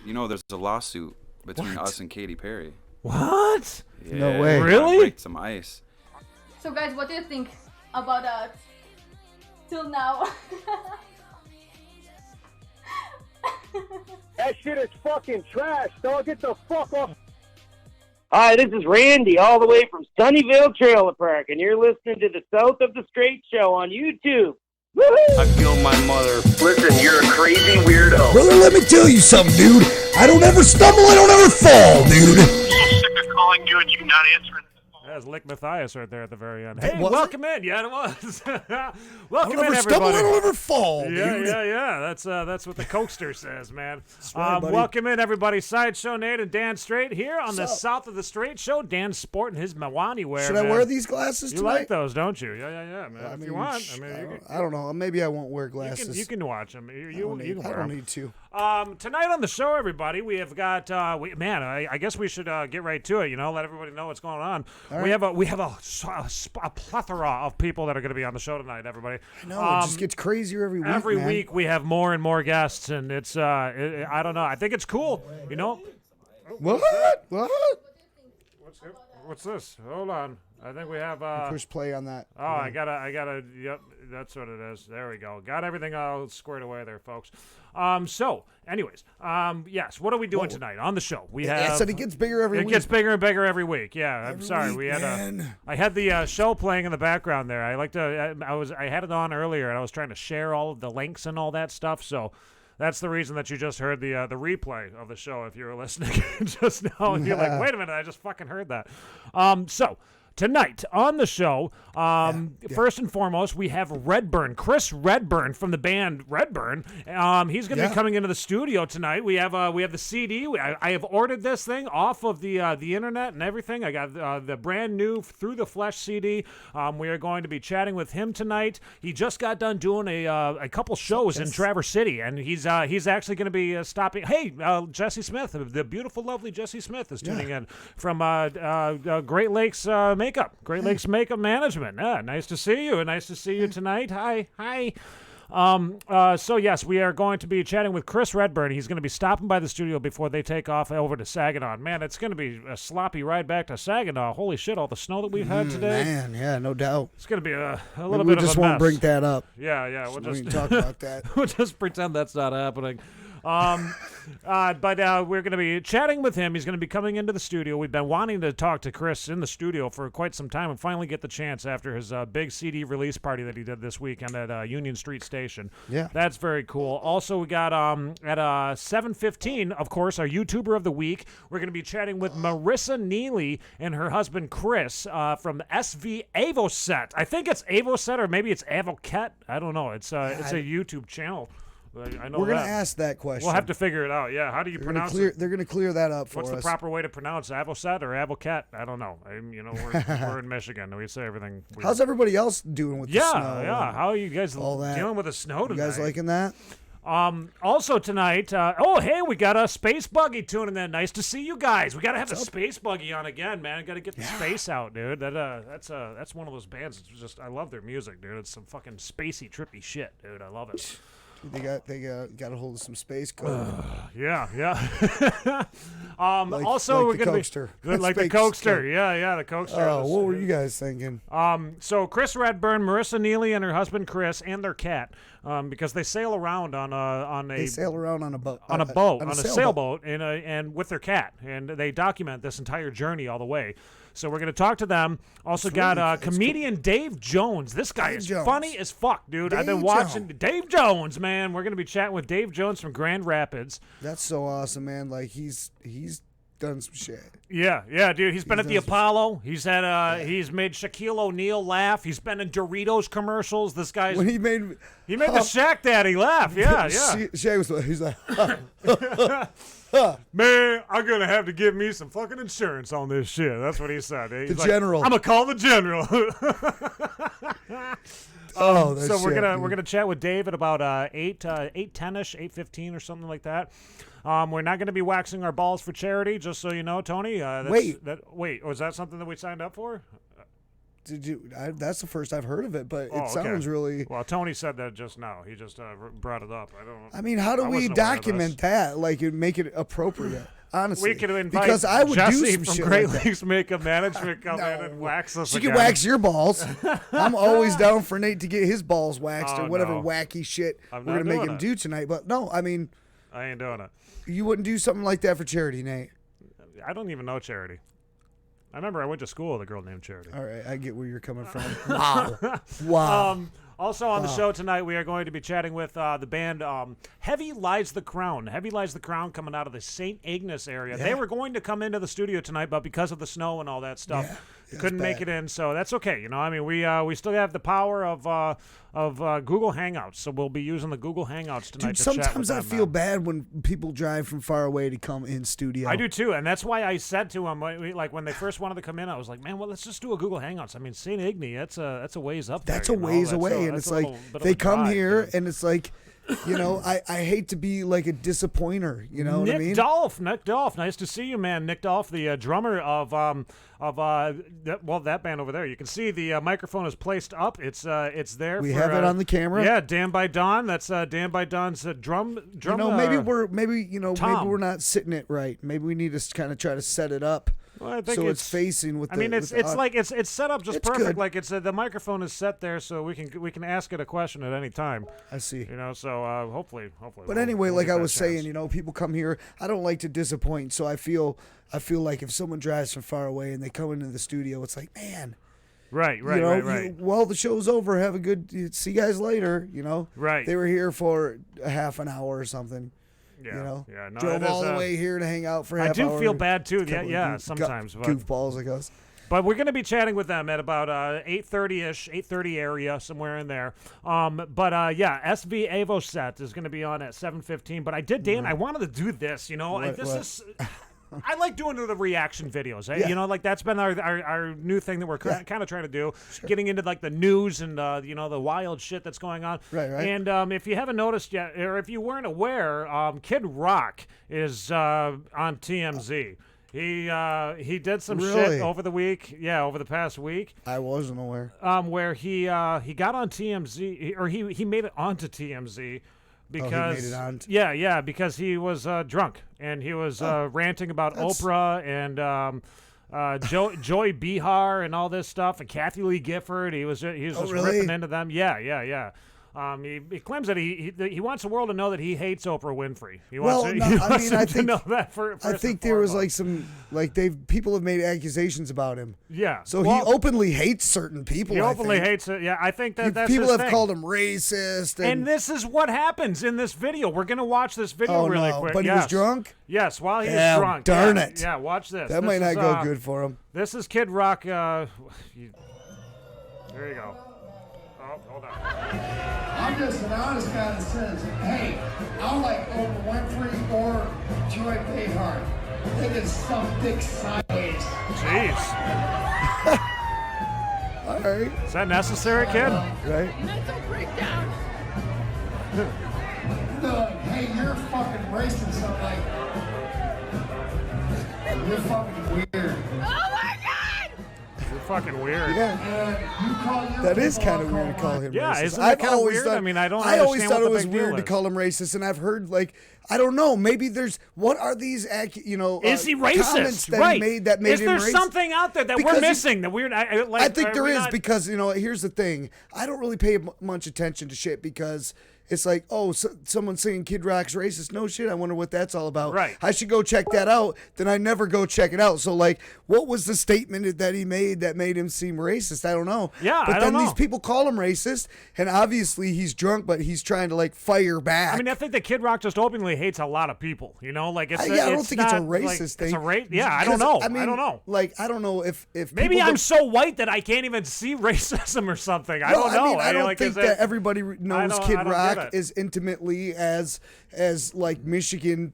You know, there's a lawsuit between us and Katy Perry. What? Yeah, No way. Really? Break some ice. So guys, what do you think about that? Till now. That shit is fucking trash, dog. Get the fuck off. Hi, this is Randy, all the way from Sunnyvale Trailer Park, and you're listening to the South of the Straight Show on YouTube. Woo-hoo! I feel my mother. Listen, you're a crazy weirdo. Brother, let me tell you something, dude. I don't ever stumble, I don't ever fall, dude. I'm so sick of calling you and you not answering. That's Lick Matthias right there at the very end. Hey, Was welcome in. Yeah, it was. I Welcome don't in, ever stumble, I everybody. don't ever fall, Yeah, dude. yeah. That's what the coaster says, man. right, buddy. Welcome in, everybody. Sideshow Nate and Dan Straight here on the What's up? South of the Straight Show. Dan's sporting his Milwaukee wear. Should man. I wear these glasses You tonight? like those, don't you? Yeah, man. I if mean, you want, I mean, I don't know. Maybe I won't wear you glasses. can, you can watch them. You can I wear don't 'em. need to. Tonight on the show, everybody, we have got. I guess we should get right to it. You know, let everybody know what's going on. All We right. have a plethora of people that are going to be on the show tonight. Everybody. No, it just gets crazier every week. Every man. week we have more and more guests, and it's I don't know. I think it's cool. You know. What? What? What's this? Hold on. I think we have. Push play on that. Oh, I gotta. Yep, that's what it is. There we go. Got everything all squared away there, folks. So, anyways, yes. What are we doing tonight on the show? We have. I said it gets bigger every It week. gets bigger and bigger every week. Yeah, I'm Every sorry. week, We had man. I had the show playing in the background there. I like to. I had it on earlier, and I was trying to share all of the links and all that stuff. So. That's the reason that you just heard the replay of the show if you were listening just now. And you're like, wait a minute, I just fucking heard that. So tonight on the show, first and foremost, we have Redburn, Chris Redburn from the band Redburn. He's going to be coming into the studio tonight. We have the CD. I have ordered this thing off of the internet and everything. I got the brand new Through the Flesh CD. We are going to be chatting with him tonight. He just got done doing a couple shows in Traverse City, and he's actually going to be stopping. Hey, Jesse Smith, the beautiful, lovely Jesse Smith is tuning in from Great Lakes Makeup, Great Lakes Makeup Management. Yeah, nice to see you. Nice to see you tonight. Hi. So yes, we are going to be chatting with Chris Redburn. He's going to be stopping by the studio before they take off over to Saginaw. Man, it's going to be a sloppy ride back to Saginaw. Holy shit, all the snow that we've had today. Man, yeah, no doubt. It's going to be a Maybe little we bit of just a won't mess. bring that up. Yeah, we'll We just can talk about that. we'll just pretend that's not happening. But we're going to be chatting with him. He's going to be coming into the studio. We've been wanting to talk to Chris in the studio for quite some time and finally get the chance after his big CD release party that he did this weekend at Union Street Station. Yeah. That's very cool. Also, we got at 7:15, of course, our YouTuber of the week. We're going to be chatting with Marissa Neely and her husband Chris from SV Avocet. I think it's Avocet or maybe it's Avocet. I don't know. It's a YouTube channel. I know We're going that. to ask that question. We'll have to figure it out. Yeah, how do you pronounce it? They're going to clear that up for What's us. the proper way to pronounce Avocet or Avocet? I don't know. We're in Michigan. We say everything. Weird. How's everybody else doing with the snow? Yeah. How are you guys all that? dealing with the snow You tonight? guys liking that? Also tonight, hey, we got a Space Buggy tuning in. Nice to see you guys. We got to have the Space Buggy on again, man. Got to get the space out, dude. That's one of those bands. It's just I love their music, dude. It's some fucking spacey, trippy shit, dude. I love it. They got a hold of some space code. Yeah. like Also, we're the gonna Cokester. be like the Space Coaster. code. Yeah, the Coaster. Oh, what were you guys thinking? So Chris Redburn, Marissa Neely, and her husband Chris, and their cat, because they sail around on a They sail around on a boat. on a sailboat, and with their cat, and they document this entire journey all the way. So we're going to talk to them. Also got comedian Dave Jones. This guy is funny as fuck, dude. I've been Dave watching Jones. Dave Jones, man. We're going to be chatting with Dave Jones from Grand Rapids. That's so awesome, man. Like he's done some shit. Yeah, dude. He's been at the done some Apollo. He's had he's made Shaquille O'Neal laugh. He's been in Doritos commercials. This guy's When he made the Shaq Daddy laugh. Yeah. Shay was he's like Man, I'm gonna have to give me some fucking insurance on this shit. That's what he said. He's The general. I'm gonna call the general. oh, that's So we're shit, gonna dude. chat with Dave at about 8:10ish, 8:15 or something like that. We're not gonna be waxing our balls for charity, just so you know, Tony. Wait. Wait, was that something that we signed up for? Did you? That's the first I've heard of it, but it sounds really. Well, Tony said that just now. He just brought it up. I mean, how do we document that? Like, make it appropriate. Honestly, we could invite because I would Jesse do some from shit Great like Lakes Makeup Management come in and wax us. She can wax your balls. I'm always down for Nate to get his balls waxed or whatever wacky shit we're gonna make him do tonight. But no, I mean, I ain't doing it. You wouldn't do something like that for Charity, Nate? I don't even know Charity. I remember I went to school with a girl named Charity. All right, I get where you're coming from. Wow. Also on the show tonight, we are going to be chatting with the band Heavy Lies the Crown. Heavy Lies the Crown coming out of the St. Ignace area. Yeah. They were going to come into the studio tonight, but because of the snow and all that stuff, couldn't make it in. So that's okay. You know, I mean, we still have the power of Google Hangouts, so we'll be using the Google Hangouts tonight. Dude, sometimes I feel bad when people drive from far away to come in studio. I do too, and that's why I said to them, like when they first wanted to come in, I was like, man, well, let's just do a Google Hangouts. I mean, St. Ignace, that's a ways up there. That's a ways away, and it's like they come here, and it's like, you know, I hate to be like a disappointer. You know what I mean? Nick Dolph, nice to see you, man. Nick Dolph, the drummer of that band over there. You can see the microphone is placed up. It's there. We have it on the camera. Yeah, Dan by Don. That's Dan by Don's drum. You know, maybe we're not sitting it right. Maybe we need to kind of try to set it up. Well, I think so it's facing with. It's set up just perfect. Good. Like the microphone is set there, so we can ask it a question at any time. I see. You know, so hopefully. But anyway, like I was saying, you know, people come here. I don't like to disappoint, so I feel like if someone drives from far away and they come into the studio, it's like, man. Right. Well, the show's over. Have a good. See you guys later. You know. Right. They were here for a half an hour or something. Yeah, you know, no, drove all the way here to hang out for half hour. I do feel bad too. Yeah, sometimes. Goofballs, I guess. But we're going to be chatting with them at about 8:30-ish, 8:30 area, somewhere in there. SV Avocet is going to be on at 7:15. But I wanted to do this. You know, I like doing the reaction videos. Yeah. You know, like that's been our new thing that we're kind of trying to do, getting into like the news and the wild shit that's going on. Right. And if you haven't noticed yet, or if you weren't aware, Kid Rock is on TMZ. He did some shit over the week. Yeah, over the past week. I wasn't aware. Where he got on TMZ, or he made it onto TMZ. Because he made it on because he was drunk and he was ranting about Oprah and Joy Behar and all this stuff and Katy Lee Gifford. He was just ripping into them. Yeah. He claims that he wants the world to know that he hates Oprah Winfrey. I think to know that I think there was like some people have made accusations about him. Yeah. So he openly hates certain people. He openly hates it. Yeah, I think that's people his have called him racist. And this is what happens in this video. We're gonna watch this video really quick. But he was drunk. Yes, while he was drunk. Darn it. Yeah, watch this. That might not go good for him. This is Kid Rock. There you go. Oh, hold on. I'm just an honest guy that says, hey, I like Oprah Winfrey or Joy Behar. They can suck dick sideways. Jeez. All right. Is that necessary, kid? Right. Mental breakdown. Look, hey, you're fucking racist. I'm like, you're fucking weird. Oh my God! You're fucking weird. Yeah. That is kind of weird to call him racist. Yeah, isn't that kind of weird? I mean, I always thought it was weird to call him racist, and I've heard, like, I don't know, maybe what are these, is he racist? Comments that he made that made is him there racist? Something out there that we're missing? That weird. I think there is because, here's the thing. I don't really pay much attention to shit because it's like, someone's saying Kid Rock's racist. No shit, I wonder what that's all about. Right. I should go check that out. Then I never go check it out. So, like, what was the statement that he made that made him seem racist? I don't know. Yeah, but I don't know. These people call him racist, and obviously he's drunk, but he's trying to, like, fire back. I mean, I think that Kid Rock just openly hates a lot of people. You know, like it's. I don't think it's a racist thing. I don't know. I don't know. Like, I don't know if maybe I'm so white that I can't even see racism or something. I don't know. I mean, I don't think that everybody knows Kid Rock is intimately as like Michigan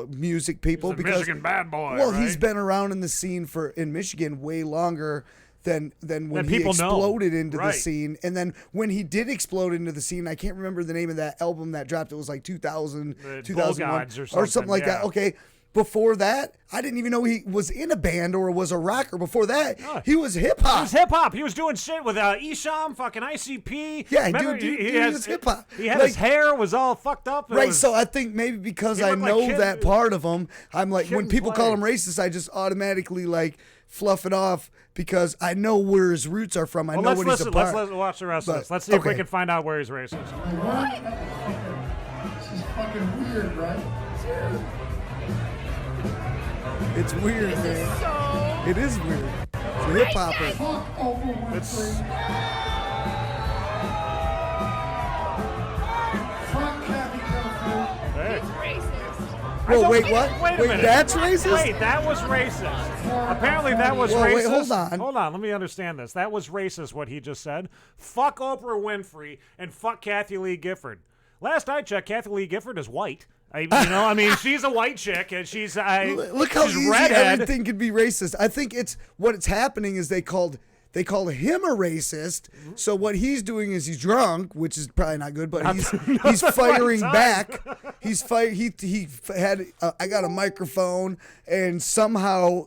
music people he's a because Michigan bad boy. Well, right? he's been around in the scene in Michigan way longer than when he people exploded know. into the scene. And then when he did explode into the scene, I can't remember the name of that album that dropped. It was like 2000, 2001 or something like that. Okay. before that, I didn't even know he was in a band or was a rocker. Before that, he was hip hop. He was hip hop. He was doing shit with Isham, fucking ICP. Yeah, Remember, dude, he he has was hip hop. He had his hair was all fucked up. Right, so I think maybe because I know that part of him, I'm like, when people call him racist, I just automatically like fluff it off because I know where his roots are from. I know what he's a part. Let's watch the rest of this. Let's see if we can find out where he's racist. This is fucking weird, right? It's weird, man. It is weird. It's a hip hopper. Fuck Oprah Winfrey. Fuck Kathy Hey. Whoa, wait, what? Wait a minute. That's racist? Wait, that was racist. Apparently that was racist. Wait, hold on. Hold on, let me understand this. That was racist what he just said. Fuck Oprah Winfrey and fuck Katy Lee Gifford. Last I checked, Katy Lee Gifford is white. She's a white chick, and she's look how she's easy redhead. everything could be racist. I think it's what's happening is they call him a racist. So what he's doing is he's drunk, which is probably not good, but he's firing back. He had I got a microphone, and somehow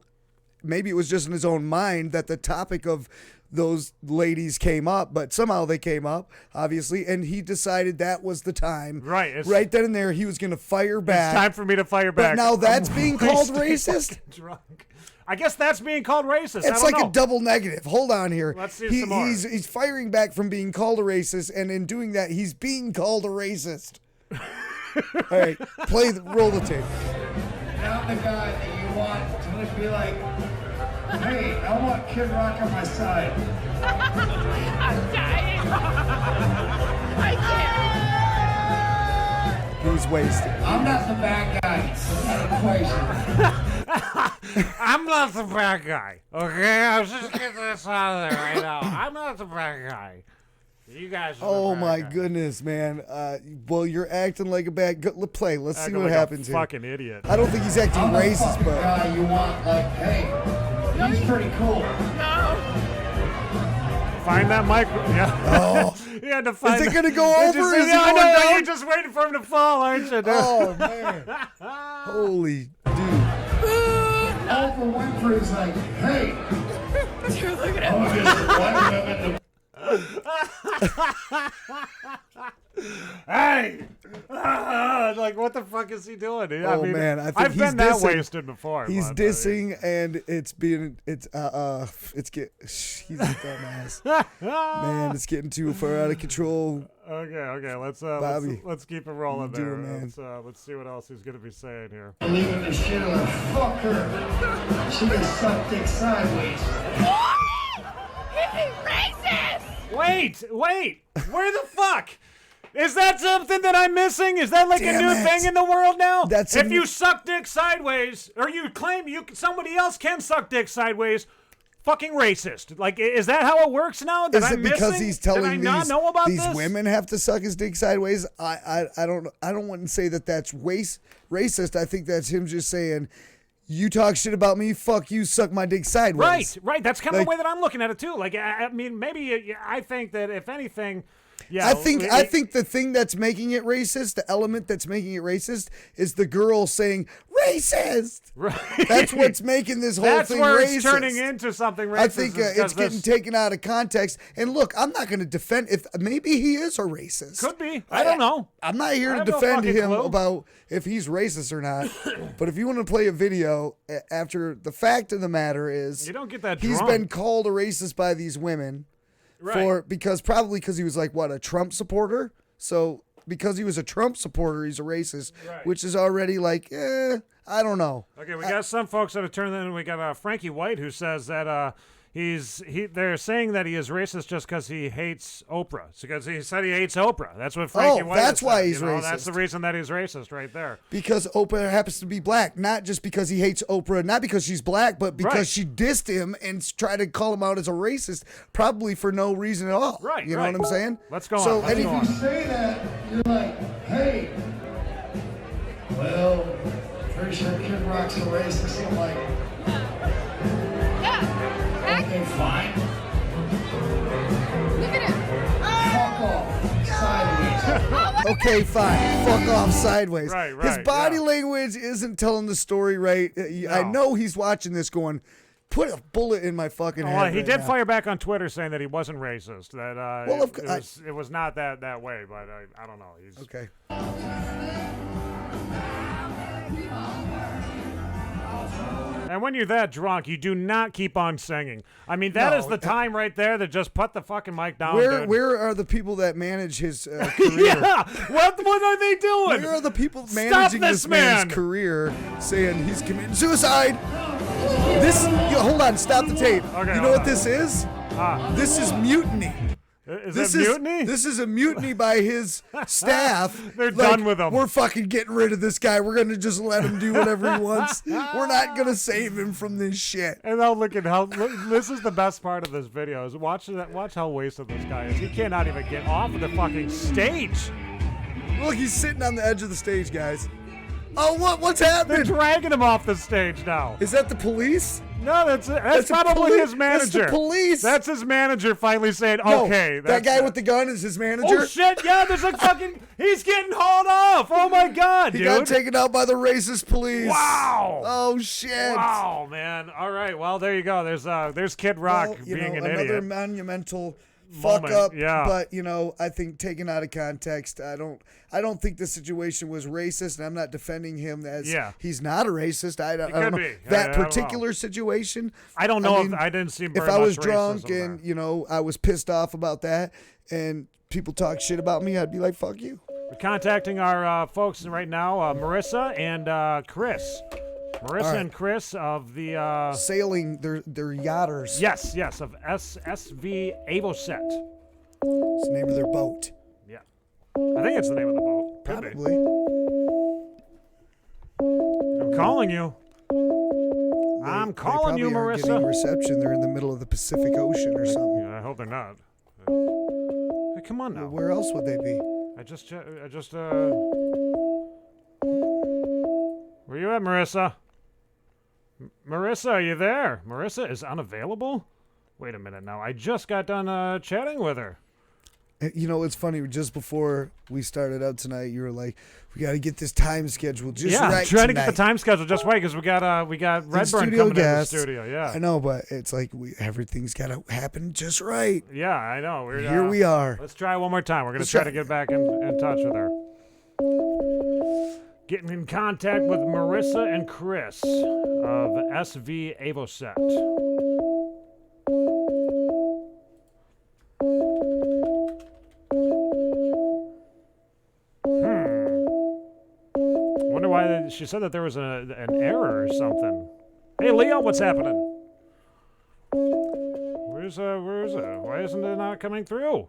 maybe it was just in his own mind that the topic of those ladies came up, but somehow they came up, obviously, and he decided that was the time. Right. Right then and there, he was going to fire back. It's time for me to fire back. But now that's being called racist? Drunk. I guess that's being called racist. It's like a double negative. Hold on here. Let's see some more. He's firing back from being called a racist, and in doing that, he's being called a racist. All right, roll the tape. Now the guy that you want to be like, hey, I want Kid Rock on my side. I'm dying. I can't. He's wasted. I'm not the bad guy in that equation. I'm not the bad guy. Okay, I was just getting this out of there right now. I'm not the bad guy. You guys are Oh the bad my guy. goodness, man. Well, you're acting like a bad play. Let's see Acting what like happens a here. fucking idiot. I don't think he's acting I'm the racist, fucking but guy you want, like, hey, he's pretty cool. Find that mic. Yeah. oh, You had to find. is it gonna go You're over? just- Is it I going know, down? You're just waiting for him to fall, aren't you? Dude? Oh man, holy dude. Oprah Winfrey's like, hey, Dude, look at I'm him. gonna get one of them in the Hey! Like, what the fuck is he doing? I Oh, mean, man, I think I've he's been that dissing. wasted before. He's but, I mean- dissing, and he's a dumbass. Man, it's getting too far out of control. Okay. Bobby, Let's keep it rolling you do there. it, man. Let's see what else he's gonna be saying here. leaving the shit on. Fuck her. She can suck dick sideways. He's racist. Wait! Where the fuck? Is that something that I'm missing? Is that like Damn a new it. thing in the world now? That's if a you new- suck dick sideways, or you claim somebody else can suck dick sideways, fucking racist. Like, is that how it works now? That Is I'm it because missing? he's Did I telling not know about these this? women have to suck his dick sideways? I don't want to say that that's racist. I think that's him just saying, you talk shit about me, fuck you, suck my dick sideways. Right. That's kind of Like- the way that I'm looking at it too. Like, I mean, maybe I think that if anything, yeah. I think the thing that's making it racist, the element that's making it racist, is the girl saying racist. Right. That's what's making this whole That's thing where racist. it's turning into something racist. I think is 'cause it's getting this- taken out of context. And look, I'm not going to defend if maybe he is a racist. Could be. I don't know. I'm not here I to have no defend fucking him clue. about if he's racist or not. But if you want to play a video, after the fact of the matter is, You don't get that he's drunk. been called a racist by these women because he was like what, a Trump supporter. So because he was a Trump supporter, he's a racist, Right. which is already like, I don't know. Okay, we got some folks that have turned in. We got Frankie White who says that they're saying that he is racist just because he hates Oprah. Because he said he hates Oprah. That's what Frankie White that's has why said, he's racist. That's the reason that he's racist right there. Because Oprah happens to be black, not just because he hates Oprah, not because she's black, but because Right. she dissed him and tried to call him out as a racist, probably for no reason at all. Right, You know right. what I'm saying? Let's go So on. Let's any- go If on. you say that, you're like, hey, well, pretty sure Kid Rock's a racist. I'm like, Yeah. okay, fine. Look at him. Fuck off. Sideways. Okay, fine. Fuck off sideways. Right, His body yeah. language isn't telling the story right. I know he's watching this going, put a bullet in my fucking head. Well, he right did now. fire back on Twitter saying that he wasn't racist. That Well, it was not that way, but I don't know. He's Okay. And when you're that drunk, you do not keep on singing. I mean, that is the time right there to just put the fucking mic down. dude. Where are the people that manage his career? Yeah, what are they doing? Where are the people Stop managing this this man's man. career saying he's committing suicide? Hold on, stop the tape. Okay, you know hold what on. this is? This is mutiny. Is it mutiny? This is a mutiny by his staff. They're done with him. We're fucking getting rid of this guy. We're going to just let him do whatever he wants. We're not going to save him from this shit. And now look at how this is the best part of this video is watch how wasted this guy is. He cannot even get off of the fucking stage. Look, he's sitting on the edge of the stage, guys. Oh, what's happening? They're dragging him off the stage now. Is that the police? No, that's the probably poli- his manager. That's the police. That's his manager finally saying, No, okay. that guy with the gun is his manager. Oh shit! Yeah, there's a fucking. He's getting hauled off. Oh my god, He dude. got taken out by the racist police. Wow. Oh shit. Wow, man. All right. Well, there you go. There's Kid Rock Well, being an another idiot. monumental fuck Moment, up. yeah. But I think taken out of context, I don't think the situation was racist, and I'm not defending him as he's not a racist. I don't could know be. that I don't particular situation. I don't know if I didn't see if very I was much drunk racism and there. I was pissed off about that, and people talk shit about me, I'd be like, fuck you. We're contacting our folks right now, Marissa and Chris. Marissa and Chris of the Sailing, they're yachters. yes, of SV Avocet. It's the name of their boat. Yeah, I think it's the name of the boat. Could be. Probably. I'm calling you. I'm calling they you, probably aren't getting Marissa. reception. They're in the middle of the Pacific Ocean or something. Yeah, I hope they're not. Hey, come on now. Where else would they be? Where you at, Marissa? Marissa, are you there? Marissa is unavailable? Wait a minute now. I just got done chatting with her. It's funny. Just before we started out tonight, you were like, "We got to get this time schedule just right." Yeah, trying to get the tonight." time schedule just right because we got Redburn studio coming in the guests. studio. Yeah, I know, but it's like everything's got to happen just right. yeah, I know. Here we are. Let's try one more time. We're gonna Let's try try. to get back in touch with her. Getting in contact with Marissa and Chris of SV Avocet. Wonder why she said that there was an error or something. Hey, Leo, what's happening? Where's it? Why isn't it not coming through?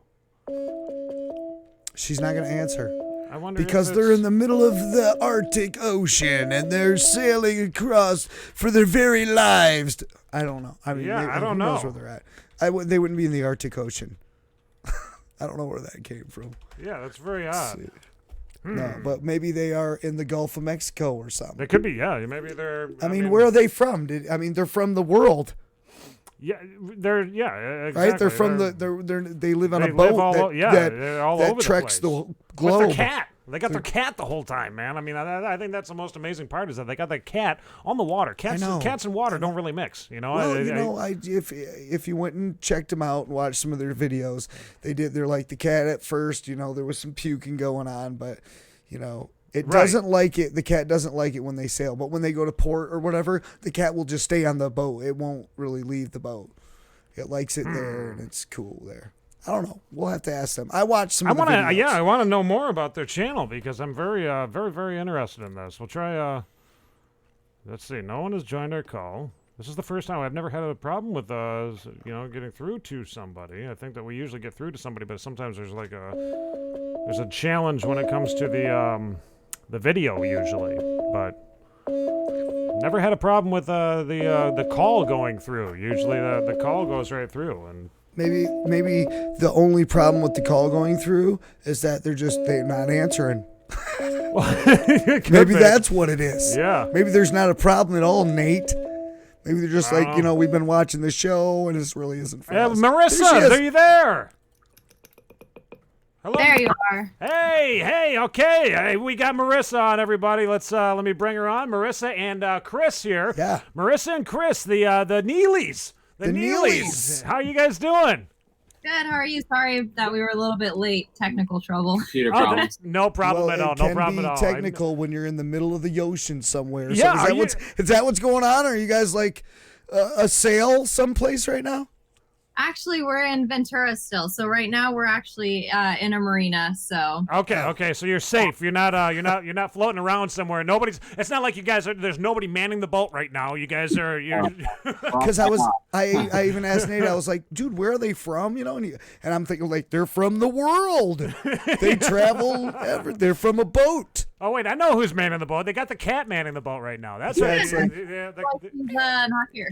She's not going to answer. I wonder Because if they're in it's- the middle of the Arctic Ocean and they're sailing across for their very lives. I don't know. I mean, Yeah, I don't who knows know. where they're at. They wouldn't be in the Arctic Ocean. I don't know where that came from. Yeah, that's very odd. No, but maybe they are in the Gulf of Mexico or something. They could be, yeah. Maybe they're. I mean, where are they from? They're from the world, Yeah, they're exactly. right? They're from they live on They a boat live all that, o- yeah, that, they're all that over the treks place. the With globe. their cat. They got their cat the whole time, man. I mean, I think that's the most amazing part is that they got their cat on the water. Cats and water don't really mix, you know. Well, if you went and checked them out and watched some of their videos, they're like the cat at first. There was some puking going on, but it doesn't like it. The cat doesn't like it when they sail, but when they go to port or whatever, the cat will just stay on the boat. It won't really leave the boat. It likes it there, and it's cool there. I don't know. We'll have to ask them. I watched some of the videos. I want to know more about their channel because I'm very, very, very interested in this. We'll try. Let's see. No one has joined our call. This is the first time I've never had a problem with getting through to somebody. I think that we usually get through to somebody, but sometimes there's a challenge when it comes to the video usually. But never had a problem with the call going through. Usually the call goes right through and. Maybe the only problem with the call going through is that they're not answering. Maybe that's what it is. Yeah. Maybe there's not a problem at all, Nate. Maybe they're just like, we've been watching the show and this really isn't for us. Marissa, are you there? Hello. There you are. Hey, okay. Hey, we got Marissa on, everybody. Let me bring her on. Marissa and Chris here. Yeah. Marissa and Chris, the Neelys. The Neelys. How you guys doing? Good. How are you? Sorry that we were a little bit late. Technical trouble. Computer problems. No problem at all. No problem at all. It can be technical when you're in the middle of the ocean somewhere. Yeah, So is that what's going on? Are you guys like a sail someplace right now? Actually, we're in Ventura still. So right now we're actually in a marina. So Okay. So you're safe. You're not floating around somewhere. It's not like you guys are. There's nobody manning the boat right now. You guys are. Because I even asked Nate. I was like, dude, where are they from? You know, and I'm thinking like they're from the world. They travel. They're from a boat. Oh wait, I know who's manning the boat. They got the cat manning the boat right now. That's right. he's not here.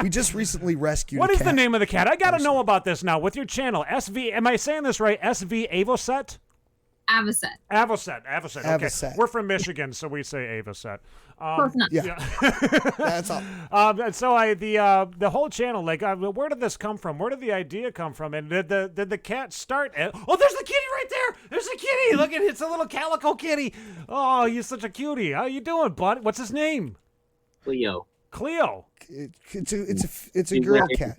We just recently rescued. What a is cat. the name of the cat? I gotta know about this now. With your channel, SV. Am I saying this right? SV Avocet. Avocet. Avocet. Okay. Avocet. We're from Michigan, so we say Avocet. Close enough. Yeah. That's all. And so the whole channel, like, where did this come from? Where did the idea come from? And did the cat start? Oh, there's the kitty right there. There's a kitty. Look at it. It's a little calico kitty. Oh, he's such a cutie. How you doing, bud? What's his name? Cleo. It's a girl cat.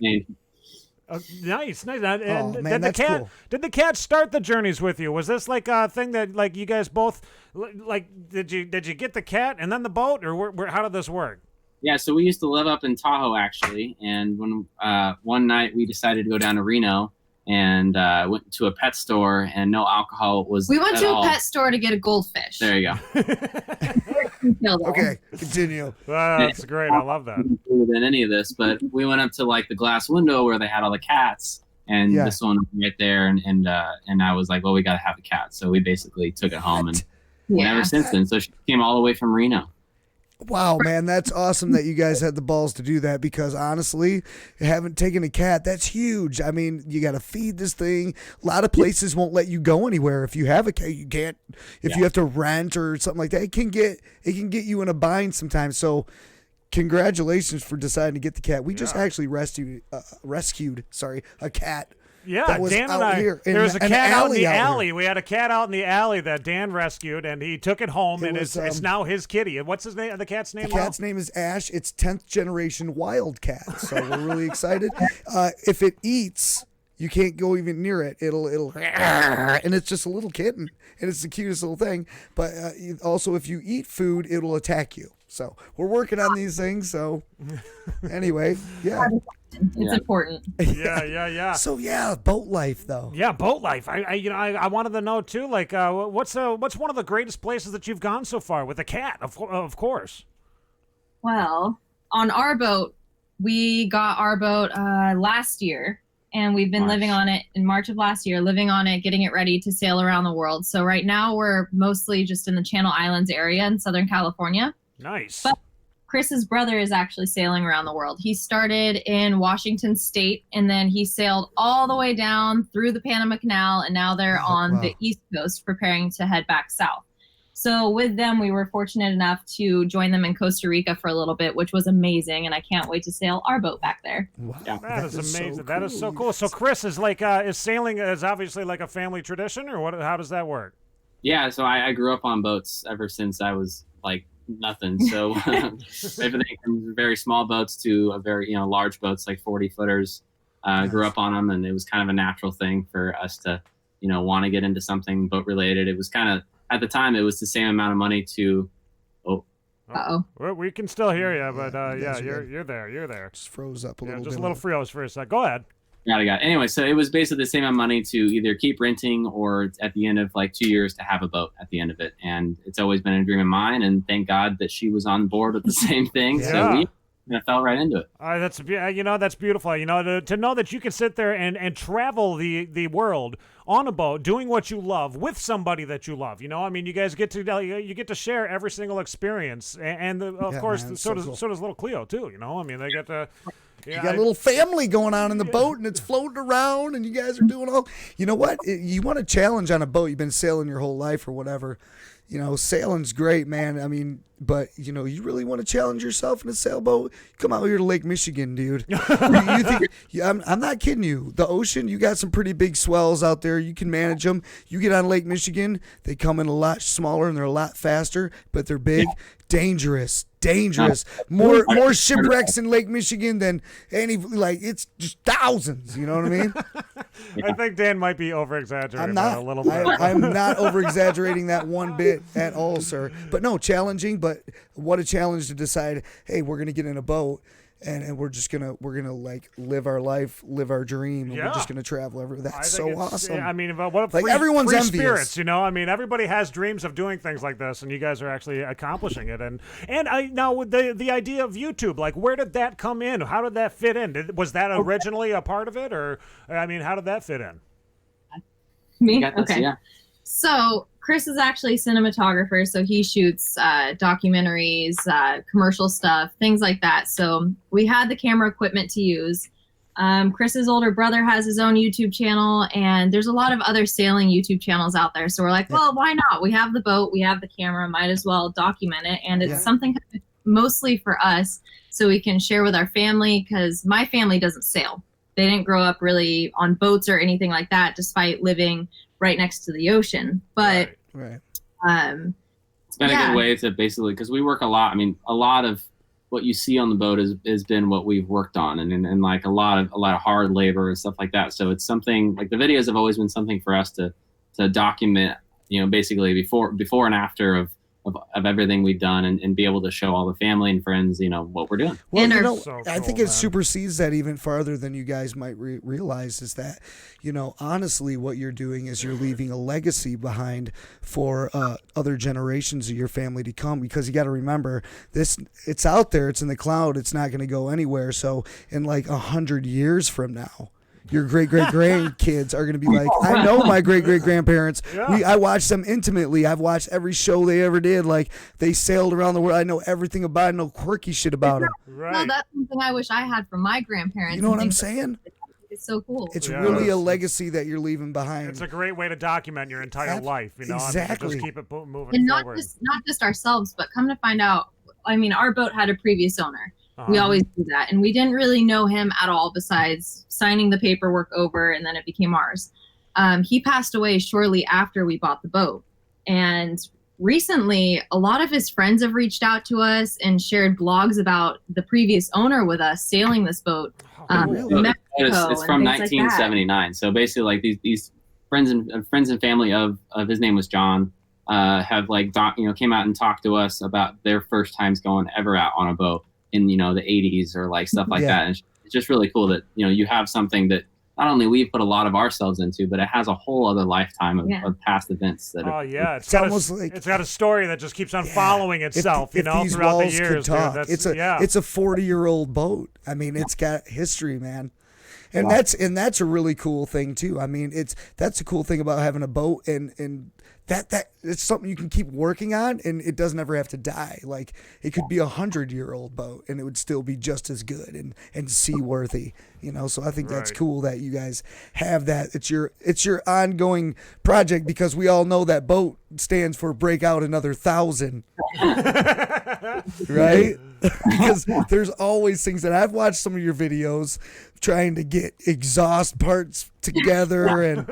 Nice. And man, that's cool. Did the cat start the journeys with you? Was this like a thing that like you guys both like? Did you get the cat and then the boat, or how did this work? Yeah, so we used to live up in Tahoe actually, and when one night we decided to go down to Reno and went to a pet store, and no alcohol was. We went at to all. a pet store to get a goldfish. There you go. Okay, continue. That's great. I love that. Than any of this, but we went up to like the glass window where they had all the cats, and this one was right there, and I was like, well, we got to have a cat, so we basically took it home, and ever since then. So she came all the way from Reno. Wow, man, that's awesome that you guys had the balls to do that, because honestly, haven't taken a cat, that's huge. I mean, you got to feed this thing. A lot of places won't let you go anywhere if you have a cat. You can't if you have to rent or something like that. It can get you in a bind sometimes. So, congratulations for deciding to get the cat. We just actually rescued a cat. Yeah, that was Dan out and I. here There was a cat out in the alley. Here. We had a cat out in the alley that Dan rescued, and he took it home, and it's now his kitty. What's his name? The cat's name? The cat's name is Ash. It's 10th generation wild cat, so we're really excited. If it eats, you can't go even near it. It'll and it's just a little kitten, and it's the cutest little thing. But also, if you eat food, it'll attack you. So we're working on these things. So anyway, yeah. It's important. Yeah. So boat life though. Yeah, boat life. I wanted to know too. Like, what's one of the greatest places that you've gone so far with a cat? Of course. Well, on our boat, we got our boat last year, and we've been living on it in March of last year. Living on it, getting it ready to sail around the world. So right now we're mostly just in the Channel Islands area in Southern California. Nice. But Chris's brother is actually sailing around the world. He started in Washington State, and then he sailed all the way down through the Panama Canal, and now they're on the East Coast preparing to head back south. So with them, we were fortunate enough to join them in Costa Rica for a little bit, which was amazing, and I can't wait to sail our boat back there. Wow, that is amazing. So that is so cool. So Chris is like, is sailing is obviously like a family tradition, or what? How does that work? Yeah, so I grew up on boats ever since I was like nothing. So everything from very small boats to a very large boats like 40-footers. Grew up on them, and it was kind of a natural thing for us to want to get into something boat related. It was kind of at the time it was the same amount of money to. We can still hear you, but you're there. Just froze up a little bit. Just a little froze for a sec. Go ahead. Got it. Anyway, so it was basically the same amount of money to either keep renting or at the end of like 2 years to have a boat at the end of it. And it's always been a dream of mine. And thank God that she was on board with the same thing. So we fell right into it. That's beautiful. To know that you can sit there and travel the world on a boat, doing what you love with somebody that you love. I mean, you guys get to share every single experience, and of course, so does little Cleo too. I mean, they get to. You got a little family going on in the boat, and it's floating around, and you guys are doing all. You know what? You want a challenge on a boat. You've been sailing your whole life or whatever. You know, sailing's great, man. I mean, but, you know, you really want to challenge yourself in a sailboat? Come out here to Lake Michigan, dude. you think, I'm not kidding you. The ocean, you got some pretty big swells out there. You can manage them. You get on Lake Michigan, they come in a lot smaller and they're a lot faster, but they're big. Dangerous. More shipwrecks in Lake Michigan than any, like, it's just thousands. You know what I mean? I think Dan might be over-exaggerating I'm not. that a little bit. I'm not over-exaggerating that one bit at all, sir. But no, challenging. But what a challenge to decide, hey, we're gonna get in a boat and we're gonna like live our life, live our dream, and we're just gonna travel everywhere. That's so awesome. I mean, what like free, everyone's free envious. spirits, you know. I mean, everybody has dreams of doing things like this, and you guys are actually accomplishing it. And now with the idea of YouTube, like, where did that come in? How did that fit in? Was that originally a part of it, or I mean, how did that fit in? Me? Got this, Okay. yeah. So Chris is actually a cinematographer, so he shoots documentaries, commercial stuff, things like that. So we had the camera equipment to use. Chris's older brother has his own YouTube channel, and there's a lot of other sailing YouTube channels out there. So we're like, well, why not? We have the boat, we have the camera, might as well document it. And it's something mostly for us so we can share with our family, because my family doesn't sail. They didn't grow up really on boats or anything like that, despite living right next to the ocean. But right. It's been a good way to basically, because we work a lot. I mean, a lot of what you see on the boat has been what we've worked on, and like a lot of hard labor and stuff like that. So it's something like the videos have always been something for us to document, you know, basically before and after of everything we've done, and be able to show all the family and friends, you know, what we're doing. Well, you know, I think it supersedes that even farther than you guys might realize, is that, you know, honestly, what you're doing is you're leaving a legacy behind for other generations of your family to come, because you got to remember this, it's out there, it's in the cloud, it's not going to go anywhere. So in like 100 years from now, your great-great-grandkids are going to be like, I know my great-great-grandparents. I watched them intimately. I've watched every show they ever did. Like, they sailed around the world. I know everything about it. I know quirky shit about them. Right. No, that's something I wish I had from my grandparents. You know what I'm saying? It's so cool. It's really a legacy that you're leaving behind. It's a great way to document your entire life. You know, exactly. I mean, just keep it moving and forward. not just ourselves, but come to find out, I mean, our boat had a previous owner. We always do that. And we didn't really know him at all besides signing the paperwork over, and then it became ours. He passed away shortly after we bought the boat. And recently, a lot of his friends have reached out to us and shared blogs about the previous owner with us sailing this boat. It's from 1979. So basically, like these friends and family of his name was John, have came out and talked to us about their first times going ever out on a boat in, you know, the 80s or like stuff like that. And it's just really cool that, you know, you have something that not only we've put a lot of ourselves into, but it has a whole other lifetime of past events that it's got a story that just keeps on following itself, you know, throughout the years. Could talk. It's a 40-year-old boat. I mean, it's got history, man. And that's a really cool thing too. I mean, that's a cool thing about having a boat, and that it's something you can keep working on, and it doesn't ever have to die. Like, it could be 100-year-old boat and it would still be just as good and seaworthy, you know. So I think that's cool that you guys have that. It's your ongoing project, because we all know that boat stands for break out another 1,000. Right? Because there's always things that I've watched some of your videos trying to get exhaust parts together, and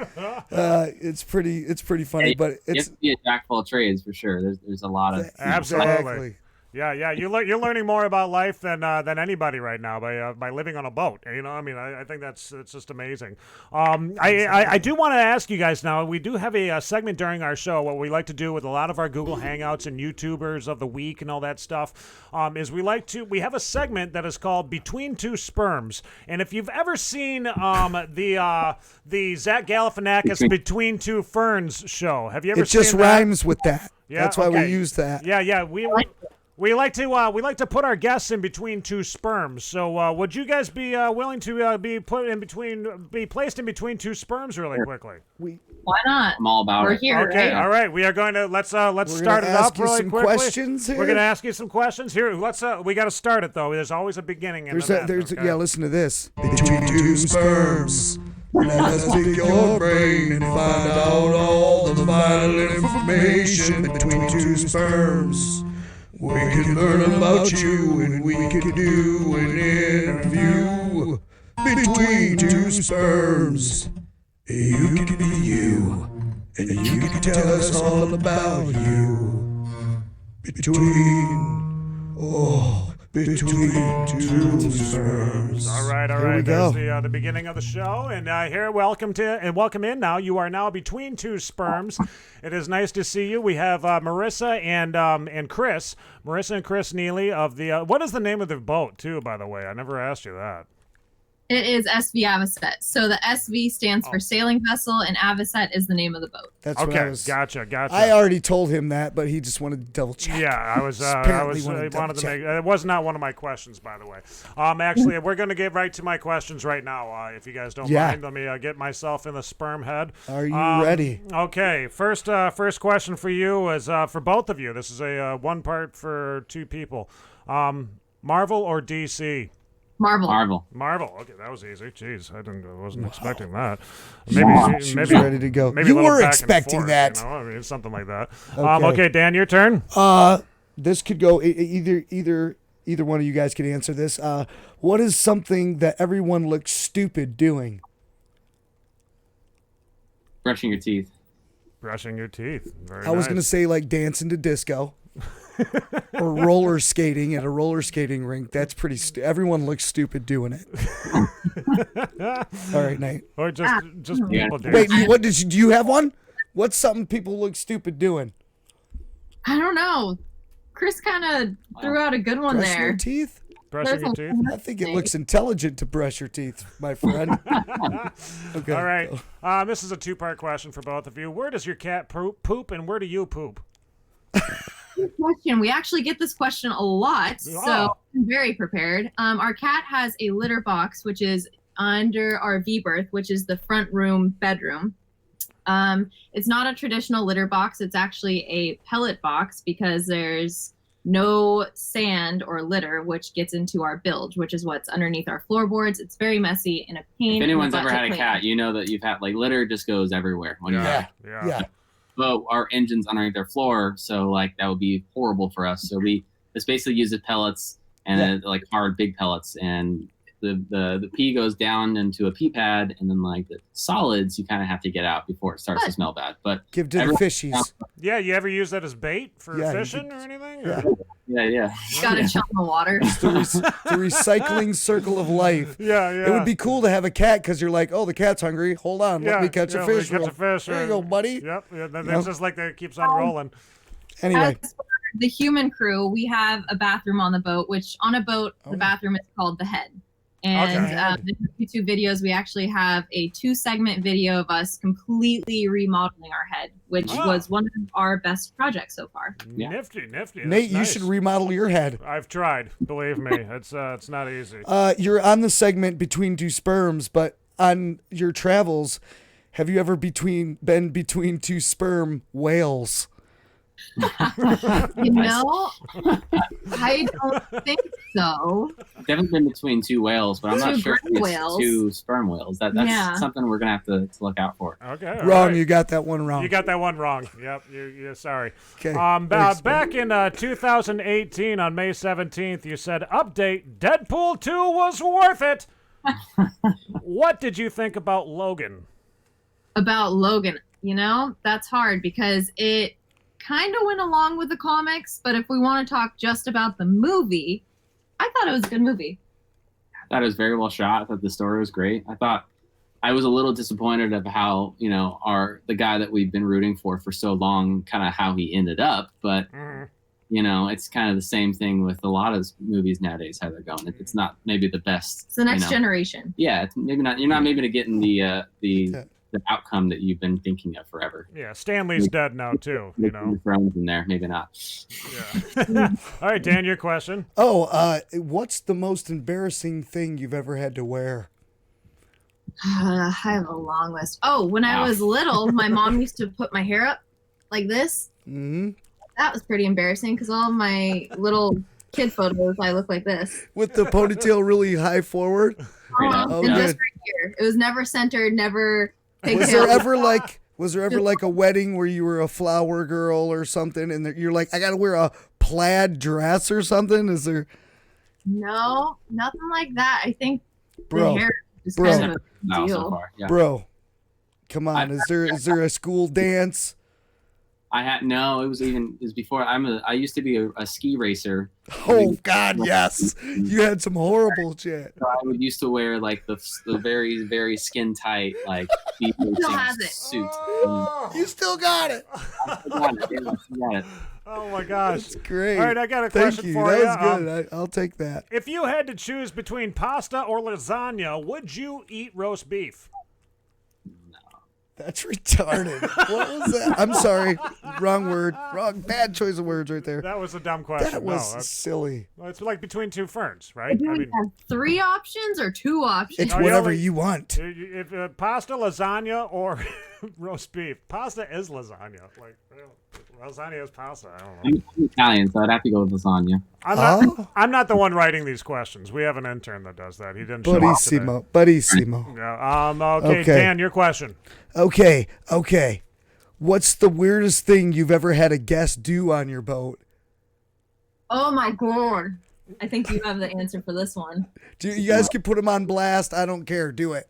it's pretty funny. But it's a jack full of trades for sure. There's a lot of absolutely. Yeah, you're learning more about life than anybody right now by living on a boat. You know, I mean, I think it's just amazing. I do want to ask you guys now. We do have a segment during our show. What we like to do with a lot of our Google Hangouts and YouTubers of the week and all that stuff is we have a segment that is called Between Two Sperms. And if you've ever seen the Zach Galifianakis Between Two Ferns show, have you ever? It just seen that? rhymes with that. Yeah, that's why we use that. Yeah. We like to put our guests in between two sperms. So would you guys be willing to be placed in between two sperms really quickly? Why not? I'm all about We're it. here, Okay, right? all right. We are going to let's start it up really quickly. Questions here? We're going to ask you some questions here. Let's we got to start it though. There's always a beginning and Yeah, listen to this. Between two sperms. Let's take your brain and find out all the vital information between two sperms. We can learn about you and we can do an interview between two sperms. You can be you, and you can tell us all about you. Between two sperms. All right. Here we go. There's the beginning of the show, and here, welcome in. Now you are now between two sperms. It is nice to see you. We have Marissa and Chris, Marissa and Chris Neely of the. What is the name of the boat, too? By the way, I never asked you that. It is SV Avocet. So the SV stands for sailing vessel, and Avocet is the name of the boat. That's okay. what I was. Gotcha. I already told him that, but he just wanted to double check. Yeah, I wanted to make. It was not one of my questions, by the way. Actually, we're going to get right to my questions right now. If you guys don't mind, let me get myself in the sperm head. Are you ready? Okay. First question for you is for both of you. This is a one part for two people. Marvel or DC? Marvel. Okay, that was easy. Jeez, I wasn't expecting that. Maybe ready to go. Maybe you a little were back and expecting forth, that. You know? I mean, something like that. Okay. Okay, Dan, your turn. This could go either one of you guys could answer this. What is something that everyone looks stupid doing? Brushing your teeth. Brushing your teeth. Very I was nice. gonna say like dancing to disco. Or roller skating at a roller skating rink. That's pretty everyone looks stupid doing it. All right, Nate. Or just people do. Wait, do you have one? What's something people look stupid doing? I don't know. Chris kind of threw out a good one Brushing there. your teeth? Brushing your teeth? I think it looks intelligent to brush your teeth, my friend. Okay. All right. This is a two-part question for both of you. Where does your cat poop and where do you poop? Good question. We actually get this question a lot, so I'm very prepared. Our cat has a litter box, which is under our V-berth, which is the front room bedroom. It's not a traditional litter box. It's actually a pellet box because there's no sand or litter, which gets into our bilge, which is what's underneath our floorboards. It's very messy and a pain. If anyone's ever had a cat, you know that you've had like litter just goes everywhere. When Yeah. But our engine's underneath their floor, so like that would be horrible for us. So we just basically use the pellets and like hard big pellets, and the pee goes down into a pee pad, and then like the solids you kind of have to get out before it starts to smell bad. But give to the fishies. Yeah, you ever use that as bait for fishing or anything? Yeah. Gotta chop the water. It's the recycling circle of life. Yeah. It would be cool to have a cat because you're like, oh, the cat's hungry. Hold on, let me catch a fish. Catch a fish. There you go, buddy. Yep. That's just like that. It keeps on rolling. Anyway. As for the human crew, we have a bathroom on the boat, which on a boat, the bathroom is called the head. And the YouTube videos, we actually have a 2-segment video of us completely remodeling our head, which was one of our best projects so far. Yeah. Nifty. Nate, you should remodel your head. I've tried. Believe me, it's not easy. You're on the segment Between Two Sperms, but on your travels, have you ever been between two sperm whales? You know, I don't think so. Definitely been between two whales, but I'm not sure if it's whales. two sperm whales. That's something we're gonna have to look out for. Okay. Wrong. Right. You got that one wrong. You got that one wrong. Yep. You're sorry. Okay. Back in 2018 on May 17th, you said, "Update: Deadpool 2 was worth it." What did you think about Logan? About Logan, you know, that's hard because it kind of went along with the comics, but if we want to talk just about the movie, I thought it was a good movie. I thought it was very well shot. I thought the story was great. I was a little disappointed of how, you know, the guy that we've been rooting for so long, kind of how he ended up. But, you know, it's kind of the same thing with a lot of movies nowadays, how they're going. It's not maybe the best. It's the next generation. Yeah, it's maybe not. You're not maybe getting the the outcome that you've been thinking of forever. Yeah, Stanley's dead now too. You know. Thrones in there, maybe not. Yeah. All right, Dan, your question. Oh, what's the most embarrassing thing you've ever had to wear? I have a long list. Oh, when I was little, my mom used to put my hair up like this. Mm-hmm. That was pretty embarrassing because all of my little kid photos, I look like this. With the ponytail really high forward? And just right here. It was never centered, never Was there ever like a wedding where you were a flower girl or something and you're like, I got to wear a plaid dress or something? Is there? No, nothing like that. I think Bro, the hair is bro. kind of a deal. So far, yeah. Bro, come on. Is there a school dance? It was before. I used to be a ski racer. Oh God, yes. You had some horrible shit. So I used to wear like the very, very skin tight like ski racing suit. You still got it. I got it. Oh my gosh, that's great. All right, I got a Thank question you. for That you. was good. I'll take that. If you had to choose between pasta or lasagna, would you eat roast beef? That's retarded. What was that? I'm sorry. Wrong word. Bad choice of words right there. That was a dumb question. That was that's silly. Well, it's like between two ferns, right? Do we have 3 options or 2 options? It's whatever you want. If pasta, lasagna, or roast beef. Pasta is lasagna. Like lasagna is pasta. I don't know. I'm Italian, so I'd have to go with lasagna. I'm not the one writing these questions. We have an intern that does that. He didn't show up today. Buddy-simo. Yeah. Okay, Dan, your question. Okay. What's the weirdest thing you've ever had a guest do on your boat? Oh my God. I think you have the answer for this one. You guys can put them on blast. I don't care. Do it.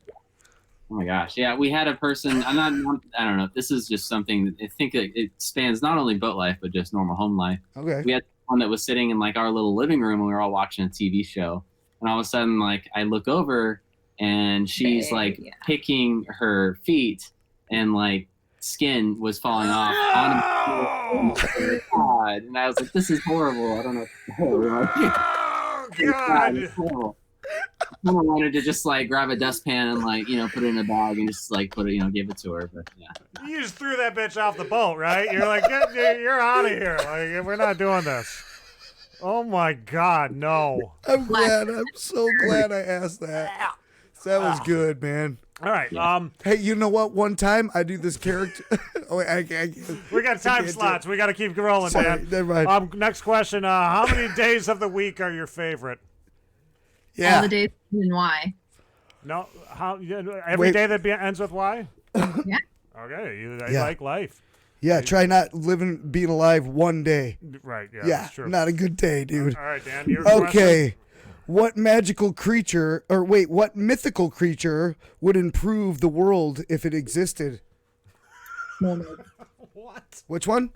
Oh my gosh. Yeah, we had a person, I don't know. This is just something that I think it spans not only boat life, but just normal home life. Okay. We had one that was sitting in like our little living room and we were all watching a TV show. And all of a sudden, like I look over and she's picking her feet and like skin was falling off on the God. And I was like, this is horrible. I don't know. God. It's horrible. I wanted to just like grab a dustpan and like, put it in a bag and just like put it, give it to her. But yeah. You just threw that bitch off the boat, right? You're like, you're out of here. Like, we're not doing this. Oh my God, no. I'm so glad I asked that. That was good, man. All right. Hey, you know what? One time I do this character. We got time slots. We got to keep rolling, man. Never mind. Next question. How many days of the week are your favorite? Yeah. All the days and why? No. Every day that ends with Y? Yeah. Okay. You like life. Yeah, try not being alive one day. Right, yeah. Yeah, That's true. not a good day, dude. All right, Dan, your Okay. question? What mythical creature would improve the world if it existed? Mermaids. What? Which one?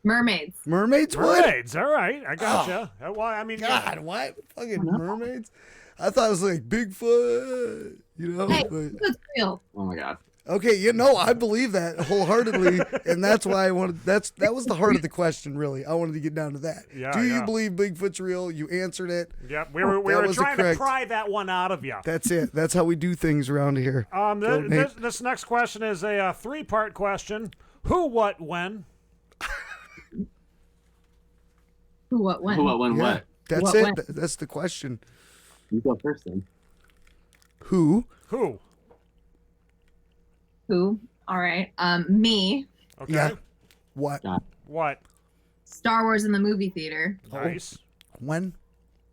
Mermaids. Mermaids? What? Mermaids, all right. I gotcha. Well, I mean, God, what? Fucking mermaids? I thought it was like Bigfoot, Hey, but- it's real. Oh my God. Okay, I believe that wholeheartedly, and that's why I wanted. That was the heart of the question, really. I wanted to get down to that. Yeah, Do you believe Bigfoot's real? You answered it. Yep, we were trying to pry that one out of you. That's it. That's how we do things around here. This next question is a 3-part question. Who, what, when? Who, what, when? Who, what, when, what? That's What, it. when? That's the question. You go first then. Who? Who? Who? All right. Me. Okay. Yeah. What? What? Star Wars in the movie theater. Nice. When?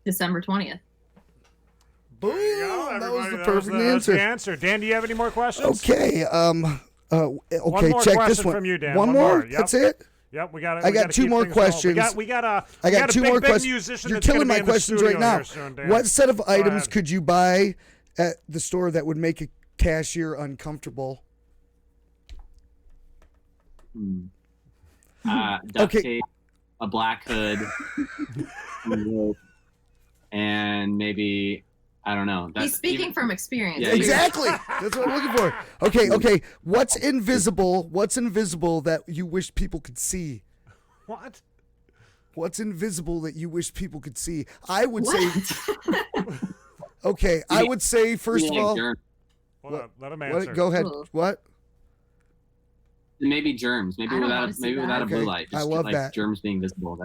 December 20th. Boom! Go, That was the everybody. perfect That's the answer. answer. Dan, do you have any more questions? Okay. One more check question this one. from you, Dan. One more? Yep. That's it? Yep, we got it. I got 2 more questions. We got a two more questions. musician You're that's gonna killing be my in the questions right studio now. here soon, Dan. What set of items ahead. could you buy at the store that would make a cashier uncomfortable? Duct tape, a black hood, and maybe, I don't know. He's speaking from experience. Yeah, Exactly. That's what I'm looking for. Okay. What's invisible that you wish people could see? What? What's invisible that you wish people could see? I would say. Okay, I would say first of all. Hold on, let him answer. Go ahead. Ooh. What? maybe germs. Maybe I don't without wanna see that. a blue Okay, light. I Just love like that. germs being visible.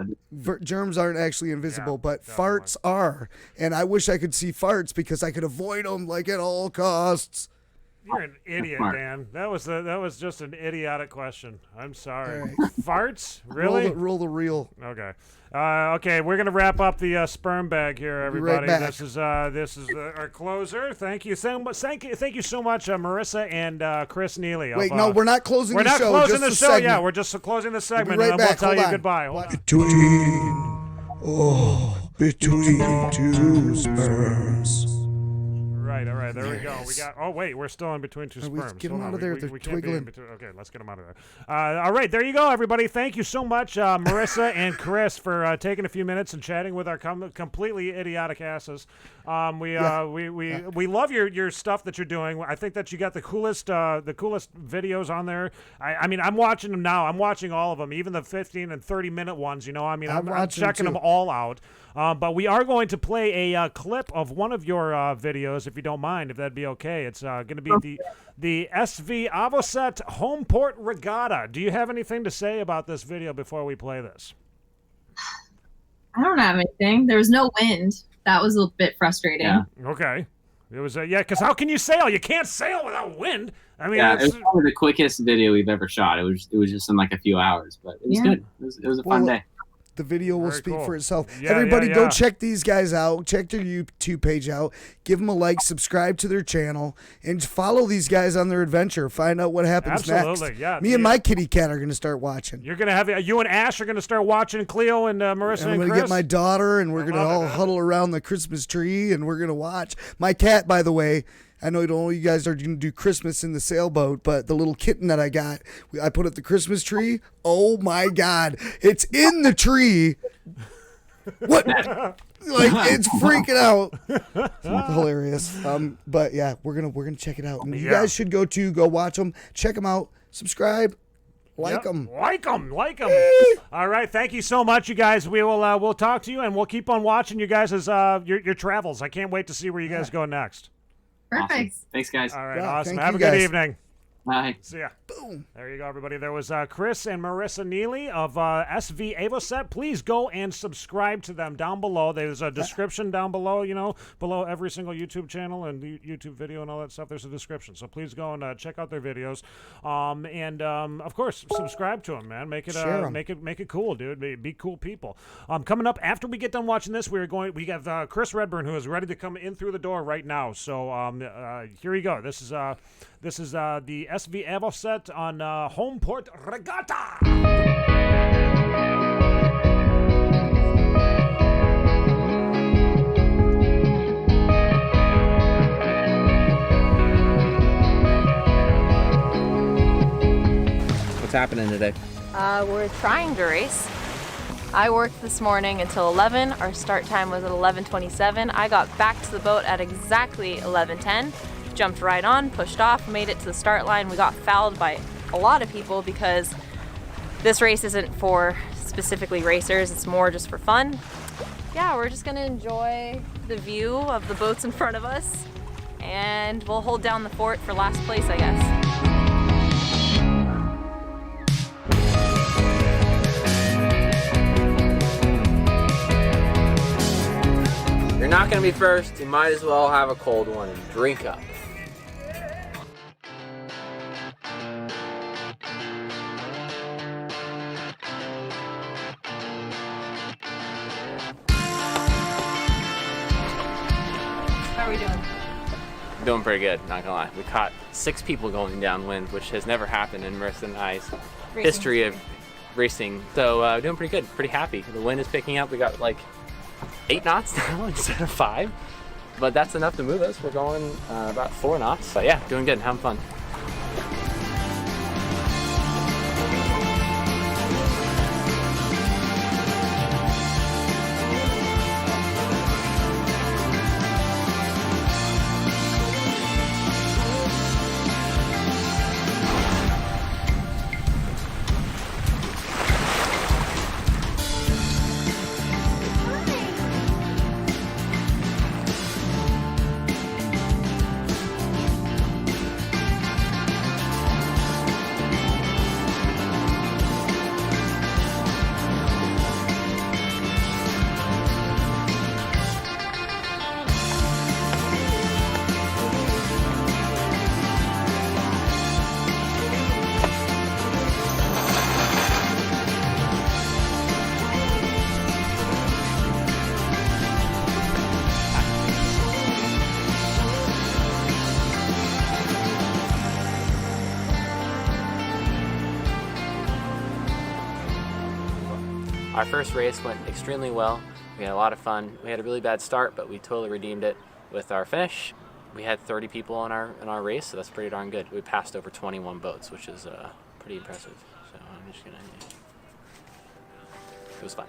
Germs aren't actually invisible, Yeah, but definitely. farts are. And I wish I could see farts because I could avoid them like at all costs. You're an idiot, Smart. Dan. That was just an idiotic question. I'm sorry. All right. Farts? Really? Roll the reel. Okay. Okay, we're gonna wrap up the sperm bag here, We'll be right everybody. back. This is our closer. Thank you so much. Thank you so much, Marissa and Chris Neely. Wait, no, we're not closing we're the not show. closing just the the show. segment. Yeah, we're just closing the segment, right and then back. we'll tell Hold you on. goodbye. Hold on. Between two sperms. Right, all right, there we go. We got. Oh wait, we're still in between two we sperms. get 'em Hold out on, of there, We they're can't be in twiggling. between. Okay, let's get them out of there. All right, there you go, everybody. Thank you so much, Marissa and Chris, for taking a few minutes and chatting with our completely idiotic asses. We love your stuff that you're doing. I think that you got the coolest videos on there. I mean, I'm watching them now. I'm watching all of them, even the 15 and 30-minute ones. You know, I mean, I'm watching them checking too. them all out. But we are going to play a clip of one of your videos, if you don't mind, if that'd be okay. It's going to be the SV Avocet Homeport Regatta. Do you have anything to say about this video before we play this? I don't have anything. There was no wind. That was a bit frustrating. Yeah. Okay. It was because how can you sail? You can't sail without wind. I mean, Yeah, it it's, was probably the quickest video we've ever shot. It was just in like a few hours, but it was Yeah. good. It was a fun day. The video will Very speak cool. for itself. Yeah, Everybody, yeah, go yeah. check these guys out. Check their YouTube page out. Give them a like, subscribe to their channel, and follow these guys on their adventure. Find out what happens Absolutely, next. yeah. Me and my kitty cat are going to start watching. you're going to have you and Ash are going to start watching Cleo and Marissa And I'm and going to Chris. get my daughter, and we're going to love it, all man. huddle around the Christmas tree, and we're going to watch. My cat, by the way, I know you guys are going to do Christmas in the sailboat, but the little kitten that I got, I put at the Christmas tree. Oh, my God. It's in the tree. What? Like, it's freaking out. It's hilarious. But yeah, we're gonna check it out. And you Yeah. guys should go watch them, check them out, subscribe, like them. Like them. All right, thank you so much, you guys. We will we'll talk to you, and we'll keep on watching you guys as your travels. I can't wait to see where you guys go next. Perfect. Awesome. Thanks, guys. All right, Yeah, awesome. thank Have a you good guys. evening. Bye. See ya. Boom. There you go, everybody. There was Chris and Marissa Neely of SV Avocet. Please go and subscribe to them down below. There's a description down below, below every single YouTube channel and YouTube video and all that stuff. There's a description. So please go and check out their videos. And of course, subscribe to them, man. Make it Share 'em. make it cool, dude. Be cool people. Coming up after we get done watching this, we have Chris Redburn, who is ready to come in through the door right now. So here we go. This is the SV Avocet on Homeport Regatta. What's happening today? We're trying to race. I worked this morning until 11. Our start time was at 11:27. I got back to the boat at exactly 11:10. Jumped right on, pushed off, made it to the start line. We got fouled by a lot of people because this race isn't for specifically racers. It's more just for fun. Yeah, we're just gonna enjoy the view of the boats in front of us, and we'll hold down the fort for last place, I guess. You're not gonna be first, you might as well have a cold one and drink up. How are we doing? Doing pretty good, not gonna lie. We caught 6 people going downwind, which has never happened in Marissa and I's history of racing. So doing pretty good, pretty happy. The wind is picking up. We got like 8 knots now instead of 5, but that's enough to move us. We're going about 4 knots. So yeah, doing good, having fun. Our first race went extremely well. We had a lot of fun. We had a really bad start, but we totally redeemed it with our finish. We had 30 people in our race, so that's pretty darn good. We passed over 21 boats, which is pretty impressive. So I'm just gonna. It was fun.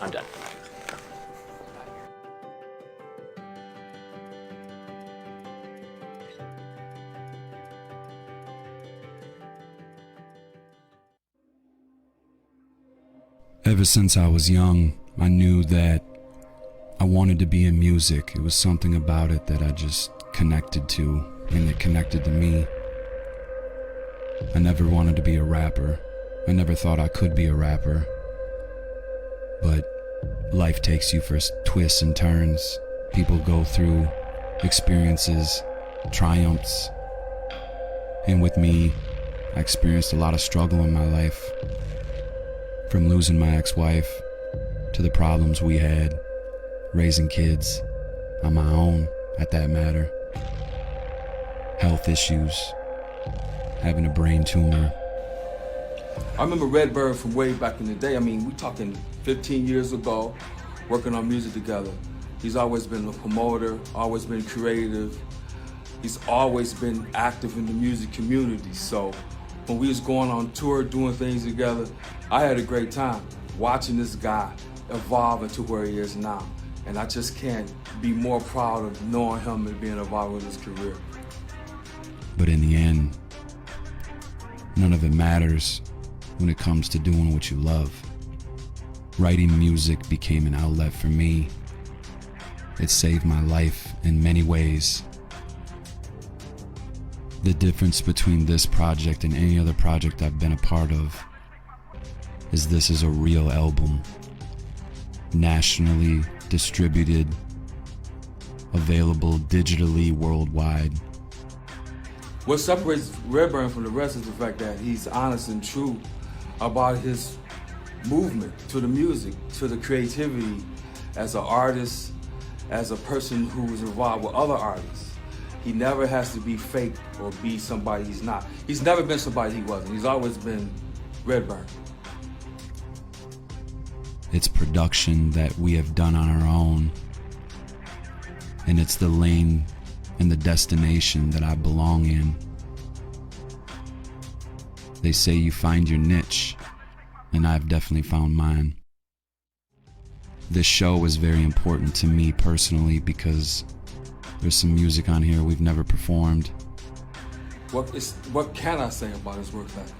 I'm done. Ever since I was young, I knew that I wanted to be in music. It was something about it that I just connected to, and it connected to me. I never wanted to be a rapper. I never thought I could be a rapper. But life takes you for twists and turns. People go through experiences, triumphs. And with me, I experienced a lot of struggle in my life. From losing my ex-wife to the problems we had, raising kids on my own, at that matter, health issues, having a brain tumor. I remember Redburn from way back in the day. I mean, we talking 15 years ago, working on music together. He's always been a promoter, always been creative. He's always been active in the music community. So when we was going on tour, doing things together, I had a great time watching this guy evolve into where he is now. And I just can't be more proud of knowing him and being involved with his career. But in the end, none of it matters when it comes to doing what you love. Writing music became an outlet for me. It saved my life in many ways. The difference between this project and any other project I've been a part of is this is a real album, nationally distributed, available digitally worldwide. What separates Redburn from the rest is the fact that he's honest and true about his movement to the music, to the creativity as an artist, as a person who is involved with other artists. He never has to be fake or be somebody he's not. He's never been somebody he wasn't. He's always been Redburn. It's production that we have done on our own, and it's the lane and the destination that I belong in. They say you find your niche, and I've definitely found mine. This show is very important to me personally because there's some music on here we've never performed. What can I say about his work ethic?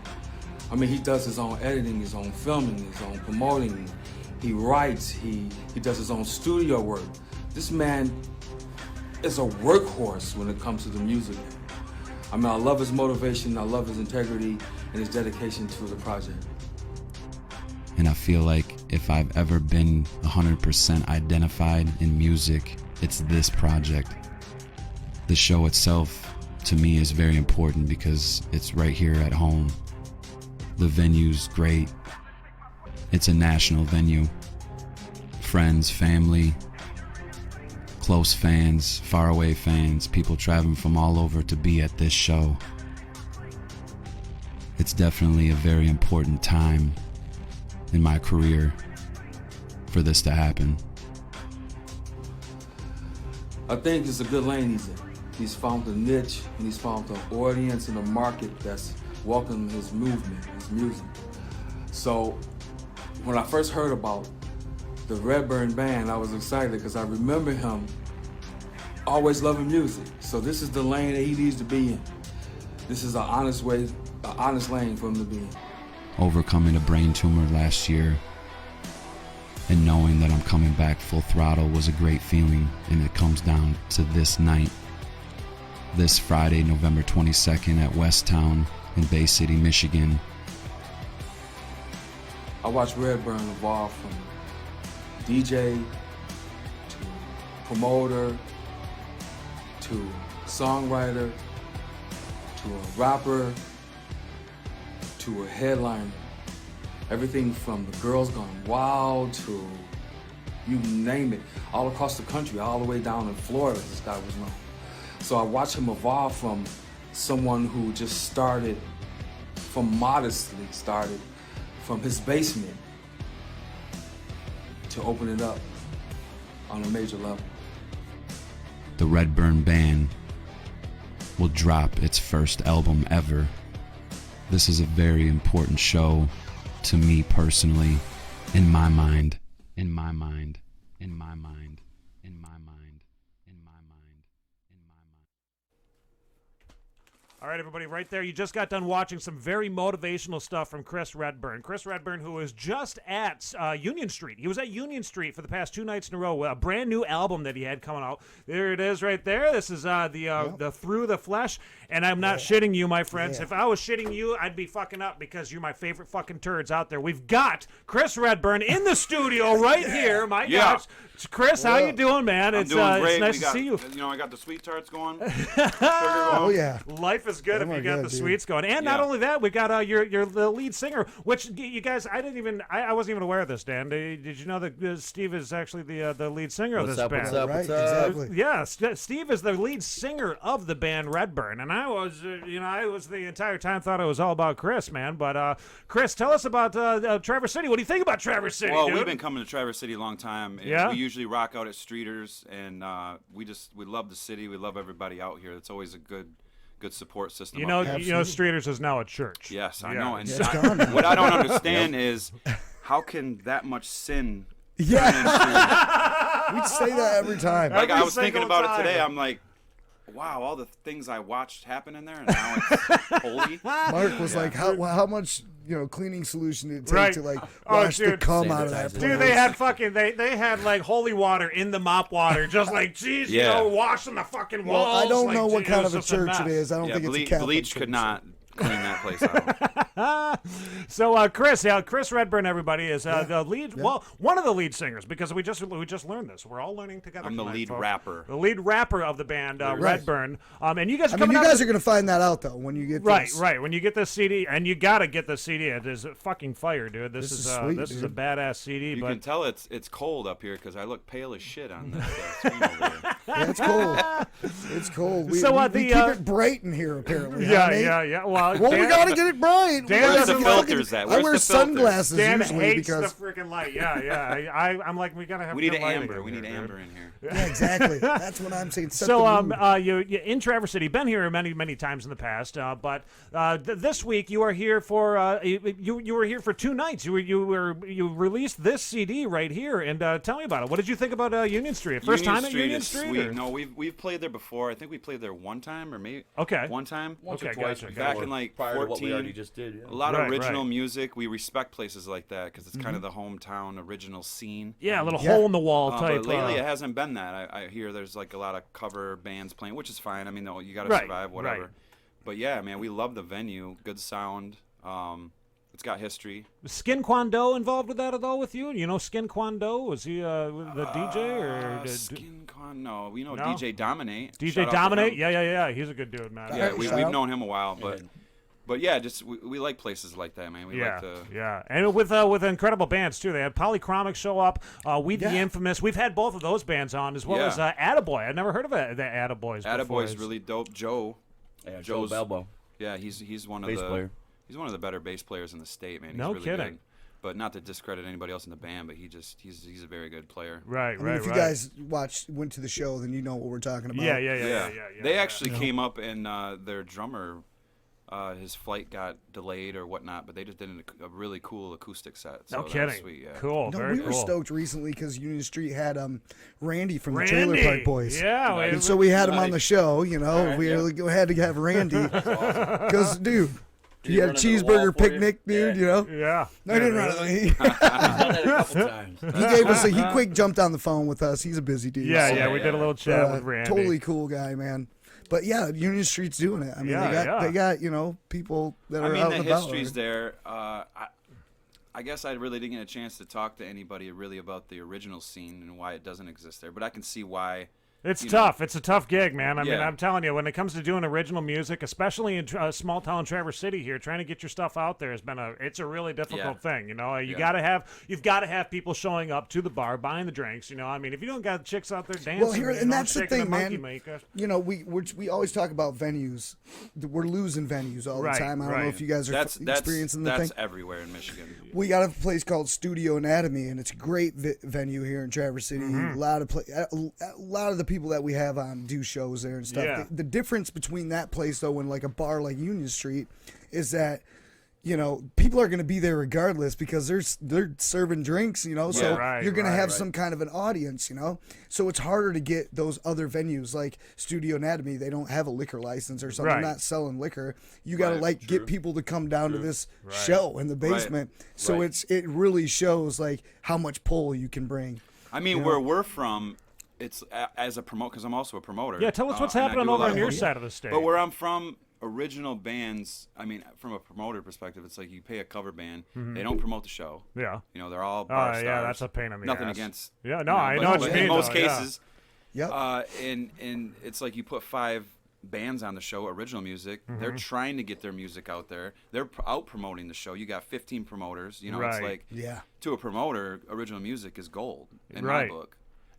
I mean, he does his own editing, his own filming, his own promoting. He writes, he does his own studio work. This man is a workhorse when it comes to the music. I mean, I love his motivation, I love his integrity, and his dedication to the project. And I feel like if I've ever been 100% identified in music, it's this project. The show itself, to me, is very important because it's right here at home. The venue's great. It's a national venue. Friends, family, close fans, faraway fans, people traveling from all over to be at this show. It's definitely a very important time in my career for this to happen. I think it's a good lane he's in. He's found a niche, and he's found an audience and a market that's welcoming his movement, his music. So when I first heard about the Redburn band, I was excited because I remember him always loving music. So this is the lane that he needs to be in. This is an honest way, an honest lane for him to be in. Overcoming a brain tumor last year and knowing that I'm coming back full throttle was a great feeling, and it comes down to this night. This Friday, November 22nd at Westtown in Bay City, Michigan. I watched Redburn evolve from DJ to promoter to songwriter to a rapper to a headliner. Everything from the Girls Gone Wild to you name it, all across the country, all the way down in Florida, this guy was known. So I watched him evolve from someone who just started from modestly started from his basement to open it up on a major level. The Redburn Band will drop its first album ever. This is a very important show to me personally, in my mind, in my mind, in my mind, in my mind, in my mind, in my mind. All right, everybody, right there. You just got done watching some very motivational stuff from Chris Redburn. Chris Redburn, who was just at Union Street. He was at Union Street for the past 2 nights in a row with a brand new album that he had coming out. There it is right there. This is the Through the Flesh. And I'm not shitting you, my friends. If I was shitting you, I'd be fucking up because you're my favorite fucking turds out there. We've got Chris Redburn in the studio right here. My gosh. Chris, how you doing, man? I'm doing great. It's nice to see you. You know, I got the sweet tarts going. Oh, yeah. Life is good if you got the sweets going. And not only that, we got your the lead singer, which you guys, I wasn't even aware of this, Dan. Did you know that Steve is actually the lead singer of this band? What's up? Exactly. Yeah, Steve is the lead singer of the band Redburn, and I was the entire time thought it was all about Chris, man. But Chris, tell us about Traverse City. What do you think about Traverse City? Well, dude? we've been coming to Traverse City a long time. Yeah. We usually rock out at Streeters, and we love the city. We love everybody out here. It's always a good support system. You know, Streeters is now a church. Yes, I know. And gone. what I don't understand is how can that much sin? Yeah. We'd say that every time. Like I was thinking about it today. I'm like, wow, all the things I watched happen in there, and now it's holy. Mark was like, how much cleaning solution did it take to like wash the cum out of that place? Dude, they had like holy water in the mop water, just like geez, washing the fucking walls. Well, I don't know what kind of a just church it is. I don't think it's a Catholic bleach church. could not clean that place out. So Chris Redburn, everybody is the lead. Well, one of the lead singers, because we just learned this. We're all learning together. I'm the tonight, lead folks. rapper. The lead rapper of the band, Redburn. And you guys are you coming out. guys are going to find that out though when you get this. Right. When you get this CD, and you gotta get the CD. It is fucking fire, dude. This is sweet, this is a badass CD. You but can tell it's cold up here because I look pale as shit on this screen over there. Yeah, it's cold. It's cold. We keep it bright in here apparently. Yeah. Well, we gotta get it bright. Where's the filters at? I wear sunglasses Dan usually hates because the freaking light. Yeah. I'm like, we gotta have. We need good lighting amber. in We here, need dude. amber in here. Yeah, exactly. That's what I'm saying. Set So, the mood. you in Traverse City, been here many times in the past, but this week you are here for you were here for 2 nights. You released this CD right here, and tell me about it. What did you think about Union Street? First time at Union Street? Sweet. No, we've played there before. I think we played there one time or maybe one time. Once or twice Back in like prior 14. to what we already just did. Yeah. A lot of original music. We respect places like that because it's kind of the hometown original scene. Yeah, a little hole in the wall type. But lately it hasn't been that. I hear there's like a lot of cover bands playing, which is fine. I mean, you got to survive, whatever. Right. But yeah, man, we love the venue. Good sound. It's got history. Was Skin Kwando involved with that at all with you? You know Skin Kwando? Was he the DJ or Skin Kwando? No, we know DJ Dominate. DJ Shout out to Dominate? him. Yeah. He's a good dude, man. Yeah, we've known him a while, but yeah, just we like places like that, man. We like to and with incredible bands too. They had Polychromic show up. We the Infamous. We've had both of those bands on as well as Attaboy. I'd never heard of the Attaboys. Attaboy's really dope. Joe. Yeah, Joe Belbo. Yeah, he's one of bass the player. He's one of the better bass players in the state, man. He's No really kidding. Good. But not to discredit anybody else in the band, but he's a very good player. Right. If you guys went to the show, then you know what we're talking about. Yeah. They actually came up and their drummer, his flight got delayed or whatnot, but they just did a really cool acoustic set. So No that kidding. was sweet, yeah. Cool. No, very we were cool. stoked recently because Union Street had Randy from the Trailer Park Boys. Yeah, and so we had him on the show. You know, we had to have Randy because, dude. He had a cheeseburger picnic, dude. You know. Yeah. No, he didn't run it. He gave us he quick jumped on the phone with us. He's a busy dude. Yeah. We did a little chat with Randy. Totally cool guy, man. But yeah, Union Street's doing it. I mean, they got people that are out and about. The history's there. I guess I really didn't get a chance to talk to anybody really about the original scene and why it doesn't exist there. But I can see why It's you tough. It's a tough gig, man. I mean, Yeah. I'm telling you, when it comes to doing original music, especially in small town Traverse City here, trying to get your stuff out there has been it's a really difficult thing. You know, you've got to have people showing up to the bar, buying the drinks. You know, I mean, if you don't got chicks out there dancing, Well, here and that's the shaking thing, monkey man. maker. You know, we always talk about venues. We're losing venues all the time. I don't know if you guys are experiencing the thing. That's everywhere in Michigan. We got a place called Studio Anatomy, and it's a great venue here in Traverse City. A lot of the people that we have on do shows there and stuff. Yeah. The difference between that place though and like a bar like Union Street is that, you know, people are going to be there regardless because they're serving drinks, you know, so you're going to have some kind of an audience, you know. So it's harder to get those other venues like Studio Anatomy. They don't have a liquor license or something. They're not selling liquor. You got to get people to come down to this show in the basement. So it really shows like how much pull you can bring. I mean, you where know? we're from, it's as a promoter, because I'm also a promoter. Yeah, tell us what's happening over on your side of the state. But where I'm from, original bands, I mean, from a promoter perspective, it's like you pay a cover band. They don't promote the show. Yeah. You know, they're all bar stars. Yeah, that's a pain in the Nothing ass. against. Yeah, no, I know what you mean. In most though, cases. Yeah. And it's like you put 5 bands on the show, original music. They're trying to get their music out there. They're out promoting the show. You got 15 promoters. You know, it's like to a promoter, original music is gold in my book.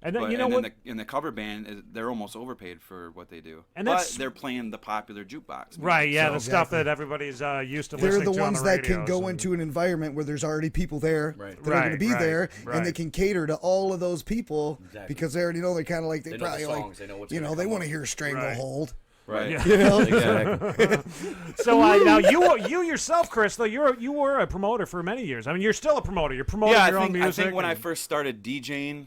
And then, you know what? In the cover band, they're almost overpaid for what they do. And but they're playing the popular jukebox music. Right, yeah, so. the stuff that everybody's used to They're listening the to ones on the that can go radios into an environment where there's already people there that are going to be there, and they can cater to all of those people because they already know they're kind of like they probably know the songs, they know what's you know gonna they come want to up. hear Stranglehold. Right. Yeah. You know? Exactly. So now you yourself, Chris, though you were a promoter for many years. I mean, you're still a promoter. You're promoting your own music. I think when I first started DJing,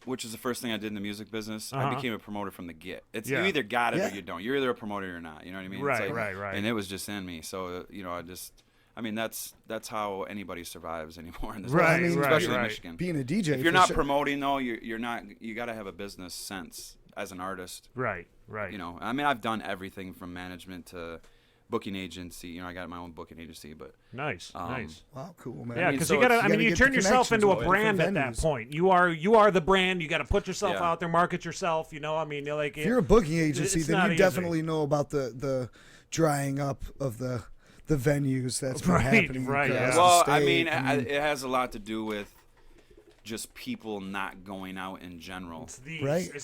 which is the first thing I did in the music business, I became a promoter from the get. It's you either got it or you don't. You're either a promoter or not. You know what I mean? Right, it's like, right. And it was just in me. So you know, I mean, that's how anybody survives anymore in this country, especially in Michigan. Being a DJ, if you're not promoting though, you're not. You got to have a business sense as an artist. Right. You know, I mean, I've done everything from management to booking agency. You know, I got my own booking agency, but nice. Wow, cool, man. Yeah, because you gotta. I mean, you turn yourself into a brand at that point. You are the brand. You got to put yourself out there, market yourself. You know, I mean, if you're a booking agency, then you easy. definitely know about the drying up of the venues that's been happening. Right. across the Well, state. I mean, it has a lot to do with just people not going out in general. It's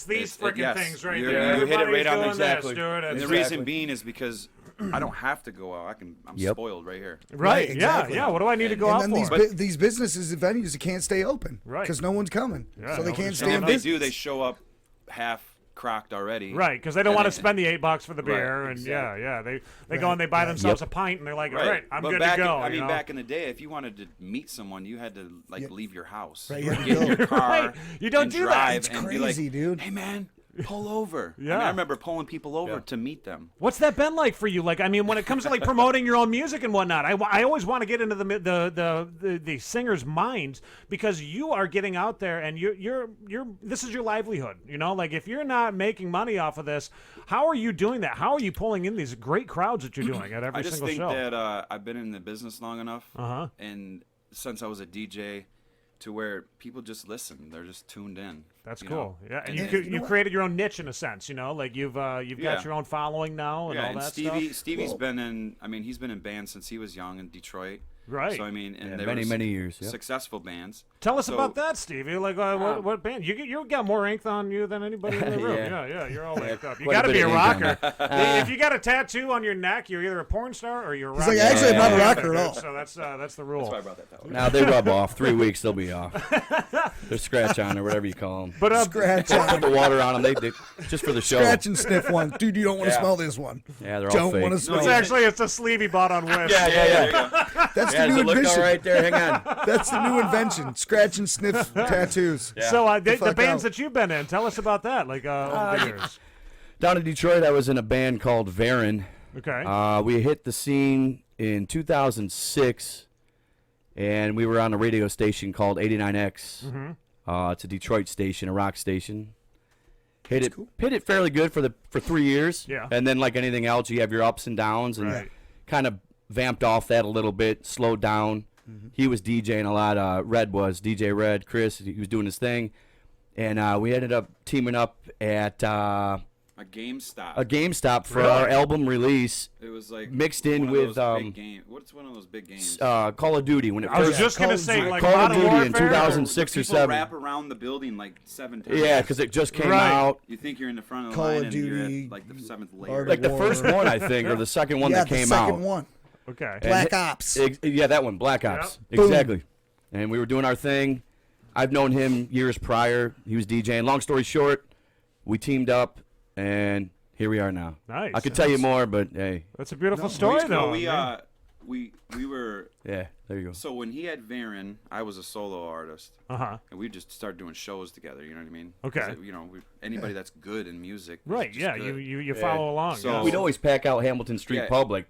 these freaking things right You there. hit it right on exactly. And the reason being is because I don't have to go out. I'm spoiled right here. Right. Exactly. Yeah. What do I need to go out and for? then these businesses and venues that can't stay open, right? Because no one's coming, so they can't stay in And if business. they do, they show up half crocked already. Right, because they don't want to spend the $8 for the beer, and exactly. they go and they buy themselves a pint, and they're like, all right, I'm good to go. Back in the day, if you wanted to meet someone, you had to leave your house, right? Or get in your car, You don't do that. It's and crazy, be like, dude. Hey man, pull over. Yeah. I mean, I remember pulling people over to meet them. What's that been like for you? Like, I mean, when it comes to like promoting your own music and whatnot, I always want to get into the singer's minds because you are getting out there and you're this is your livelihood. You know, like if you're not making money off of this, how are you doing that? How are you pulling in these great crowds that you're doing at every single show? I just think that I've been in the business long enough, and since I was a DJ, to where people just listen. They're just tuned in. That's cool. Yeah, and you created your own niche in a sense. You know, like you've got your own following now and all that stuff. Stevie's been in. I mean, he's been in bands since he was young in Detroit. Right. So I mean, and they many years. Successful bands. Tell us about that, Stevie. Like, what band? You got more ink on you than anybody in the room. Yeah, you're all inked up. You got to be a rocker. If you got a tattoo on your neck, you're either a porn star or you're a rocker. He's like, actually, I'm not a rocker at all. So that's the rule. That's why I brought that down. Now they rub off. 3 weeks, they'll be off. They're scratch on or whatever you call them. But scratch put on. the water on them. They just for the show. Scratch and sniff one, dude. You don't want to smell this one. Yeah, they're all don't fake. want to smell. It's a sleeve he bought on Wish. Yeah. That's the does new it look invention. all right there? Hang on. That's the new invention. Scratch and sniff tattoos. Yeah. So the bands that you've been in, tell us about that. Like over the years. Down in Detroit, I was in a band called Varon. Okay. We hit the scene in 2006, and we were on a radio station called 89X. Mm-hmm. It's a Detroit station, a rock station. Hit it fairly good for 3 years. Yeah. And then, like anything else, you have your ups and downs, and kind of vamped off that a little bit, slowed down. He was DJing a lot. DJ Red, Chris, he was doing his thing. and we ended up teaming up at a GameStop. A GameStop for our album release. It was like mixed in with what's one of those big games? Call of Duty. When it I was first just gonna say like Call of Modern Duty in Warfare? 2006 or People 7. wrap around the building like 7 times. Yeah, because it just came out. You think you're in the front of the Call line of and you're Duty, at like the 7th layer. Like the first one, I think, or the second one that came the out. second one. Okay. Black Ops. Yeah, that one, Black Ops. Yep. Exactly. And we were doing our thing. I've known him years prior. He was DJing. Long story short, we teamed up, and here we are now. Nice. I could tell you more, but hey. That's a beautiful story, though. We were. Yeah, there you go. So when he had Varen, I was a solo artist. Uh-huh. And we just started doing shows together. You know what I mean? Okay. 'Cause, you know, anybody that's good in music. is Right. just Yeah. good. You follow along. So yeah. we'd always pack out Hamilton Street Yeah. Pub like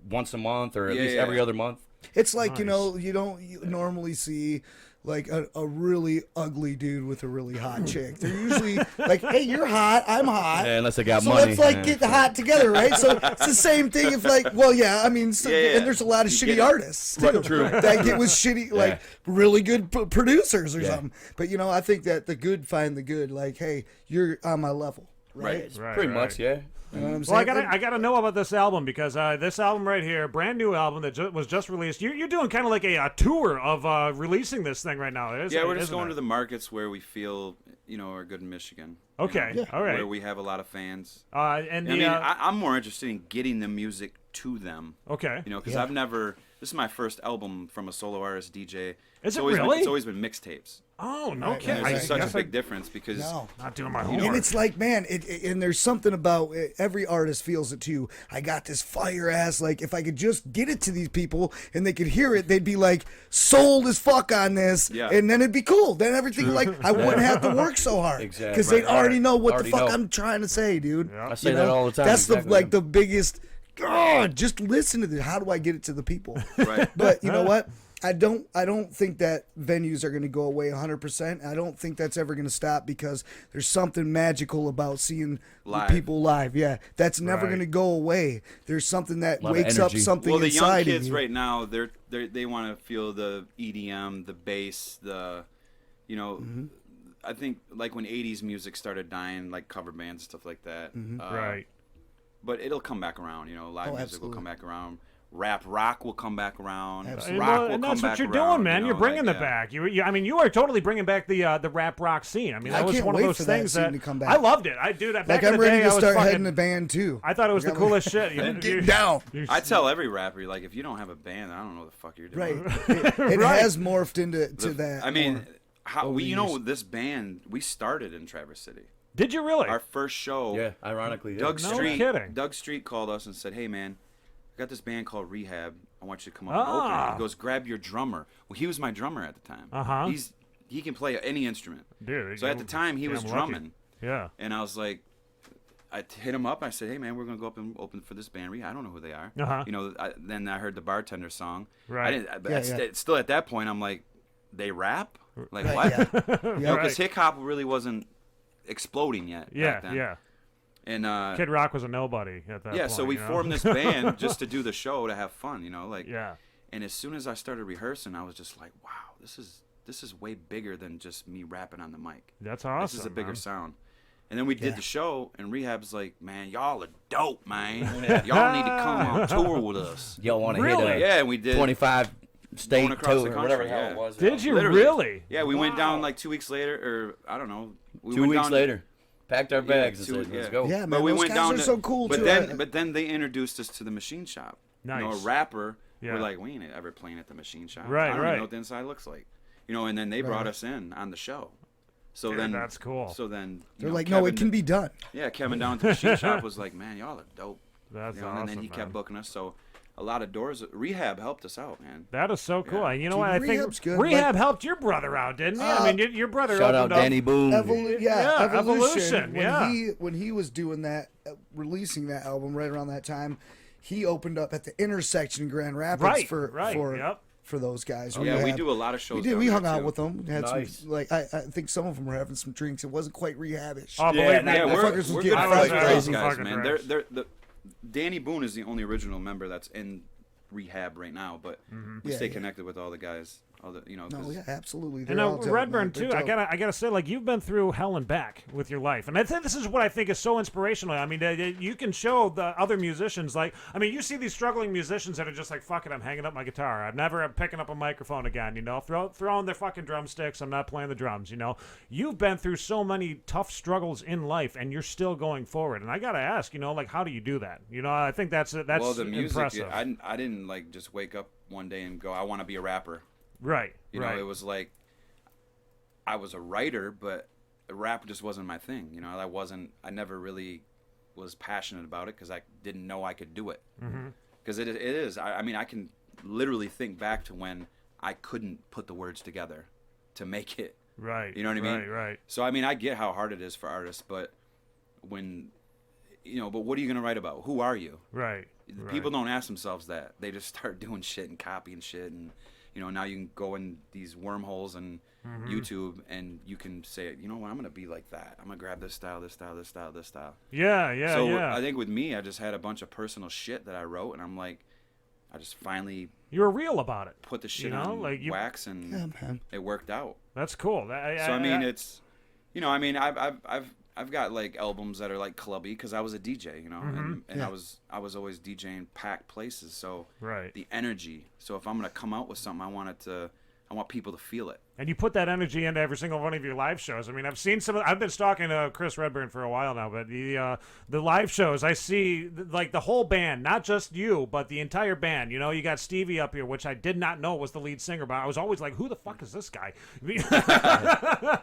once a month or at least every other month. It's like, you know, you don't normally see like a really ugly dude with a really hot chick. They're usually like, hey, you're hot, I'm hot. Yeah, unless they got so money. let's like Yeah. get hot together, right? So it's the same thing if like, well, yeah, I mean, so, and there's a lot of You shitty get it. artists too, Right, true. that get with shitty, like really good producers or Yeah. something. But you know, I think that the good find the good. Like, hey, you're on my level, right? Pretty much, yeah. You know what I'm Well, saying? I gotta know about this album because this album right here, brand new album that was just released. You're doing kind of like a tour of releasing this thing right now. Yeah, we're just going to the markets where we feel, you know, are good in Michigan. you Okay, know, all right. Where we have a lot of fans. And I mean, I'm more interested in getting the music to them. Okay. You know, because I've never. This is my first album from a solo artist DJ. Is it always really? It's always been mixtapes. Oh, no kidding. And there's such a big difference because not doing my And homework. it's like, man, and there's something about every artist feels it too. I got this fire ass, like, if I could just get it to these people and they could hear it, they'd be like sold as fuck on this, and then it'd be cool. Then everything, like, I wouldn't have to work so hard. Exactly. Because they'd already know what Already the fuck know. I'm trying to say, dude. I say that all the time. That's Exactly. the biggest, just listen to this. How do I get it to the people? Right. But you know what? I don't think that venues are going to go away 100%. I don't think that's ever going to stop because there's something magical about seeing people live. Yeah, that's never going to go away. There's something that wakes up something well, the inside young of kids you. right now, they want to feel the EDM, the bass, the, you know, Mm-hmm. I think like when 80s music started dying, like cover bands and stuff like that. Right. But it'll come back around. You know, live music absolutely. will come back around. Rap rock will come back around. Absolutely. Rock will and come that's back what you're around, doing, man. you know, You're bringing like, it back. I mean, you are totally bringing back the rap rock scene. I mean, that I was can't one of wait those for that things scene that to come back. I loved it. I do that. Like, Back in I'm the ready day, to I was start fucking, heading a band too. I thought it was the coolest shit. Get down. I tell every rapper, like, if you don't have a band, I don't know what the fuck you're doing. Right. It has morphed into that. I mean, over you the know, years. this band, we started in Traverse City. Did you really? Our first show. Yeah, ironically. Yeah. Doug No Street. kidding. Doug Street called us and said, "Hey, man, I got this band called Rehab. I want you to come up and open it." He goes, "Grab your drummer." Well, he was my drummer at the time. Uh-huh. He can play any instrument. Dude. So at the time, he was damn lucky. drumming. Yeah. And I was like, I hit him up. I said, "Hey, man, we're gonna go up and open for this band. I don't know who they are." Uh-huh. You know. Then I heard the bartender song. Right. I didn't. But still, at that point, I'm like, they rap? Like Right, what? yeah. You know, Right. because hip hop really wasn't exploding yet. Yeah. Back then. Yeah. And Kid Rock was a nobody at that point. so we you know? formed this band just to do the show, to have fun, you know, like. Yeah. And as soon as I started rehearsing, I was just like, wow, this is way bigger than just me rapping on the mic. That's awesome. This is a bigger man. sound. And then we did the show, and Rehab's like, man, y'all are dope, man. Y'all need to come on tour with us. Y'all want to Really? hit a Yeah, and we did 25 state going across tour, the or whatever country, the hell yeah. it was. Did you Literally. really? Yeah, we went down like 2 weeks later, or I don't know. We 2 went weeks down, later, packed our bags and two- said, let's yeah. go. Yeah, man, But we those went guys down are to, so cool but too. Then then they introduced us to the Machine Shop. Nice. You know, a rapper. Yeah. We're like, we ain't ever playing at the Machine Shop. Right, I don't right. even know what the inside looks like. You know, and then they brought us in on the show. So Dude, then that's cool. So then They're like, no, it can be done. Yeah, Kevin down at the Machine Shop was like, man, y'all are dope. That's you know, awesome. and then he man. kept booking us. So a lot of doors. Rehab helped us out, man. That is so cool. Yeah. And you know Dude, what? I Rehab's think good, Rehab helped your brother out, didn't he? I mean, your brother Shout out opened up. Danny Boone. Yeah, Evolution, When yeah. when he was doing that, releasing that album right around that time, he opened up at the intersection in Grand Rapids Right, for yep. for those guys. Oh, yeah, we Rehab. do a lot of shows. We did. down We there, hung out too. with them. Had Nice. some, like I think some of them were having some drinks. It wasn't quite rehab-ish. Oh, believe me. Yeah, we're Motherfuckers was good getting friends with fucking those crazy. guys, Fucking man. friends. They're Danny Boone is the only original member that's in Rehab right now, but we stay connected with all the guys. No, yeah, absolutely. And Redburn too. I gotta say, like, you've been through hell and back with your life, and I think this is what I think is so inspirational. I mean, you can show the other musicians, like, I mean, you see these struggling musicians that are just like, fuck it, I'm hanging up my guitar. I'm picking up a microphone again. Throwing their fucking drumsticks. I'm not playing the drums. You've been through so many tough struggles in life, and you're still going forward. And I gotta ask, like, how do you do that? I think that's well, the music, impressive. I didn't like just wake up one day and go, I want to be a rapper. Right. You know, it was like I was a writer, but rap just wasn't my thing. I never really was passionate about it because I didn't know I could do it. Because it is. I mean, I can literally think back to when I couldn't put the words together to make it. Right. You know what I mean? Right. So, I mean, I get how hard it is for artists, but but what are you going to write about? Who are you? Right. People don't ask themselves that. They just start doing shit and copying shit and now you can go in these wormholes and YouTube and you can say, you know what, I'm going to be like that. I'm going to grab this style, this style, this style, this style. Yeah. So I think with me, I just had a bunch of personal shit that I wrote, and I'm like, I just finally... You were real about it. Put the shit on wax, and it worked out. That's cool. It's... I've got like albums that are like clubby because I was a DJ, and I was always DJing packed places. So the energy. So if I'm gonna come out with something, I want people to feel it. And you put that energy into every single one of your live shows. I mean, I've seen I've been stalking Chris Redburn for a while now, but the live shows, I see like the whole band, not just you, but the entire band. You got Stevie up here, which I did not know was the lead singer, but I was always like, who the fuck is this guy?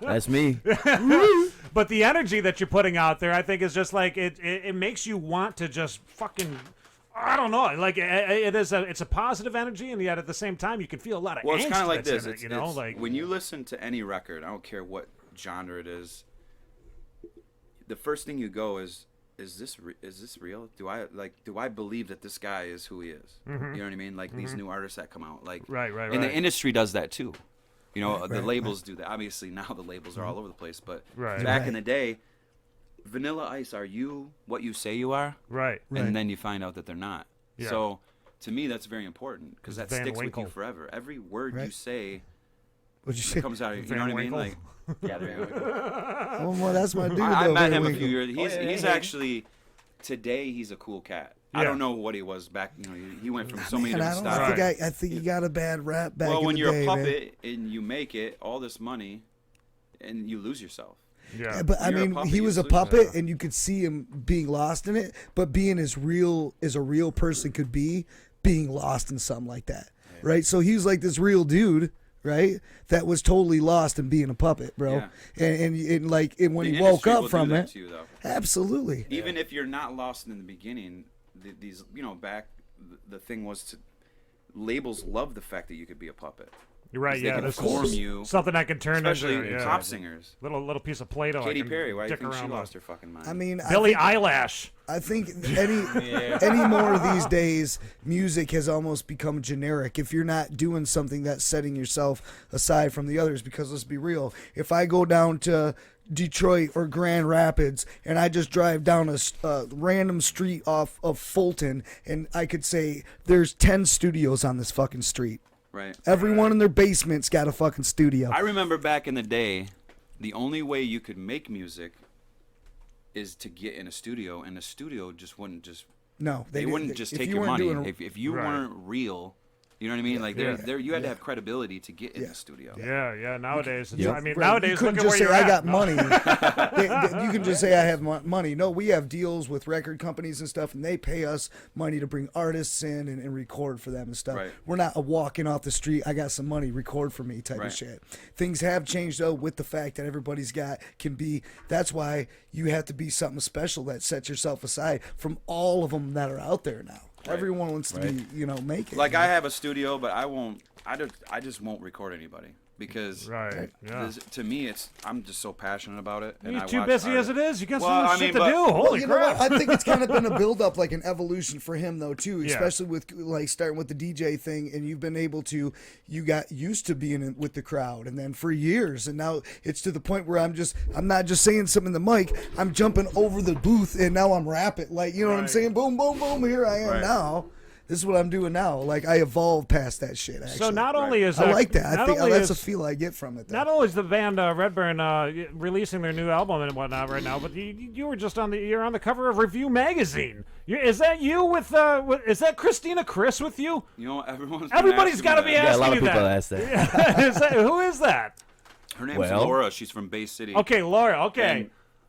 That's me. But the energy that you're putting out there, I think, is just like it makes you want to just fucking... I don't know. Like it's a positive energy, and yet at the same time, you can feel a lot of angst. Well, it's kind of like this. Like when you listen to any record, I don't care what genre it is. The first thing you go is this real? Do I believe that this guy is who he is? You know what I mean? Like these new artists that come out, like right. And the industry does that too. The labels do that. Obviously now the labels are all over the place, but back in the day. Vanilla Ice, are you what you say you are? Right. And then you find out that they're not. Yeah. So, to me, that's very important because that sticks Winkle. with you forever. Every word you say comes out of you. You Van know what Winkle. I mean? Like, yeah, Van Winkle. Well, that's my dude. I met him a few years. He's actually today he's a cool cat. Yeah. I don't know what he was back. He went from so many different styles. I think he got a bad rap back. Well, when you're a puppet man. and you make it all this money, and you lose yourself. Yeah, but I mean, he was a puppet, and you could see him being lost in it. But being as real as a real person could be, being lost in something like that, right? So he was like this real dude, right? That was totally lost in being a puppet, bro. Yeah. And when he woke up from it, to you, absolutely. Even if you're not lost in the beginning, these back the thing was to labels love the fact that you could be a puppet. You're right. Yeah, this form is you, something I can turn especially into pop singers. Little piece of Play-Doh. Katy Perry, why do you think she lost her fucking mind? I mean, Billie Eyelash. I think any more of these days, music has almost become generic. If you're not doing something that's setting yourself aside from the others, because let's be real, if I go down to Detroit or Grand Rapids and I just drive down a random street off of Fulton, and I could say there's 10 studios on this fucking street. Right. Everyone in their basement's got a fucking studio. I remember back in the day, the only way you could make music is to get in a studio, and the studio just wouldn't just... No. They wouldn't just take your money. If you weren't real... You know what I mean? Like you had to have credibility to get in the studio. Yeah. Nowadays, Yeah. I mean, nowadays, you couldn't look at just where say you're I at. got money. You can just say I have money. No, we have deals with record companies and stuff, and they pay us money to bring artists in and record for them and stuff. Right. We're not walking off the street, I got some money, record for me type of shit. Things have changed though with the fact that everybody's that's why you have to be something special that sets yourself aside from all of them that are out there now. Right. Everyone wants to be, make it. Like I have a studio, but I just won't record anybody because to me I'm just so passionate about it. And You're too busy as it is. You got so much shit to do. Holy crap! I think it's kind of been a build up, like an evolution for him though too, especially with like starting with the DJ thing, and you've been able to, you got used to being with the crowd, and then for years, and now it's to the point where I'm not just saying something in the mic, I'm jumping over the booth, and now I'm rapping, like what I'm saying, boom, boom, boom, here I am now. This is what I'm doing now. Like I evolved past that shit. Actually. So not only is I like that. I think that's a is, feel I get from it. Though. Not only is the band Redburn releasing their new album and whatnot right now, but you were just you're on the cover of Review magazine. Is that you with is that Christina Chris with you? You know, everybody's got to be asking a lot of you people that. ask that. Who is that? Her name's Laura. She's from Bay City. Okay, Laura. Okay.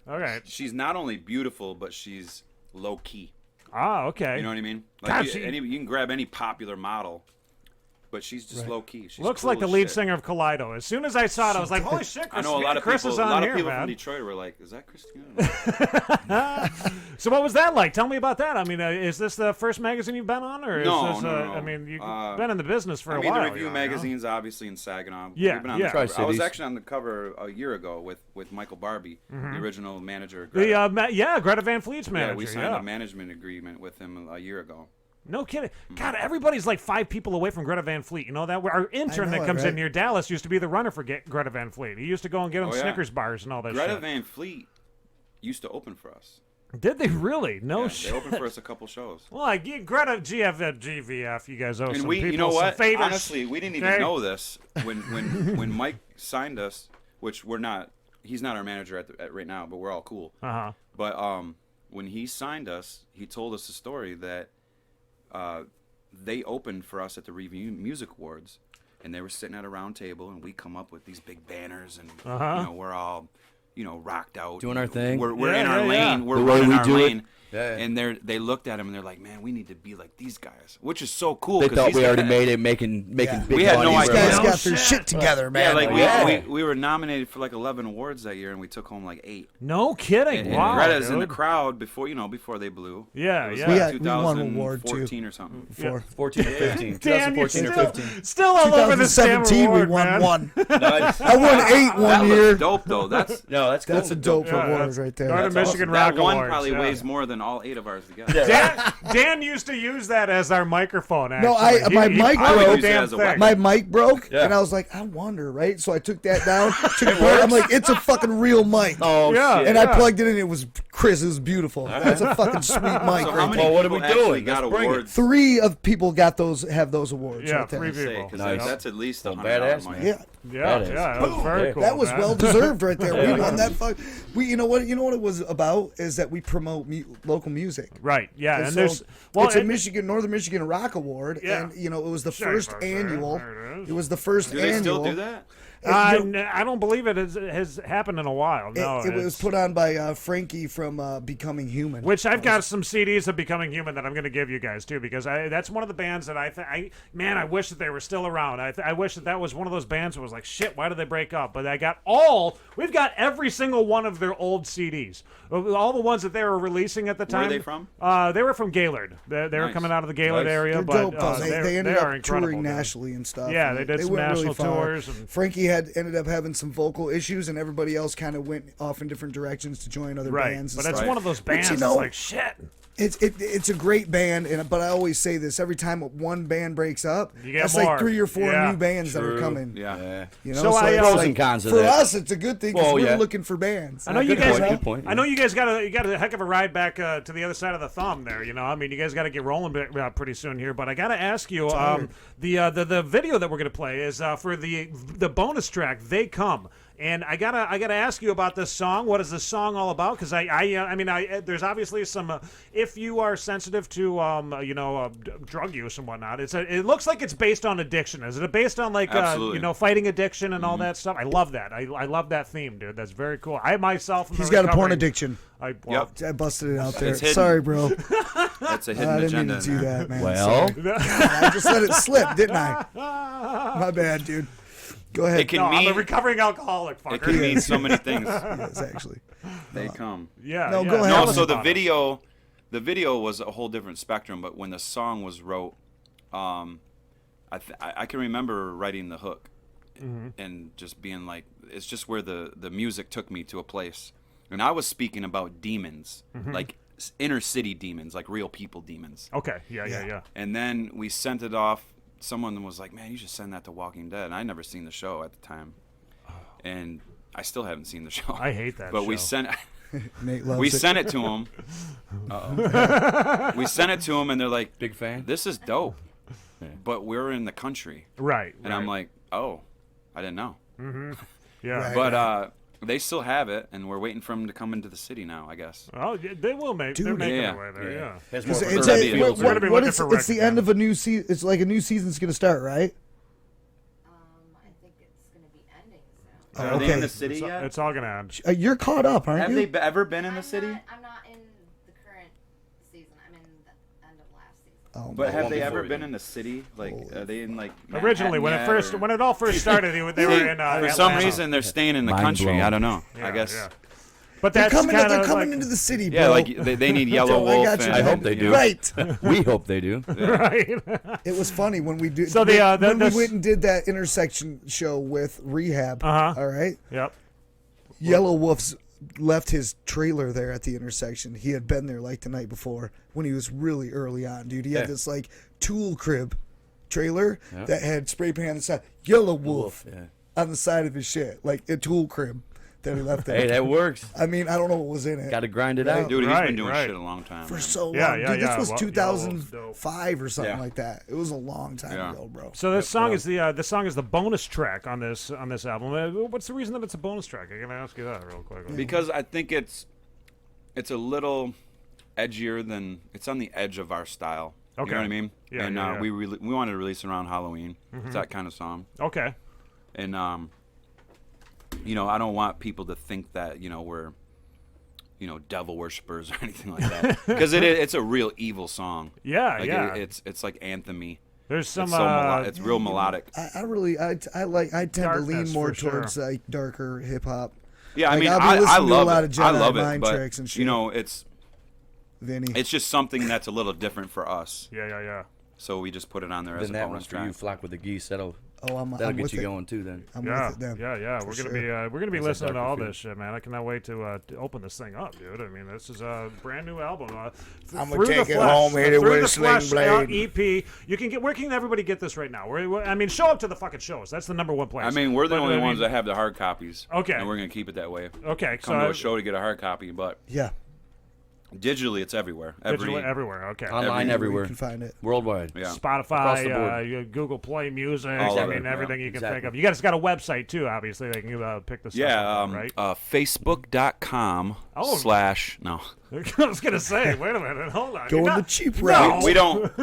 All right. She's not only beautiful, but she's low key. Ah, okay. You know what I mean? God, Like you can grab any popular model, but she's just low key. She's looks cool like the as lead shit. singer of Kaleido. As soon as I saw it, I was like, "Holy shit!" I know a lot of Chris people. is A on lot here, of people man. from Detroit were like, "Is that Christina?" So what was that like? Tell me about that. I mean, is this the first magazine you've been on, or is No, this? no. I mean, you've been in the business for a while. the Review magazine's obviously in Saginaw. Yeah, We've been on yeah. the cover. I was Tri-Cities. actually on the cover a year ago with Michael Barbie, the original manager. of The Greta. Greta Van Fleet's manager. Yeah, we signed a management agreement with him a year ago. No kidding. God, everybody's like 5 people away from Greta Van Fleet. You know that? Our intern that comes in near Dallas used to be the runner for Greta Van Fleet. He used to go and get him Snickers bars and all that Greta shit. Van Fleet used to open for us. Did they really? No shit. They opened for us a couple shows. Well, like Greta GVF, you guys owe And some we, people you know some what? favors. Honestly, we didn't even know this when Mike signed us, which we're not. He's not our manager at right now, but we're all cool. Uh-huh. But when he signed us, he told us a story that they opened for us at the Review Music Awards, and they were sitting at a round table, and we come up with these big banners, and you know, we're all rocked out, doing our thing. We're in our lane. We're the way running we our do lane. it. Yeah. And they looked at him and they're like, man, we need to be like these guys, which is so cool. They thought we already made it, making big we had no money. idea. These guys got their shit together, man. Yeah, like we were nominated for like 11 awards that year, and we took home like 8. No kidding. And Wow, Greta's in the dude. crowd before they blew. Yeah, It was yeah. like We won an award, too. 2014 or something. 14 or 15. Dan, you're 2014 or 15. still all over this damn 2017, we award, won man. 1. Nice. I won 8 one That year. was dope though. That's That's cool. That's a dope Yeah, award that's right there. Northern That's Michigan that Rock one Awards, probably yeah. weighs more than all 8 of ours together. Dan used to use that as our microphone. Actually. No, my mic I would broke. use it as a weapon. My mic broke, Yeah. and I was like, I wonder, right? So I took that down. I'm like, it's a fucking real mic. Oh, Yeah. shit. And I plugged it in. It was Chris. It was beautiful. That's a fucking sweet mic So right how there. many Well, what are we people actually doing? got Let's bring it. awards? 3 of people have those awards Yeah, right there. 3 people. Because Nice. that's at least a Well, $100 badass, mic. Yeah. Yeah, That is that was very cool. cool. That was man. well deserved right there. We won that. You know what it was about is that we promote local music. Right. Yeah, and so there's it's a Northern Michigan Rock Award, Yeah. and it was the Sure, first sure. annual. There it is. It was the first Do annual. they still do that? I don't believe it has happened in a while. No, It was it's- put on by Frankie from Becoming Human. Which I've got some CDs of Becoming Human that I'm going to give you guys too, because that's one of the bands that I wish that they were still around. I wish that was one of those bands that was like, shit, why did they break up? But we've got every single one of their old CDs, all the ones that they were releasing at the time. Where are they from? They were from Gaylord. They were Nice. coming out of the Gaylord Nice. area, They're but dope, though. They ended are up incredible, touring dude. nationally and stuff. Yeah, and they did some went national far. tours and- Frankie ended up having some vocal issues, and everybody else kind of went off in different directions to join other Right, bands. but and it's stuff. one of those But, bands. you know, It's like shit. It's a great band, but I always say this: every time one band breaks up, You get that's more. like 3 or 4 Yeah. new bands that are True. coming. Yeah. You know, So I, it's pros like, and cons of for that. us, it's a good thing because Well, we're yeah. looking for bands. I know you Good guys. point, good point. I know you guys got a heck of a ride back to the other side of the thumb there. You know, I mean, you guys got to get rolling pretty soon here. But I got to ask you, the video that we're gonna play is for the bonus track. They Come. And I gotta ask you about this song. What is this song all about? Because there's obviously some. If you are sensitive to drug use and whatnot, it looks like it's based on addiction. Is it based on like Absolutely. fighting addiction and all that stuff? I love that. I love that theme, dude. That's very cool. I myself, He's got a porn addiction. I busted it out there. It's hidden. Sorry, bro. That's a hidden I didn't mean agenda. to do that, man. Well. Sorry. I just let it slip, didn't I? My bad, dude. Go ahead. It can I'm mean a recovering alcoholic, fucker. it can mean so many things. Yes, actually. They come. Yeah. No, yeah. go ahead. No, Tell so us the video was a whole different spectrum. But when the song was wrote, I can remember writing the hook and just being like, it's just where the music took me to a place. And I was speaking about demons, like inner city demons, like real people demons. Okay. Yeah. And then we sent it off. Someone was like, man, you should send that to Walking Dead. And I'd never seen the show at the time. And I still haven't seen the show. I hate that But show. we sent Nate loves we it. sent it to him. Uh-oh. We sent it to him, and they're like, big fan. This is dope, but we're in the country, right? And I'm like, oh, I didn't know. Mm-hmm. Yeah, but they still have it, and we're waiting for them to come into the city now, I guess. Oh, yeah, they will make. They're making their way there. Yeah. It's the end of a new season. It's like a new season's going to start, right? Are they in the city yet? It's all gonna end. You're caught up, aren't Have you? they ever been in the city? I'm not in the current season. I'm in the end of last season. Oh, But have they ever been in the city? Like, are they in like Originally, when Manhattan it all first started, they were in. For some reason, they're staying in the Mind country. blown. I don't know. Yeah, I guess. yeah. But They're that's coming, coming into the city, bro. Yeah, like they need Yellow Joe, I Wolf. got you, and- I hope they do. Right. We hope they do. Right. It was funny when we do. So when we went and did that intersection show with Rehab. Uh-huh. All right. Yep. Yellow Wolf's left his trailer there at the intersection. He had been there like the night before when he was really early on, dude. He had this like tool crib trailer that had spray paint on the side. Yellow Wolf on the side of his shit, like a tool crib that he left there. Hey, that works. I mean, I don't know what was in it. Got to grind it out. Dude, he's been doing shit a long time. For so long. Yeah, Dude, this was well, 2005 or something Yeah. like that. It was a long time ago, bro. So this song is the song is the bonus track on this album. What's the reason that it's a bonus track? I'm gonna ask you that real quick. Because I think it's a little edgier than it's on the edge of our style. Okay. You know what I mean? Yeah, And yeah, yeah. we wanted to release it around Halloween. Mhm. It's that kind of song. Okay. And you know, I don't want people to think that, you know, we're, you know, devil worshippers or anything like that. Because it's a real evil song. Yeah, like yeah. It's like anthem-y. There's some. It's real melodic. I tend to lean Darkness, more for sure. towards like darker hip hop. Yeah, I Like, mean, I'll be I listening to a love lot it. of Jedi I love it, mind but tricks and shit. you know, it's Vinny. It's just something that's a little different for us. Yeah. So we just put it on there as Then a that bonus one for track. you, Flock with the Geese. That'll I'm get with you it. going too. Then I'm Yeah, with it then. yeah. For We're sure. gonna be That's a listening to darker all feel. this shit, man. I cannot wait to open this thing up, dude. I mean, this is a brand new album. I'ma Through take the it Flesh, home, hit it Through with the a sling Flesh, blade. EP. You can get. Where can everybody get this right now? I mean, show up to the fucking shows. That's the number one place. I mean, we're the But, only I mean, ones that have the hard copies. Okay. And we're going to keep it that way. Okay, Come so to a show to get a hard copy, but Yeah. digitally it's everywhere. Digitally everywhere. Okay. online everywhere. You can find it. Worldwide. Yeah. Spotify, Across the board. Google Play Music. All I of mean, it, everything yeah. you can Exactly. think of. You guys got a website too, obviously. They can pick this Yeah, up, right? Facebook.com/ no. I was gonna say, wait a minute, hold on. Going You're the not- cheap No. route. We don't.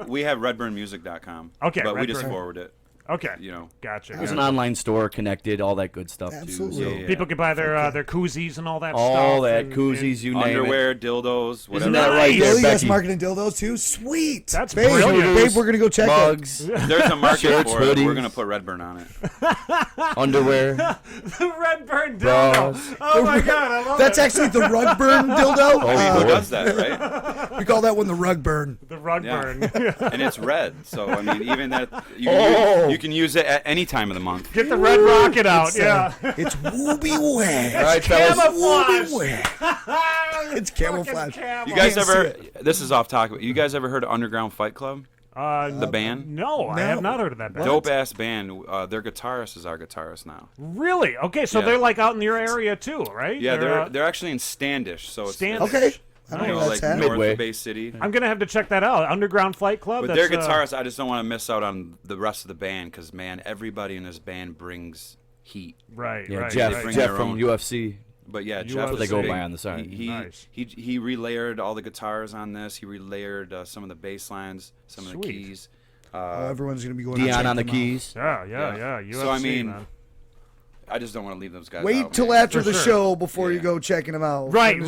We have redburnmusic.com. Okay, But we just Redburn. forward it. Okay. You know. Gotcha. There's an gotcha. online store connected, all that good stuff Absolutely. too. So. People can buy their koozies and all that stuff. All that and- koozies, you name Underwear, dildos, whatever. Isn't that right Nice. there, Really? That's Becky? marketing dildos too? Sweet. That's babe, brilliant. Babe, we're gonna go check Mugs, There's a market Shirts, for it. hoodies. We're gonna put Redburn on it. underwear. The Redburn dildo. Bras. Oh my god, I love it. That's it. actually the rug burn dildo. Oh, Who does that, right? We call that one the rug burn. The rug Yeah. burn. And it's red, so I mean, even that you can use it at any time of the month. Get the red rocket out. It's, Yeah. It's wooby wet. All right, fellas. Camouflage. Wooby wet. It's camouflage. You guys Can't ever? see This is off topic. You guys ever heard of Underground Fight Club? The band? No, I have not heard of that band. Dope ass band. Their guitarist is our guitarist now. Really? Okay, so Yeah. they're like out in your area too, right? Yeah, they're actually in Standish, so it's Standish. Okay. I you don't know, know where like that's at. north Midway. of Bay City. I'm gonna have to check that out. Underground Fight Club. But that's, their guitarist, I just don't want to miss out on the rest of the band because man, everybody in this band brings heat. Right. Yeah, right. Jeff right. bring Jeff their from own. UFC. But yeah, You Jeff are is what they go big. by on the side. Nice. He relayered all the guitars on this. He relayered some of the bass lines, some of the Sweet. keys. Everyone's gonna be going. Dion check on the them out. keys. Yeah. UFC, So I mean, man. I just don't want to leave those guys Wait out, till man. after For the sure. show before you Yeah. go checking them out. Right. Finish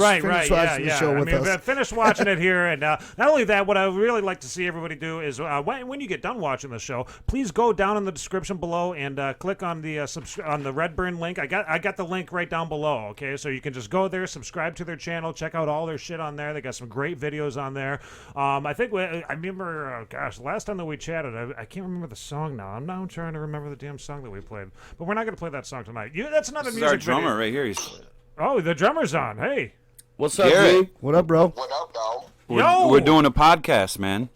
Yeah, watching the yeah. show I with mean, us. finish watching it here, and not only that, what I would really like to see everybody do is when you get done watching the show, please go down in the description below and click on the on the Redburn link. I got the link right down below. Okay, so you can just go there, subscribe to their channel, check out all their shit on there. They got some great videos on there. I think I remember, last time that we chatted, I can't remember the song now. I'm now trying to remember the damn song that we played, but we're not gonna play that song tonight. That's another This is music our drummer video. right here. He's Oh, the drummer's on. Hey. What's up, Garrett. G? What up, bro? What up, dog? we're doing a podcast, man.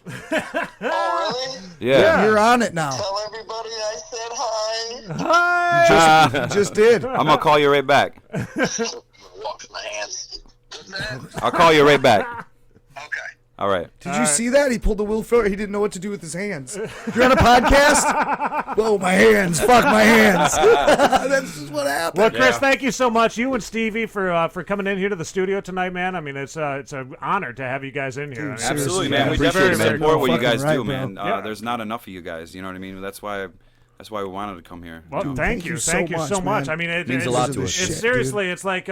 Oh, really? Yeah. You're on it now. Tell everybody I said hi. Hi. You just did. I'm gonna call you right back. Wash my hands. I'll call you right back. All right. Did you see that? He pulled the Will Ferrell. He didn't know what to do with his hands. You're on a podcast? Oh, my hands. Fuck my hands. That's just what happened. Well, Chris, thank you so much. You and Stevie for coming in here to the studio tonight, man. I mean, it's an honor to have you guys in here. Dude, Absolutely, man. We definitely support what you guys do, man. There's not enough of you guys. You know what I mean? That's why we wanted to come here. Well, thank you so much. I mean, it means a lot to us. Seriously, it's like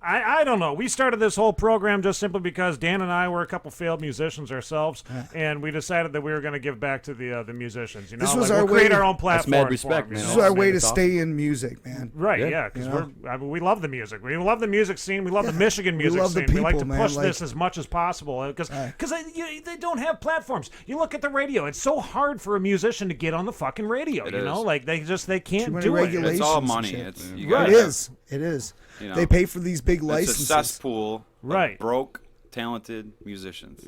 I don't know. We started this whole program just simply because Dan and I were a couple failed musicians ourselves, and we decided that we were going to give back to the musicians. You know, this was like, our we'll way create to, our own platform. That's mad respect, man. This is our way to stay in music, man. Right? Yeah, because we love the music. We love the music scene. We love the Michigan music love the scene. people, we like to man, push this as much as possible because they don't have platforms. You look at the radio; it's so hard for a musician to get on the fucking radio. You know, like they can't do it. It's all money. It is. You know, they pay for these big licenses. It's a cesspool of broke, talented musicians.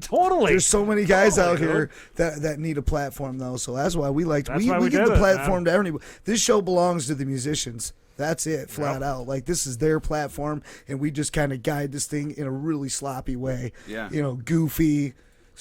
Totally. There's so many guys out here that need a platform, though. So that's why we like we give did the it, platform to everybody. This show belongs to the musicians. That's it, flat out. Like, this is their platform, and we just kind of guide this thing in a really sloppy way. Yeah. You know, goofy.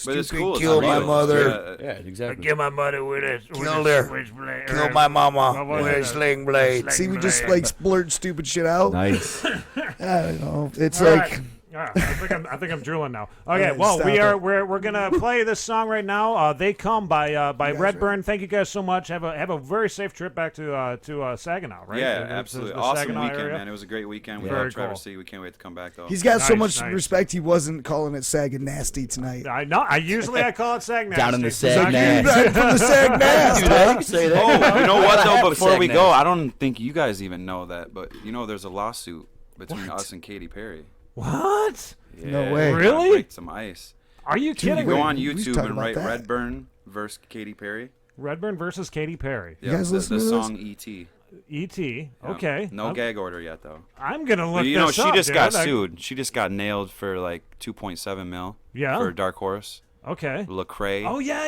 But it's Stupid, cool. kill my mother. Yeah, exactly. Kill my mother with a switchblade. Kill my mama with a sling blade. See, we just like blurt stupid shit out. Nice. I don't know. It's All like. right. I think I'm drooling now. Okay, right, well, stop we're gonna play this song right now. They Come by Redburn. Thank you guys so much. Have a very safe trip back to Saginaw, right? Yeah, absolutely. Awesome Saginaw weekend, area. man. It was a great weekend. We Very love Traverse cool. City. We can't wait to come back though. He's got so much Nice. respect. He wasn't calling it Sag and Nasty tonight. I know. I usually call it Saginaw. Down in the Sag Saginaw. From the Sag Nast. You can say that. Oh, you know what though? Have a Before we Saginaw. go, I don't think you guys even know that, but you know, there's a lawsuit between us and Katy Perry. What? Yeah, No way. we gotta Really? break some ice. Are you Dude, kidding? go me? on we YouTube talk and about write that. Redburn versus Katy Perry. Redburn versus Katy Perry. Yep, guys listen the to this? song E.T. E.T. Yeah. Okay. No gag order yet though. I'm gonna look You know, this she up, just got dude. sued. She just got nailed for like 2.7 mil. Yeah. For Dark Horse. Okay. Lecrae. Oh yeah.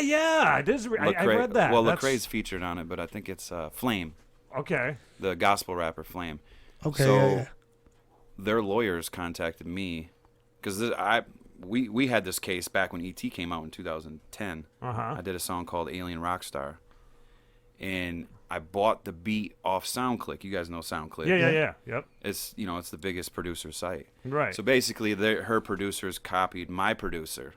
I read that. Well, That's- Lecrae's featured on it, but I think it's Flame, Okay. the gospel rapper Flame. Okay. So yeah. their lawyers contacted me because we had this case back when E.T. came out in 2010. Uh-huh. I did a song called Alien Rockstar, and I bought the beat off SoundClick. You guys know SoundClick. Yeah. Yep. It's it's the biggest producer site. Right. So basically, her producers copied my producer.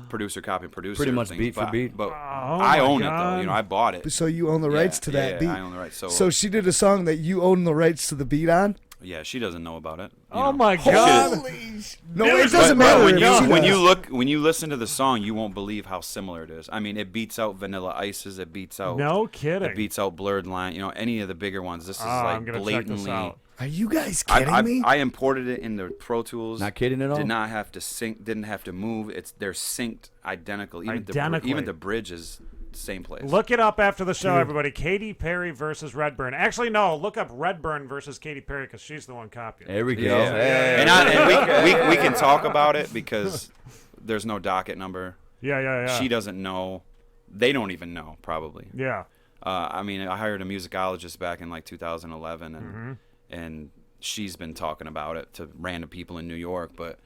Producer copied producer. Pretty much thing, beat for but- beat. But Oh I my own it God. though. You know, I bought it. So you own the rights to that yeah, beat. I own the rights. So she did a song that you own the rights to the beat on. Yeah, she doesn't know about it. you Oh know. my She God. should've- No, it doesn't matter. When if she you does. when you listen to the song, you won't believe how similar it is. I mean, it beats out Vanilla Ice's. It beats out. No kidding. It beats out Blurred Line. You know, any of the bigger ones. This is I'm like gonna check this blatantly. out. Are you guys kidding me? I imported it into Pro Tools. Not kidding at all. Did not have to sync. Didn't have to move. They're synced identical. Identically. Even the bridge is the same place. Look it up after the show, everybody. Katy Perry versus Redburn. Actually, no. Look up Redburn versus Katy Perry because she's the one copying. There we go. Yeah. Hey. And we can talk about it because there's no docket number. Yeah. She doesn't know. They don't even know, probably. Yeah. I mean, I hired a musicologist back in like 2011, and she's been talking about it to random people in New York, but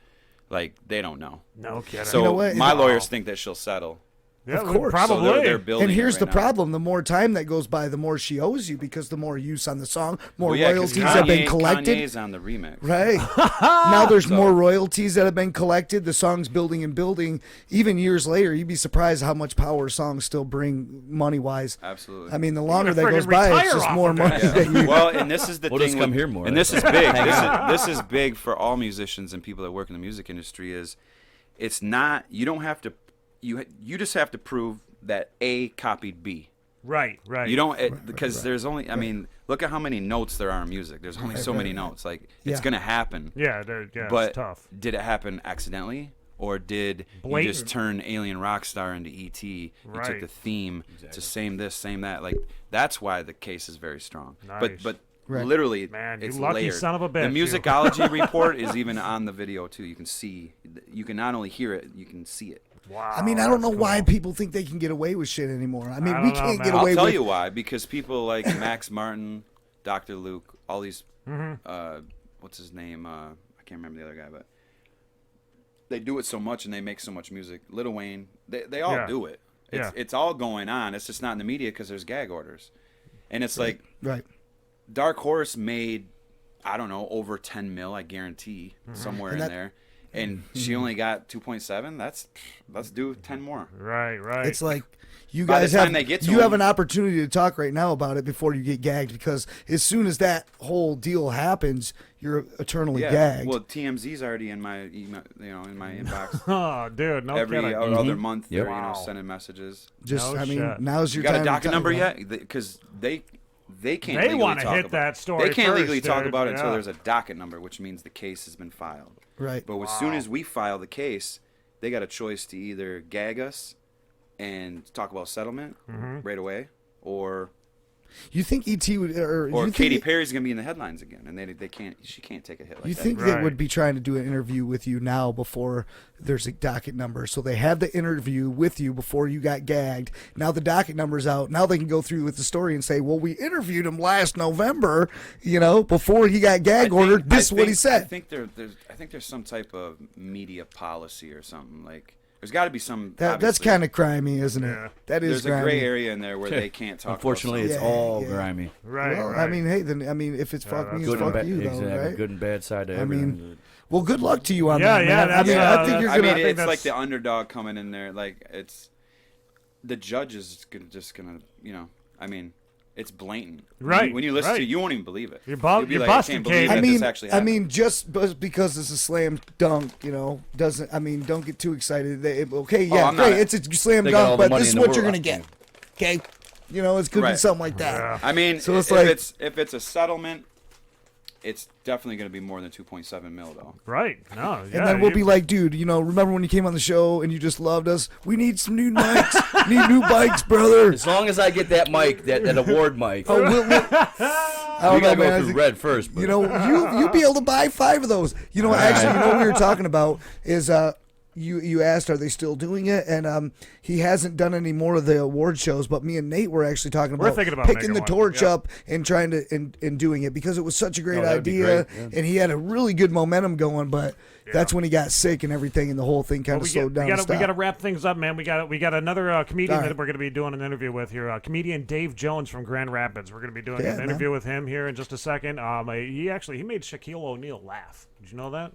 like they don't know. No kidding. So You know what? my lawyers think that she'll settle. Yeah, Of course. probably. So they're building And here's it the right now. problem: the more time that goes by, the more she owes you because the more use on the song, more Well, yeah, 'cause royalties have been Kanye- collected. Kanye's on the remix. Right. Now there's more royalties that have been collected. The song's building and building. Even years later, you'd be surprised how much power songs still bring money-wise. Absolutely. I mean, the longer gonna that goes friggin' by, it's retire just off more of money that. that you... Well, and this is the We'll thing. just come with- here more. And this is big. This is big for all musicians and people that work in the music industry. Is it's not you don't have to you just have to prove that A copied B. Right. You don't because there's only. I mean, look at how many notes there are in music. There's only so many notes. Like it's Yeah. gonna happen. Yeah, but it's tough. did it happen accidentally, or did you just turn Alien Rockstar into E.T.? You Right. took the theme to same this, same that. Like that's why the case is very strong. Nice. But Right. literally, Man, you it's lucky layered. son of a bitch, The you. musicology report is even on the video too. You can see. You can not only hear it, you can see it. Wow. I mean, I don't know that's why cool. people think they can get away with shit anymore. I mean, I we don't know, can't man. get I'll away tell with... you why. Because people like Max Martin, Dr. Luke, all these, what's his name? I can't remember the other guy, but they do it so much and they make so much music. Lil Wayne, they all do it. It's all going on. It's just not in the media because there's gag orders. And it's like, Dark Horse made, I don't know, over 10 mil, I guarantee, somewhere in there. And she only got 2.7. Let's do 10 more. Right. It's like you guys have an opportunity to talk right now about it before you get gagged, because as soon as that whole deal happens, you're eternally gagged. Well, TMZ's already in my email, in my inbox. Oh, dude, no kidding. Every other month, they're sending messages. Now's your time. You got a docket number yet? Because they can't. They want to hit that story. They can't first, legally talk dude. about it until there's a docket number, which means the case has been filed. Right. But as soon as we file the case, they got a choice to either gag us and talk about settlement right away, or you think E.T. would, or Katy Perry's gonna be in the headlines again, and they can't. She can't take a hit like that. You think they would be trying to do an interview with you now before there's a docket number? So they have the interview with you before you got gagged. Now the docket number's out. Now they can go through with the story and say, well, we interviewed him last November, before he got gag ordered. This is what he said. I think there's some type of media policy or something like. There's got to be some. That's kind of crimey, isn't it? Yeah. That is. There's grimy. a gray area in there where they can't talk. Unfortunately, about it's all grimy. Right. Well, I mean, hey, if it's fuck me, it's fuck you, though, right? Good and bad side to everything. Well, good luck to you on that, man. I think you're gonna. It's like the underdog coming in there. Like it's the judge is just gonna. It's blatant. Right. When you listen to it, you won't even believe it. You're like, busting, Katy. I mean, just because it's a slam dunk, doesn't. I mean, don't get too excited. Great. It's a slam dunk, but this is what you're gonna get. Okay. It could be something like that. Yeah. I mean, so it's if it's a settlement, it's definitely going to be more than 2.7 mil, though. Right. No. And then we'll be like, dude, remember when you came on the show and you just loved us? We need some new mics. Need new bikes, brother. As long as I get that mic, that award mic. Oh, we gotta go through Red first. But. You'll be able to buy 5 of those. Actually, what we were talking about is you asked, are they still doing it? And he hasn't done any more of the award shows, but me and Nate were actually talking about, picking the torch up and trying to and doing it, because it was such a great idea, and he had a really good momentum going, but that's when he got sick and everything, and the whole thing kind of slowed down. We got to wrap things up, man. We got another comedian that we're going to be doing an interview with here. Comedian Dave Jones from Grand Rapids. We're going to be doing an interview with him here in just a second. He made Shaquille O'Neal laugh. Did you know that?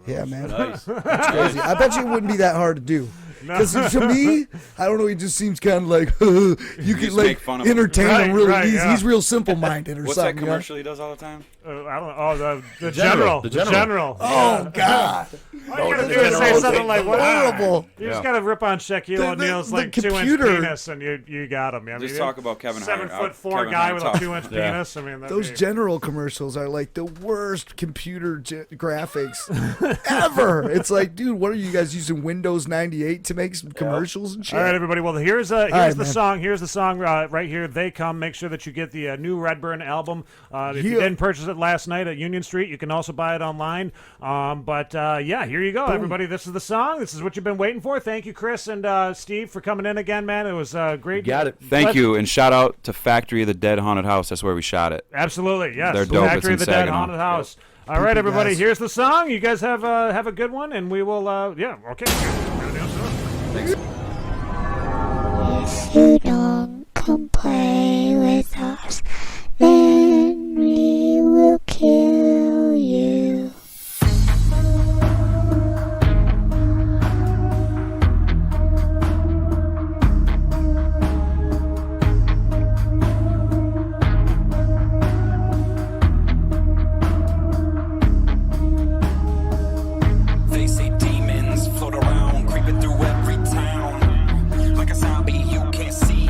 Yeah, man. Nice. That's crazy. I bet you it wouldn't be that hard to do. Because to me, I don't know, he just seems kind of like, you can like entertain him really easy. He's real simple-minded or What's something. What's that commercial he does all the time? I don't know. Oh, the general. The general. Oh, God. All you got to do is say something like, horrible. You just got to rip on Shaquille O'Neal's like 2-inch penis, and you got him. I mean, talk about Kevin Hart. 7'4" guy with a 2-inch penis. I mean, those general commercials are like the worst computer graphics ever. It's like, dude, what are you guys using, Windows 98 to make some commercials and shit? All right, everybody. Well, here's the song. Here's the song right here. They Come. Make sure that you get the new Redburn album. If you didn't purchase it last night at Union Street, you can also buy it online. Here you go, everybody. This is the song. This is what you've been waiting for. Thank you, Chris and Steve, for coming in again, man. It was great. You got it. Thank you, and shout out to Factory of the Dead Haunted House. That's where we shot it. Absolutely, yes. They're dope. Factory of the Dead Saginaw. Haunted House. Yep. All right, everybody. Here's the song. You guys have a good one, and we will. Okay. If you don't come play with us, then we will kill you. They say demons float around, creeping through every town. Like a zombie you can't see.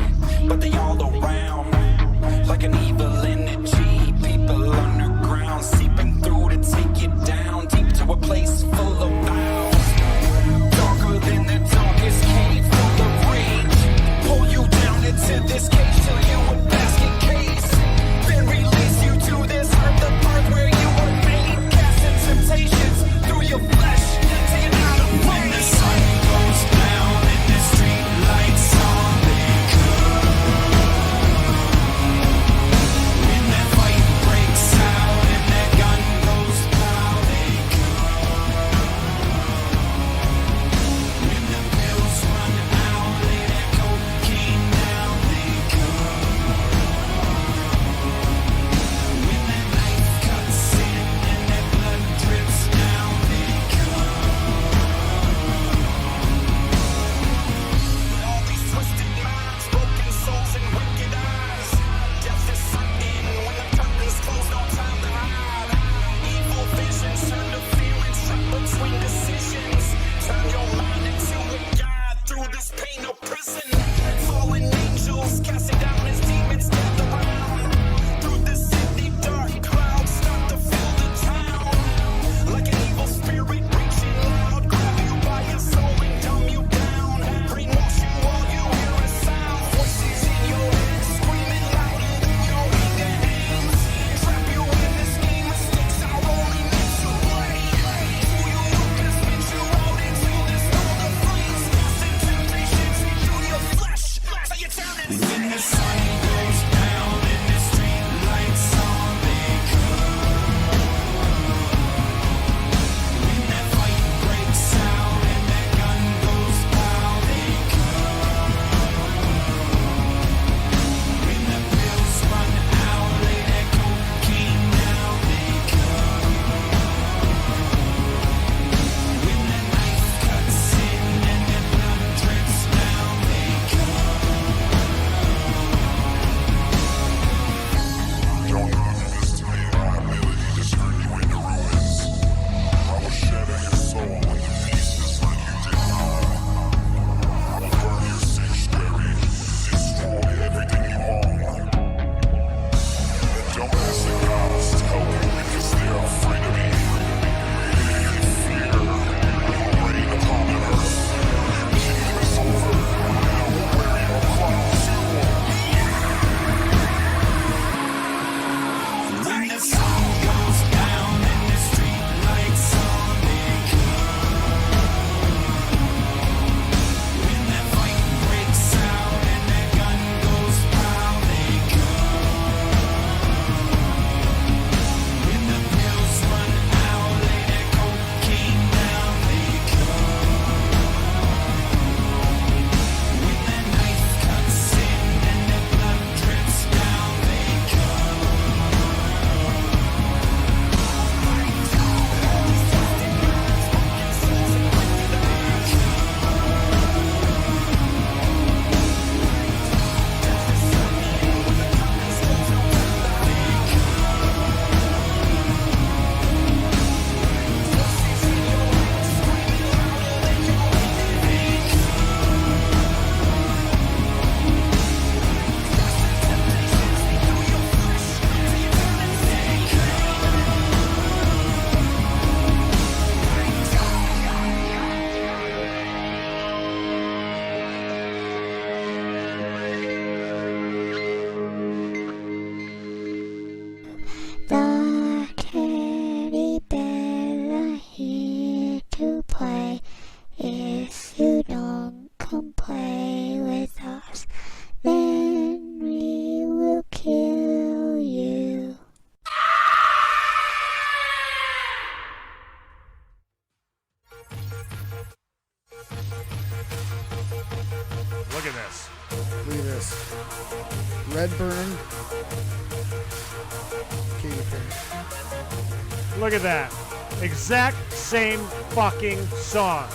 Perry. Look at that. Exact same fucking song.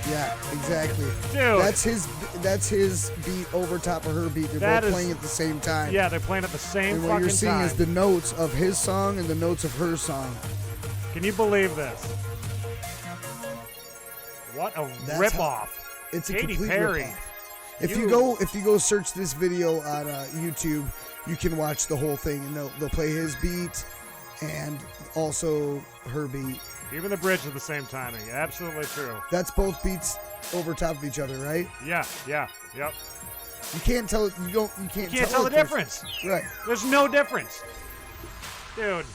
Yeah, exactly. Dude. That's his beat over top of her beat. They're both playing at the same time. Yeah, they're playing at the same and fucking time. what you're seeing is the notes of his song and the notes of her song. Can you believe this? What a ripoff. It's a Katy complete Perry. ripoff. If you go search this video on YouTube, you can watch the whole thing, and they'll play his beat and also her beat. Even the bridge is the same timing. Absolutely true. That's both beats over top of each other, right? Yeah, yep. You can't tell it. You can't tell the difference. Right. There's no difference, dude.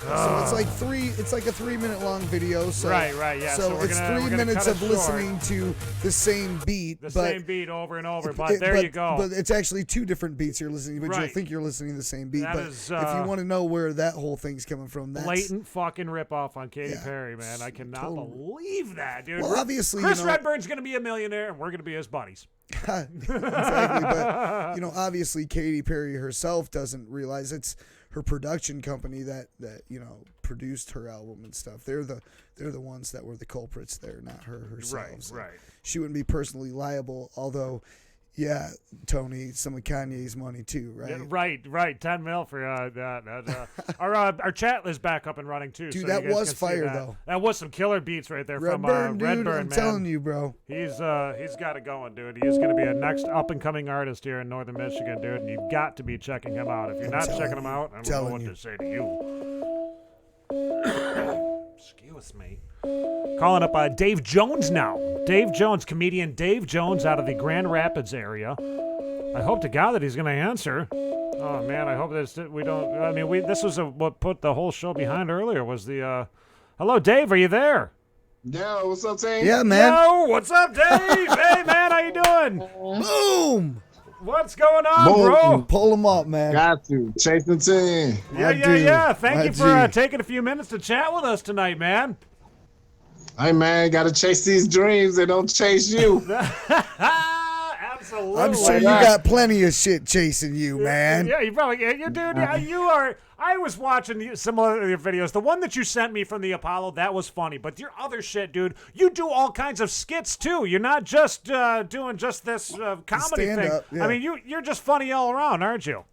So it's like a 3-minute long video. So right, yeah. So, we're it's gonna 3 minutes cut it of listening to the same beat. Same beat over and over. But there you go. But it's actually 2 different beats you're listening to, but Right. you'll think you're listening to the same beat. That But is, if you want to know where that whole thing's coming from, that's blatant fucking ripoff on Katy Perry, man. I cannot believe that, dude. Well, obviously, Chris Redburn's going to be a millionaire, and we're going to be his buddies. Exactly, but obviously Katy Perry herself doesn't realize it's her production company that produced her album and stuff. They're the ones that were the culprits there, not her herself. Right. She wouldn't be personally liable, although, yeah, Tony, some of Kanye's money too, right? Yeah, right. $10 million for that. Our chat is back up and running too. Dude, so that you guys was can see fire that. though. That was some killer beats right there Redburn, from dude, Redburn, I'm man. telling you, bro. He's got it going, dude. He's going to be a next up and coming artist here in Northern Michigan, dude. And you've got to be checking him out. If you're not checking him out, I don't know what to say to you. Excuse me. Calling up Dave Jones now. Dave Jones, comedian Dave Jones out of the Grand Rapids area. I hope to God that he's going to answer. Oh man, I hope this we don't. I mean, this was what put the whole show behind earlier was the. Hello, Dave. Are you there? Yo, what's up, Dave? Yeah, man. Yo, what's up, Dave? Hey, man, how you doing? Boom. What's going on, Boom. bro? Pull them up, man. Got to chase the team. Yeah. Thank you for taking a few minutes to chat with us tonight, man. Hey, man, got to chase these dreams. They don't chase you. Absolutely. I'm sure you got plenty of shit chasing you, man. Yeah, you probably, dude. Yeah, you are. I was watching some of your videos. The one that you sent me from the Apollo, that was funny. But your other shit, dude, you do all kinds of skits too. You're not just doing just this comedy thing. Yeah. I mean, you're just funny all around, aren't you?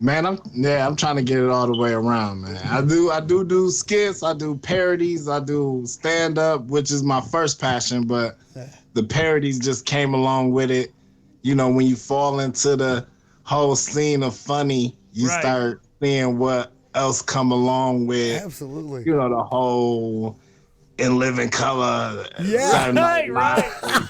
Man, I'm trying to get it all the way around, man. I do skits, I do parodies, I do stand up, which is my first passion, but the parodies just came along with it. You know, when you fall into the whole scene of funny, you start seeing what else come along with. Absolutely. You know, the whole In Living Color. Yeah, right.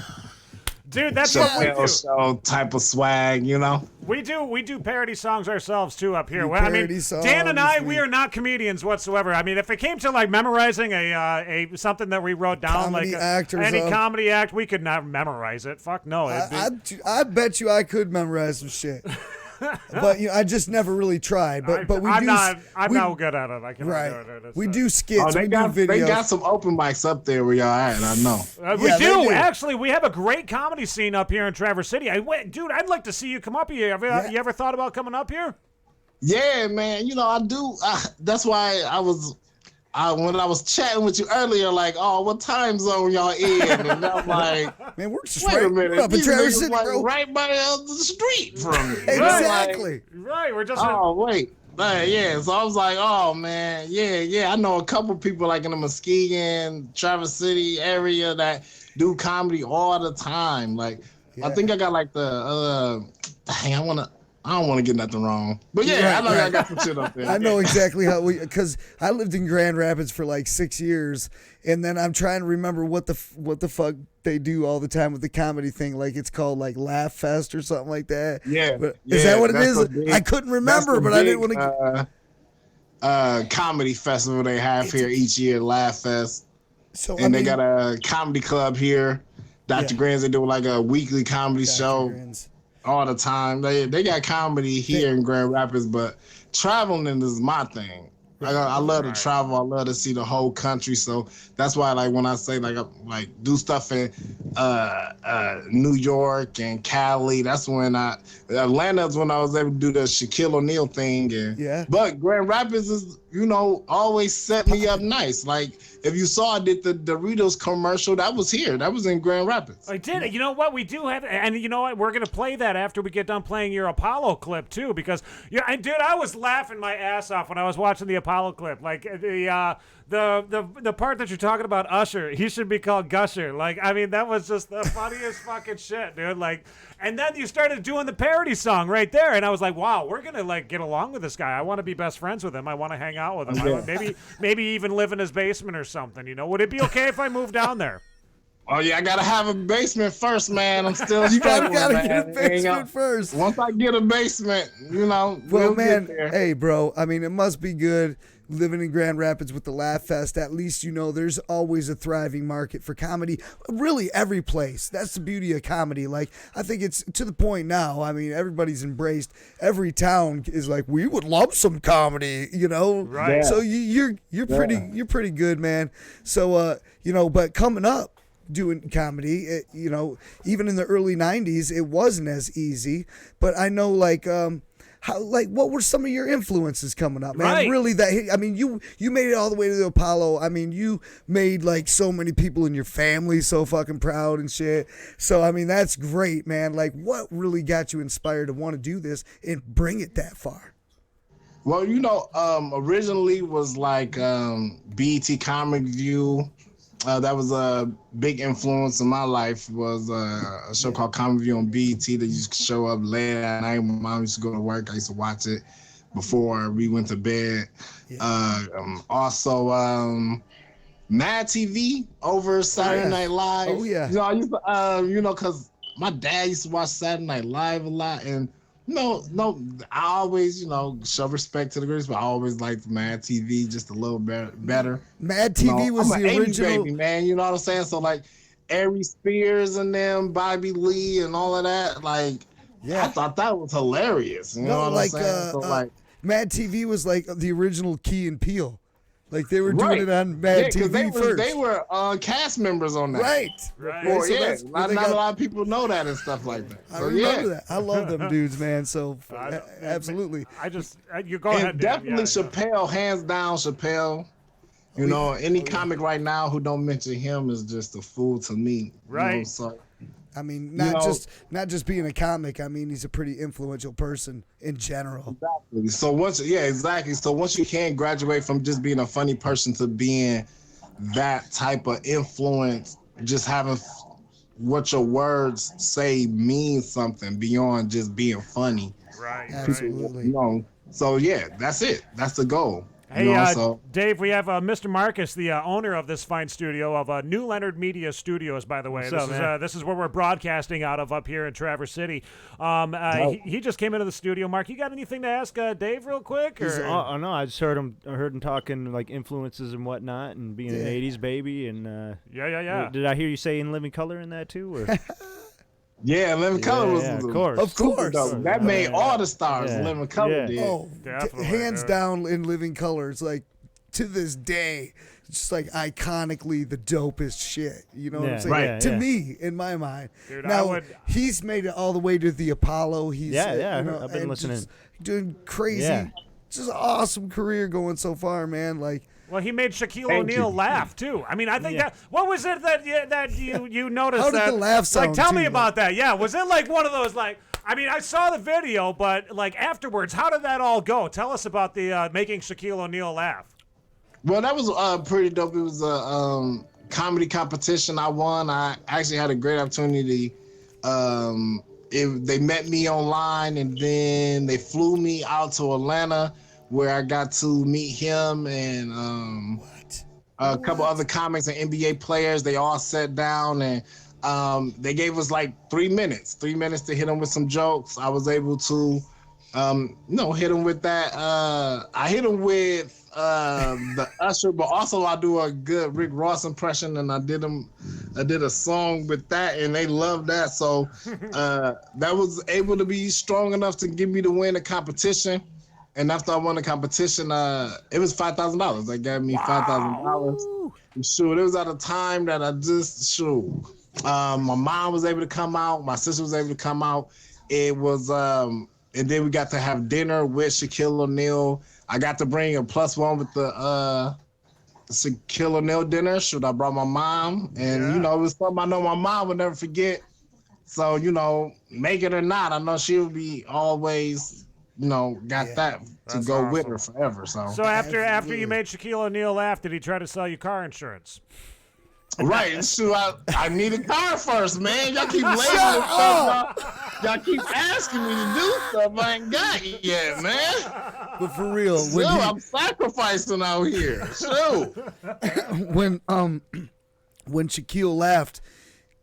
Dude, that's what we do. Show type of swag, you know. We do parody songs ourselves too up here. I mean, Dan and I, we are not comedians whatsoever. I mean, if it came to like memorizing a something that we wrote down, Comedy like act or any something. comedy act, we could not memorize it. Fuck no. I bet you I could memorize some shit. But I just never really tried. But I'm not good at it. I can do it. We do skits. They we got do videos. They got some open mics up there where y'all at. I know. We do actually. We have a great comedy scene up here in Traverse City. Dude, I'd like to see you come up here. You ever thought about coming up here? Yeah, man. You know, I do. That's why when I was chatting with you earlier, like, oh, what time zone y'all in? And I'm like, man, we're just wait a minute. We're up in These Traverse niggas, City, like, bro. right by the street from me. Exactly. Right. We're just. Oh wait. Yeah. So I was like, oh man, yeah. I know a couple people like in the Muskegon, Traverse City area that do comedy all the time. Like, I think I got like the. I don't want to get nothing wrong, but I know I got some shit up there. I know exactly how because I lived in Grand Rapids for like 6 years, and then I'm trying to remember what the fuck they do all the time with the comedy thing. Like it's called like Laugh Fest or something like that. Yeah, is that what it is? I couldn't remember, but I didn't want to. Comedy festival they have here each year, Laugh Fest. So they got a comedy club here. Dr. Grins, they do like a weekly comedy show. All the time. They got comedy here in Grand Rapids, but traveling is my thing. I love to travel. I love to see the whole country. So that's why, like, when I say like do stuff in New York and Cali, that's when Atlanta's when I was able to do the Shaquille O'Neal thing. And, but Grand Rapids is, always set me up nice. Like, if you saw, I did the Doritos commercial. That was here. That was in Grand Rapids. I did. You know what? We do have, and you know what? We're gonna play that after we get done playing your Apollo clip too, because dude, I was laughing my ass off when I was watching the Apollo clip. Like the part that you're talking about, Usher, he should be called Gusher. Like, I mean, that was just the funniest fucking shit, dude. Like, and then you started doing the parody song right there, and I was like, wow, we're gonna like get along with this guy. I want to be best friends with him. I want to hang out with him. Maybe even live in his basement or something. Would it be okay if I moved down there? Oh yeah, I gotta have a basement first, man. I'm still you struggling, gotta man. get a basement first. Once I get a basement, Well, we'll man, get there. hey, bro. I mean, it must be good living in Grand Rapids with the Laugh Fest. At least there's always a thriving market for comedy. Really, every place. That's the beauty of comedy. Like, I think it's to the point now. I mean, everybody's embraced. Every town is like, we would love some comedy. Right. Yeah. So you're pretty good, man. So but coming up, doing comedy, even in the early 90s, it wasn't as easy. But I know, what were some of your influences coming up, man? Right. Really, you made it all the way to the Apollo. I mean, you made like so many people in your family so fucking proud and shit. So I mean, that's great, man. Like, what really got you inspired to want to do this and bring it that far? Well, originally was like BET Comic View. That was a big influence in my life. Was a show called Comic View on BET that used to show up late at night. My mom used to go to work. I used to watch it before we went to bed. Yeah. Also, Mad TV over Saturday Night Live. Oh yeah. I used to, because my dad used to watch Saturday Night Live a lot, and no, I always, show respect to the greatest, but I always liked Mad TV just a little better. Mad TV was I'm the an 80s original, baby, man. You know what I'm saying? So like, Ari Spears and them, Bobby Lee, and all of that. Like, I thought that was hilarious. You know what I'm saying? So Mad TV was like the original Key and Peele. Like, they were doing it on Mad TV first. They were cast members on that. Right. Before, So not a lot of people know that and stuff like that. I remember that. I love them dudes, man. So, absolutely. You go ahead. Definitely Chappelle, hands down Chappelle. Any comic right now who don't mention him is just a fool to me. Right. So, I mean, not just being a comic. I mean, he's a pretty influential person in general. Exactly. So exactly. So once you can graduate from just being a funny person to being that type of influence, just having what your words say means something beyond just being funny. Right. Absolutely. So that's it. That's the goal. Hey, Dave, we have Mr. Marcus, the owner of this fine studio of New Leonard Media Studios, by the way. This is where we're broadcasting out of up here in Traverse City. He just came into the studio. Mark, you got anything to ask Dave real quick? No, I just heard him talking like influences and whatnot and being an 80s baby. And yeah. Did I hear you say In Living Color in that too? Or? Yeah, Living Color was of course. That made all the stars. Living Color did. Oh, hands down in Living Color. It's like, to this day, it's just like iconically the dopest shit. You know what I'm saying? Right. To me, in my mind. Dude, now, he's made it all the way to the Apollo. He's I've been listening. Doing crazy. Yeah. Just an awesome career going so far, man. Like, well, he made Shaquille O'Neal laugh too. I mean, I think that. What was it that you noticed? How did the laugh sound? Like, tell me about that. Yeah, was it like one of those like? I mean, I saw the video, but like afterwards, how did that all go? Tell us about the making Shaquille O'Neal laugh. Well, that was pretty dope. It was a comedy competition I won. I actually had a great opportunity. They met me online, and then they flew me out to Atlanta, where I got to meet him and a couple other comics and NBA players. They all sat down and they gave us like 3 minutes to hit them with some jokes. I was able to, hit them with that. I hit them with the Usher, but also I do a good Rick Ross impression, and I did a song with that, and they loved that. So that was able to be strong enough to give me to win the competition. and after I won the competition, it was $5,000. They gave me $5,000. Shoot, it was at a time that I just my mom was able to come out, my sister was able to come out. It was and then we got to have dinner with Shaquille O'Neal. I got to bring a +1 with the Shaquille O'Neal dinner. Shoot, I brought my mom, and you know, it was something I know my mom would never forget. So, you know, make it or not, I know she would be always, you know, got that to go with her forever. So after you made Shaquille O'Neal laugh, did he try to sell you car insurance? Right, shoot, I need a car first, man. Y'all keep labeling stuff. Y'all keep asking me to do stuff I ain't got yet, man. But for real, I'm sacrificing out here. Shoot. when Shaquille laughed,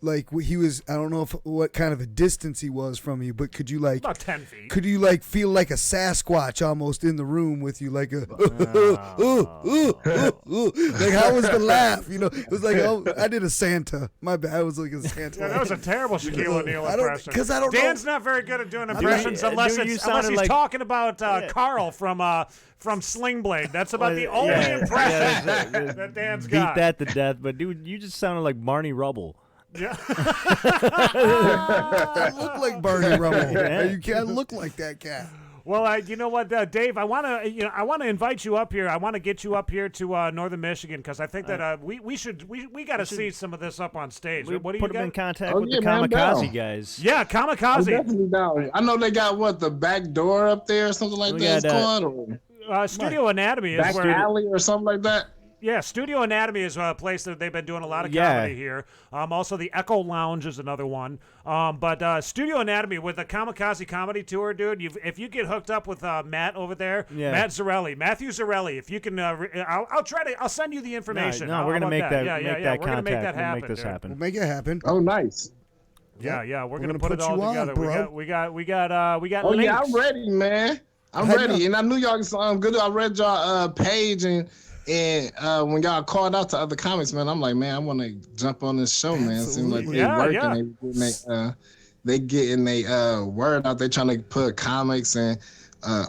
like he was, I don't know what kind of a distance he was from you, but could you like about 10 feet? Could you like feel like a Sasquatch almost in the room with you, like a like how was the laugh? You know, it was like, oh, I did a Santa. My bad, I was like a Santa. Yeah, that was a terrible Shaquille O'Neal impression. Because I don't know. Dan's not very good at doing impressions unless he's talking about Carl from Sling Blade. That's about the only impression that Dan's got. Beat that to death, but dude, you just sounded like Barney Rubble. Yeah. I look like Barney Rubble. You can't look like that cat. Well, you know what, Dave? I want to invite you up here. I want to get you up here to Northern Michigan because I think that we got to see some of this up on stage. What do you put got? them in contact with the Kamikaze guys. Yeah, Kamikaze. I'm definitely down. I know they got the back door up there or something like that. It's called Studio Anatomy is back where alley or something like that. Yeah, Studio Anatomy is a place that they've been doing a lot of comedy here. Also, the Echo Lounge is another one. But Studio Anatomy with the Kamikaze Comedy Tour, dude, if you get hooked up with Matt over there, Matthew Zarelli, if you can, I'll send you the information. No, we're going to make that we're going to make that happen. We'll make this happen. We'll make it happen. Oh, nice. Yeah, we're going to put it all together. Bro. We got Oh, links. yeah, I'm ready, man. I'm ready. And I knew y'all was good. I read y'all page and when y'all called out to other comics, man, I'm like, man, I want to jump on this show, man. It seems like they're working. They getting their word out. They trying to put comics and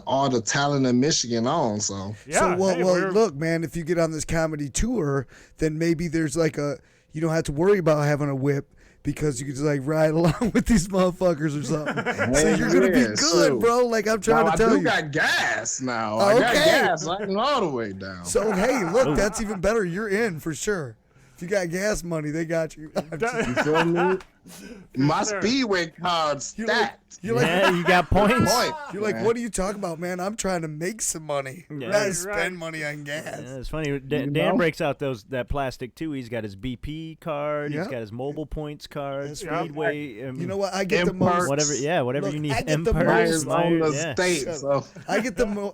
all the talent in Michigan on. So look, man, if you get on this comedy tour, then maybe there's like you don't have to worry about having a whip. Because you can just like ride along with these motherfuckers or something. So you're gonna be good, bro. Like I'm trying to tell you. I got gas now. I got gas. I can all the way down. So hey, look, that's even better. You're in for sure. If you got gas money, they got you. You feel me? My Speedway card's stacked. You got points. You're like, what are you talking about, man? I'm trying to make some money. Not spend money on gas. Yeah, it's funny. Dan breaks out that plastic too. He's got his BP card. He's got his mobile points card. Speedway. You know what? I get the most. Whatever you need. I get the most.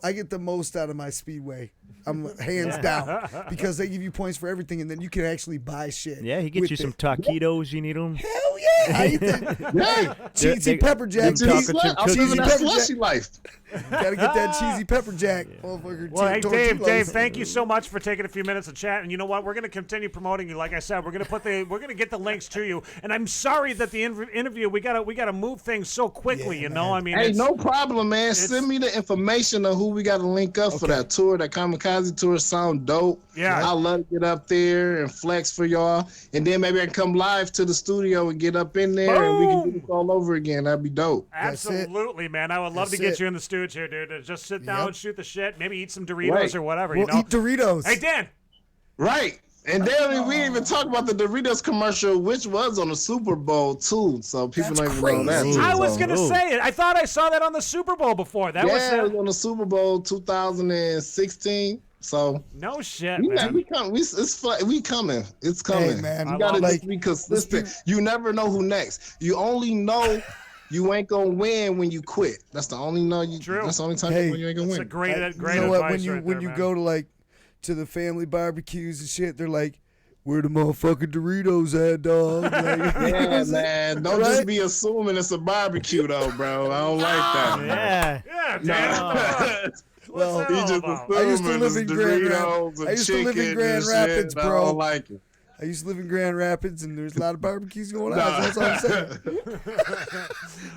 I get the most out of my Speedway. I'm hands down because they give you points for everything, and then you can actually buy shit. Yeah, he gets you some taquitos. You need them. Hell yeah! I eat the cheesy pepper jack. Cheesy slushy life. Gotta get that cheesy pepper jack, motherfucker. Well, hey, Dave, thank you so much for taking a few minutes to chat. And you know what? We're gonna continue promoting you. Like I said, we're gonna get the links to you. And I'm sorry that the interview we gotta move things so quickly. You know, I mean, hey, no problem, man. Send me the information on who we gotta link up for that tour. That Kamikaze tour sound dope. Yeah, I'd love to get up there and flex for y'all, and then maybe I can come live to the studio and get up in there and we can do this all over again. That'd be dope. Absolutely, man. I would love to get you in the studio here, dude. Just sit down and shoot the shit. Maybe eat some Doritos or whatever. You know, eat Doritos. Hey, Dan. Right. And then we didn't even talk about the Doritos commercial, which was on the Super Bowl too. So people don't even know that. Too, I was gonna say it. I thought I saw that on the Super Bowl before. It was on the Super Bowl 2016. So no shit, man. We coming. It's coming. Hey, man. You gotta just be consistent. You never know who next. You only know you ain't gonna win when you quit. That's the only That's the only time you ain't gonna win. That's a great you know what? When you go to the family barbecues and shit, they're like, where the motherfucking Doritos at, dog? Like, yeah, man. Don't just be assuming it's a barbecue, though, bro. I don't like that. Yeah, damn. Well, I used to live in Grand Rapids, bro. I I used to live in Grand Rapids, and there's a lot of barbecues going on. That's all I'm saying.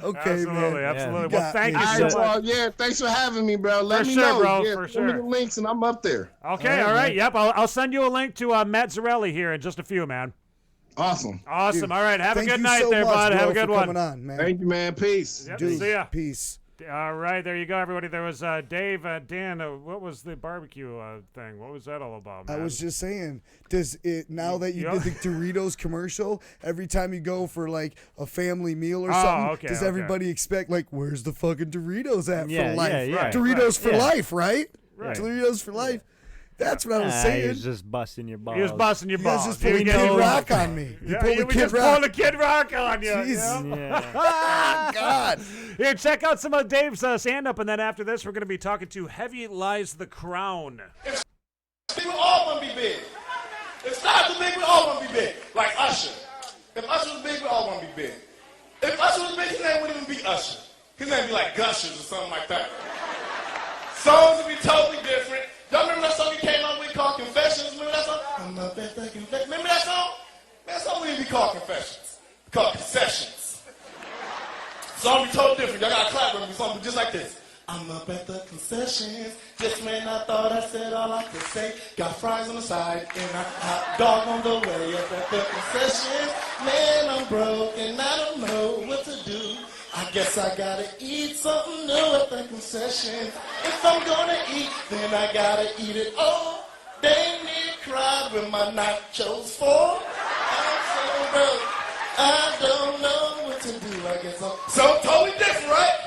Okay, absolutely, man. Absolutely. Well, thank you All right, so well, much. yeah, thanks for having me, bro. Let For me sure, know. bro, Yeah, for send me sure. the links, and I'm up there. Okay, all right. Yep, I'll send you a link to Matt Zarelli here in just a few, man. Awesome. Awesome. Dude, all right. Have a thank good you night so there, much, bud. bro, Have a good for one. coming on, man. Thank you, man. Peace. Yep, Dude, see ya. Peace. All right, there you go, everybody. There was Dave, Dan. What was the barbecue thing? What was that all about, man? I was just saying, does it now that you did the Doritos commercial, every time you go for like a family meal or something, okay, does okay. everybody expect like, where's the fucking Doritos at Yeah, for life? yeah, yeah. Doritos for Yeah. life, right? Right. Doritos for life. That's what I was He saying. was just busting your balls. He was busting your You guys balls. just pulled a Kid Rock on me. You pulled a we Kid just Rock. pulled a Kid Rock on you. Jeez. Yep. God. Here, check out some of Dave's stand-up, and then after this, we're going to be talking to Heavy Lies the Crown. We all want to be big. If stars are big, we all want to be big. Like Usher. If Usher was big, we all want to be big. If Usher was big, his name wouldn't even be Usher. His name would be like Gushers or something like that. Songs would be totally different. Y'all remember that song he came out with called Confessions? Remember that song? I'm a best I can. Remember that song? That song wouldn't even be called Confessions. It's called Concessions. Song be totally different. Y'all gotta clap with me. Song be just like this. I'm up at the concessions. Just when I thought I said all I could say. Got fries on the side and a hot dog on the way. Up at the concessions. Man, I'm broke and I don't know what to do. I guess I gotta eat something new at the concession. If I'm gonna eat, then I gotta eat it all. Dang near cried with my nachos for. I'm so broke, I don't know what to do. I guess I'm so totally different, right?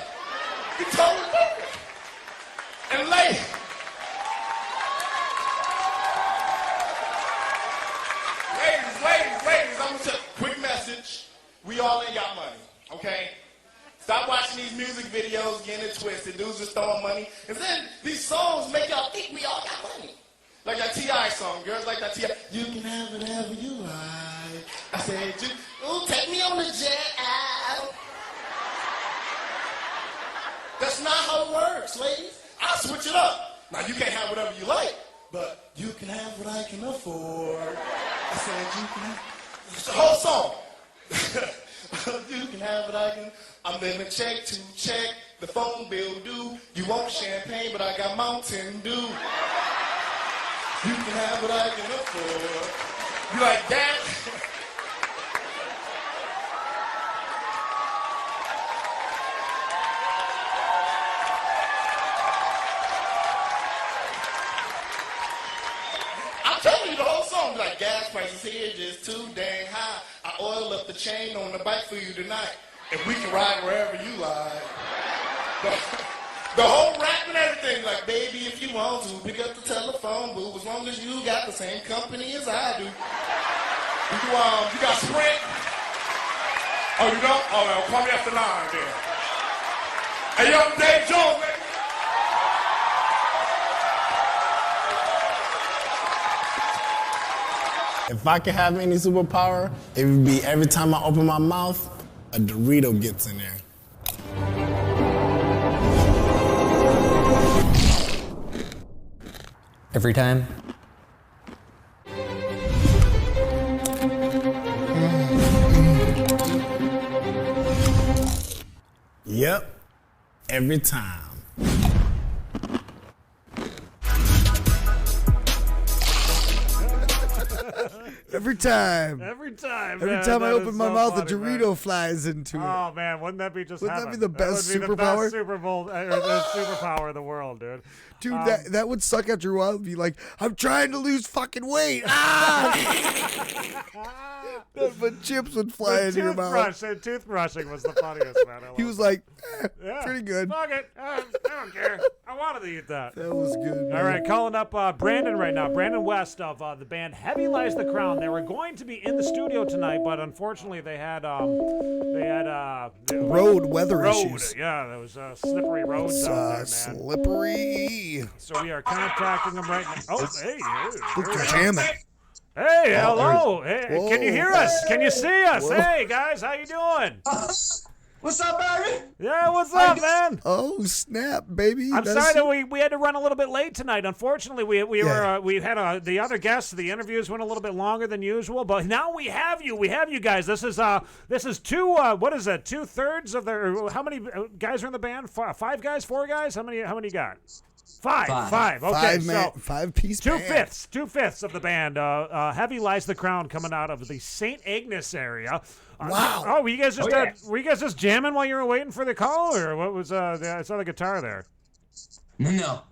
You totally different. And ladies, I'm gonna tell you a quick message. We all ain't got money, okay? Stop watching these music videos, getting it twisted. Dudes just throwing money. And then these songs make y'all think we all got money. Like that T.I. song. Girls like that T.I. You can have whatever you like. I said, ooh, take me on the jet out. That's not how it works, ladies. I'll switch it up. Now, you can't have whatever you like, but you can have what I can afford. I said, you can have... It's the whole song. You can have what I can. I'm in the check to check the phone bill due. You want champagne, but I got Mountain Dew. You can have what I can afford. You like that? I'm telling you the whole song. Like gas prices here just too dang high. I oil up the chain on the bike for you tonight. If we can ride wherever you like. The whole rap and everything, like, baby, if you want to, pick up the telephone, boo, as long as you got the same company as I do. You got Sprint? Oh, you don't? Oh, well, call me after 9, then. Hey, yo, I'm Dave Jones, baby. If I could have any superpower, it would be every time I open my mouth, a Dorito gets in there. Every time? Yep, every time. Every time. Every time. Every man, time I that open is my so mouth, funny, a Dorito flies into it. Oh man, wouldn't that be just Wouldn't that heaven? be the best That would be superpower? the best Super Bowl, the superpower in the world, dude. Dude, that would suck after a while. It'd be like, I'm trying to lose fucking weight. Ah! But chips would fly into your mouth. Toothbrushing was the funniest, man. He was like, yeah, pretty good. Fuck it. I don't care. I wanted to eat that. That was good. All right, calling up Brandon right now. Brandon West of the band Heavy Lies the Crown. They were going to be in the studio tonight, but unfortunately they had weather issues. Yeah, there was slippery roads out there, man. Slippery. So we are contacting them right now. Oh, hey. Damn it. Hey, hello. Hey, Whoa. can you hear us? Can you see us? Whoa. Hey, guys, how you doing? What's up, baby? Yeah, what's up, man? Oh snap, baby! I'm sorry that we had to run a little bit late tonight. Unfortunately, we had the other guests. The interviews went a little bit longer than usual, but now we have you. We have you guys. This is 2/3 of the. How many guys are in the band? 5 guys? 4 guys? How many you got? Five. Okay, so 5-piece. 2/5 of the band. Heavy Lies the Crown coming out of the St. Ignace area. Wow. Oh, were you guys just jamming while you were waiting for the call, or what was? I saw the guitar there. No.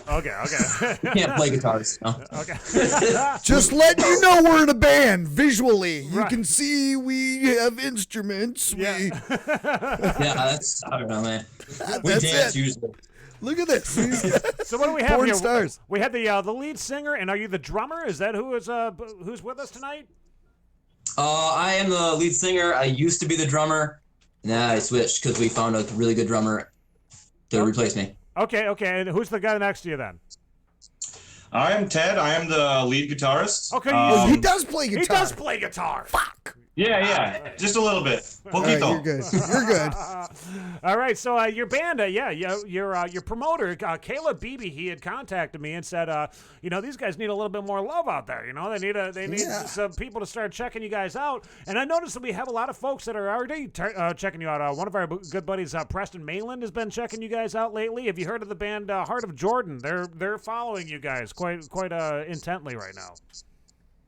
Okay. Can't play guitars. No. Okay. Just letting you know we're in a band visually. You can see we have instruments. Yeah. That's I don't know, man. We That's dance it. usually. Look at this. So what do we have Porn here? stars. We had the lead singer, and are you the drummer? Is that who's with us tonight? I am the lead singer. I used to be the drummer. Now I switched because we found a really good drummer to replace me. Okay. And who's the guy next to you then? I am Ted. I am the lead guitarist. Okay. He does play guitar. He does play guitar. Fuck. Yeah. Just a little bit. All right, Poquito. you're good. You're good. All right, so your band, your promoter, Caleb Beebe, he had contacted me and said, these guys need a little bit more love out there. They need some people to start checking you guys out. And I noticed that we have a lot of folks that are already checking you out. One of our good buddies, Preston Mayland, has been checking you guys out lately. Have you heard of the band Heart of Jordan? They're following you guys quite intently right now.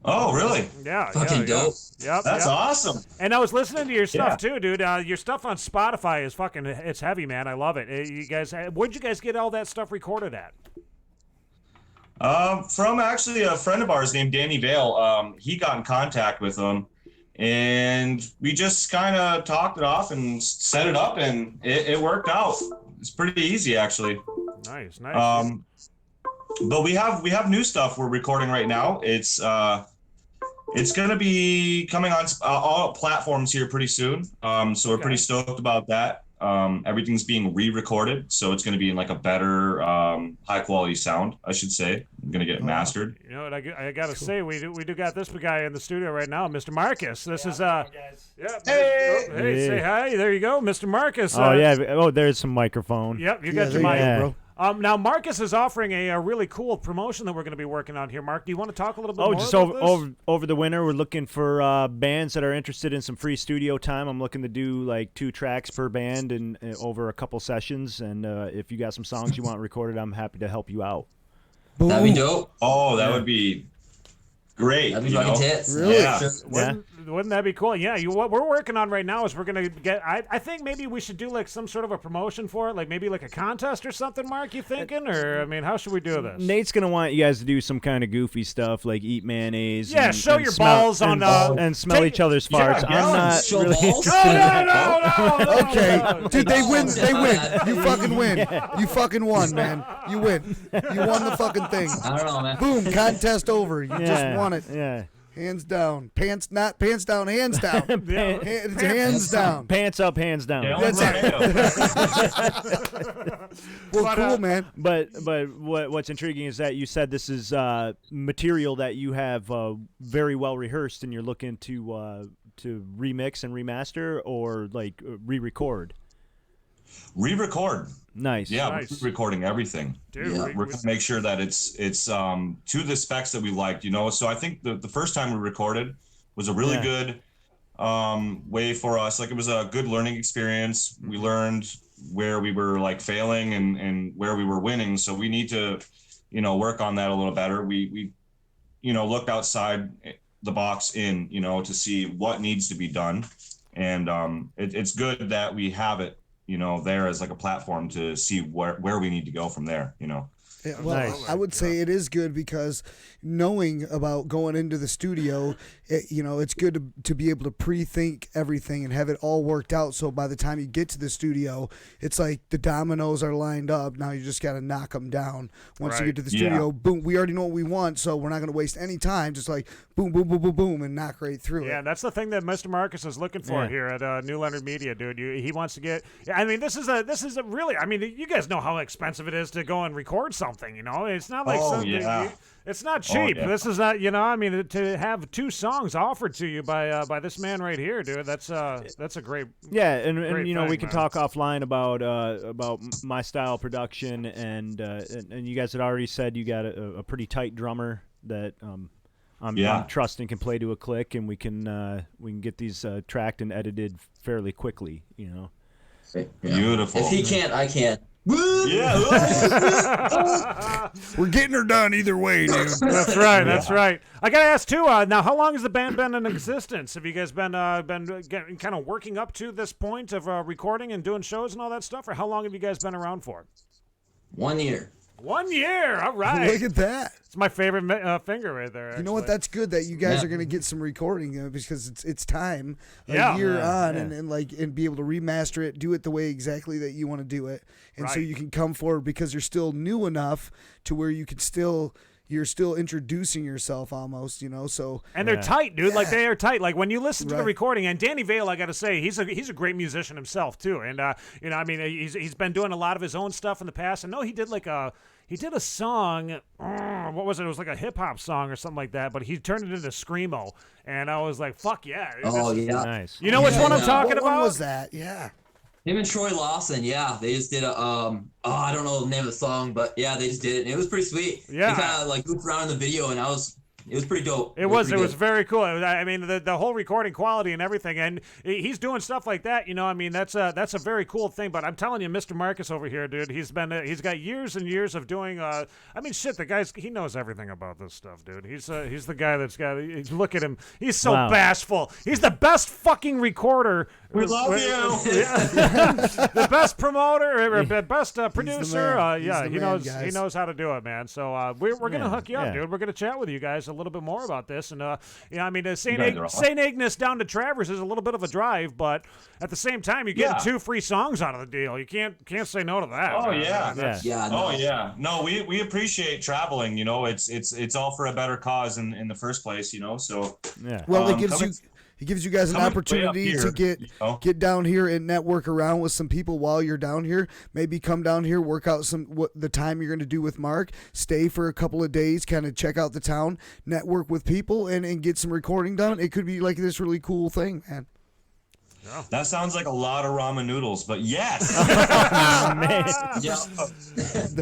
Oh, really? Yeah. Fucking dope. Yep. That's awesome. And I was listening to your stuff too, dude. Your stuff on Spotify is it's heavy, man. I love it. You guys, where'd you guys get all that stuff recorded at? From actually a friend of ours named Danny Vale. He got in contact with them, and we just kind of talked it off and set it up, and it worked out. It's pretty easy, actually. Nice. But we have new stuff we're recording right now. It's going to be coming on all platforms here pretty soon. So we're pretty stoked about that. Everything's being re-recorded, so it's going to be in like a better, high-quality sound, I should say. I'm going to get it mastered. You know what? I got to say, we do got this guy in the studio right now, Mr. Marcus. This is hey, say hi. There you go, Mr. Marcus. There's some microphone. Yep, you got your mic, bro. Now, Marcus is offering a really cool promotion that we're going to be working on here. Mark, do you want to talk a little bit more about this? Over the winter, we're looking for bands that are interested in some free studio time. I'm looking to do like 2 tracks per band and over a couple sessions. And if you got some songs you want recorded, I'm happy to help you out. Boom. That'd be dope. Oh, that would be great. That'd be fucking tits. Really? Yeah. Wouldn't that be cool? Yeah, what we're working on right now is we're going to get, I think maybe we should do like some sort of a promotion for it, like maybe like a contest or something, Mark, you thinking? Or, I mean, how should we do this? Nate's going to want you guys to do some kind of goofy stuff, like eat mayonnaise. Yeah, show your balls on... and smell each other's farts. Yeah, I'm not show really balls? No. Okay, dude, they win. You fucking win. You fucking won, man. You win. You won the fucking thing. I don't know, man. Boom, contest over. You just won it. Yeah. Hands down. Pants down, hands down. Hands down. Pants up, hands down. Yeah, That's it. Well, cool, man. But what's intriguing is that you said this is material that you have very well rehearsed, and you're looking to remix and remaster or like re-record. Re-record. Nice. Yeah, Nice. we're recording everything. Dude, We're going to make sure that it's to the specs that we liked, So I think the first time we recorded was a really good way for us. Like, it was a good learning experience. We learned where we were like failing and where we were winning. So we need to, work on that a little better. We looked outside the box to see what needs to be done. And it's good that we have it there as like a platform to see where we need to go from there, Yeah, well, nice. I would say it is good because knowing about going into the studio, it's good to be able to pre-think everything and have it all worked out. So by the time you get to the studio, it's like the dominoes are lined up. Now you just got to knock them down. Once you get to the studio, boom, we already know what we want, so we're not going to waste any time. Just like boom, boom, boom, boom, boom, and knock right through it. Yeah, that's the thing that Mr. Marcus is looking for here at New Leonard Media, dude. He wants to get. I mean, this is a really. I mean, you guys know how expensive it is to go and record something. something, you know. It's not like something. It's not cheap. This is not, you know. I mean, to have 2 songs offered to you by this man right here, dude. That's a great. Yeah, and you know, thing, we can man. talk offline about my style production, and you guys had already said you got a pretty tight drummer that I'm trusting can play to a click, and we can get these tracked and edited fairly quickly. You know. Beautiful. If he can't, I can. Yeah. We're getting her done either way, dude. That's right. That's right. I gotta ask too. Now, how long has the band been in existence? Have you guys been kind of working up to this point of recording and doing shows and all that stuff, or how long have you guys been around for? 1 year. 1 year. All right. Look at that. It's my favorite finger right there. You know what? That's good that you guys are going to get some recording because it's time a year on and be able to remaster it, do it the way exactly that you want to do it, and so you can come forward because you're still new enough to where you can still. You're still introducing yourself almost, you know. So and they're tight, dude. Like they are tight. Like when you listen to the recording, and Danny Vale, I got to say, he's a great musician himself too. And you know, I mean, he's been doing a lot of his own stuff in the past. I know he did a song. What was it? It was like a hip hop song or something like that. But he turned it into screamo, and I was like, "Fuck yeah!" Nice. You know which one I'm talking about? What was that? Yeah. Him and Troy Lawson, they just did a I don't know the name of the song, but yeah, they just did it, and it was pretty sweet. Yeah, they kind of like goofed around in the video, and it was pretty dope. It was very cool. I mean, the whole recording quality and everything, and he's doing stuff like that. You know, I mean, that's a very cool thing. But I'm telling you, Mr. Marcus over here, dude, he's got years and years of doing. I mean, shit, he knows everything about this stuff, dude. He's the guy that's got. Look at him. He's so bashful. He's the best fucking recorder. We love you. The best promoter, or best producer. He knows how to do it, man. So we're gonna hook you up, dude. We're gonna chat with you guys a little bit more about this, and you know, I mean, St. Ignace down to Traverse is a little bit of a drive, but at the same time, you're getting 2 free songs out of the deal. You can't say no to that. Oh man. Yeah. No, we appreciate traveling. You know, it's all for a better cause in the first place. You know, so Well, it gives you guys an opportunity to get down here and network around with some people while you're down here. Maybe come down here, work out the time you're going to do with Mark, stay for a couple of days, kind of check out the town, network with people, and get some recording done. It could be like this really cool thing, man. Yeah. That sounds like a lot of ramen noodles, but yes.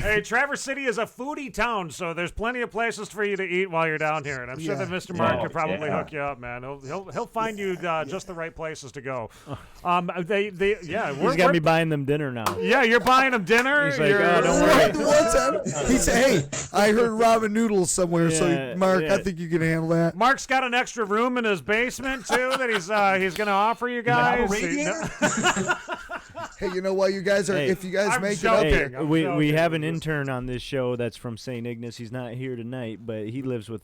Hey, Traverse City is a foodie town, so there's plenty of places for you to eat while you're down here, and I'm sure that Mr. Mark could probably hook you up, man. He'll find you just the right places to go. He's got me buying them dinner now. Yeah, you're buying them dinner. He's like, don't worry. He said, "Hey, I heard ramen noodles somewhere, so Mark, I think you can handle that." Mark's got an extra room in his basement too that he's going to offer you guys. Hey, you know what, you guys are? If you guys make it up, we have an intern on this show that's from St. Ignace. He's not here tonight, but he lives with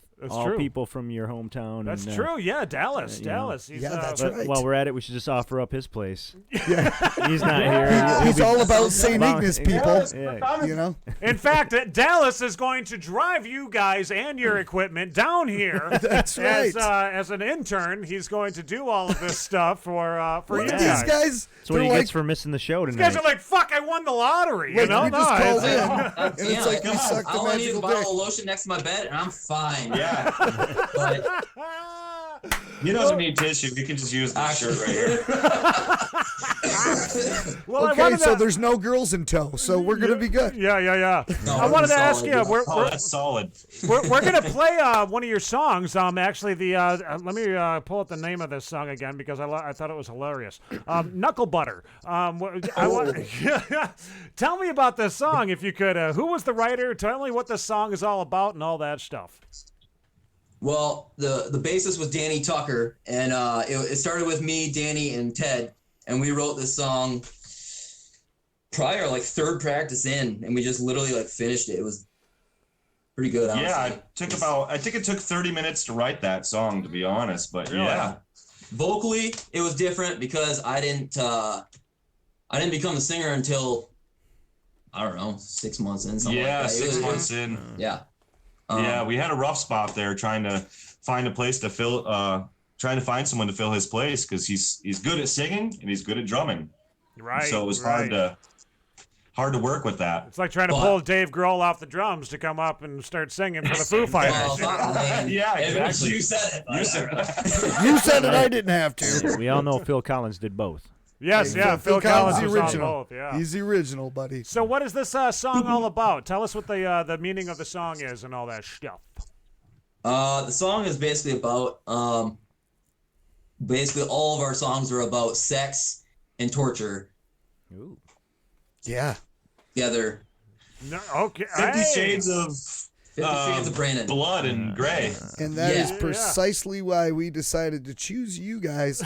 people from your hometown. That's true. Yeah, Dallas. Dallas. That's right. While we're at it, we should just offer up his place. He's not here. He's all about St. Ignace people. You know. In fact, Dallas is going to drive you guys and your equipment down here. That's right. As an intern, he's going to do all of this stuff for you These guys. That's what he gets for missing the show tonight. These guys are like, fuck, I won the lottery. Like, you know? we just called in, and it's like we I sucked the only need a magical bottle dick. of lotion next to my bed, and I'm fine. Yeah. But He doesn't need tissue. He can just use the shirt right here. Okay, so there's no girls in tow, so we're gonna be good. Yeah. No, I wanted to ask you. That's solid. We're gonna play one of your songs. Actually, let me pull up the name of this song again because I thought it was hilarious. Knuckle Butter. Tell me about this song if you could. Who was the writer? Tell me what this song is all about and all that stuff. Well, the bassist was Danny Tucker, and it started with me, Danny, and Ted, and we wrote this song probably our third practice in, and we just literally finished it. It was pretty good, honestly. Yeah, I think it took 30 minutes to write that song, to be honest, but really? Yeah. Vocally, it was different because I didn't become the singer until, I don't know, 6 months in, something like that. 6 months in. Yeah. Yeah, we had a rough spot there trying to find a place to fill, trying to find someone to fill his place because he's good at singing and he's good at drumming. Right. So it was hard to work with that. It's like trying to pull Dave Grohl off the drums to come up and start singing for the Foo Fighters. Yeah, exactly. You said it. You said it. You said it. I didn't have to. We all know Phil Collins did both. Yes, yeah, Phil Collins is was the on original. both, yeah. He's the original, buddy. So what is this song all about? Tell us what the meaning of the song is and all that stuff. The song is basically about basically all of our songs are about sex and torture. Ooh. Yeah. Together. No, okay. 50 Shades of 50 Shades of Brandon. Blood and gray. And that is precisely why we decided to choose you guys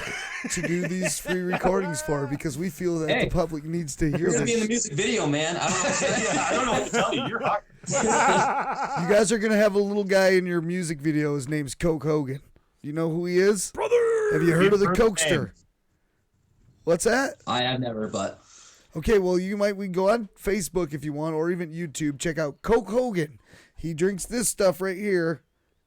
to do these free recordings for, because we feel that the public needs to hear You're gonna this. be in the music video, man. I don't know what to say. I don't know what to tell you. You're hot. You guys are gonna have a little guy in your music video. His name's Coke Hogan. You know who he is? Brother! Have you heard of the Cokester? What's that? I have never, but okay. Well, we can go on Facebook if you want, or even YouTube. Check out Coke Hogan. He drinks this stuff right here,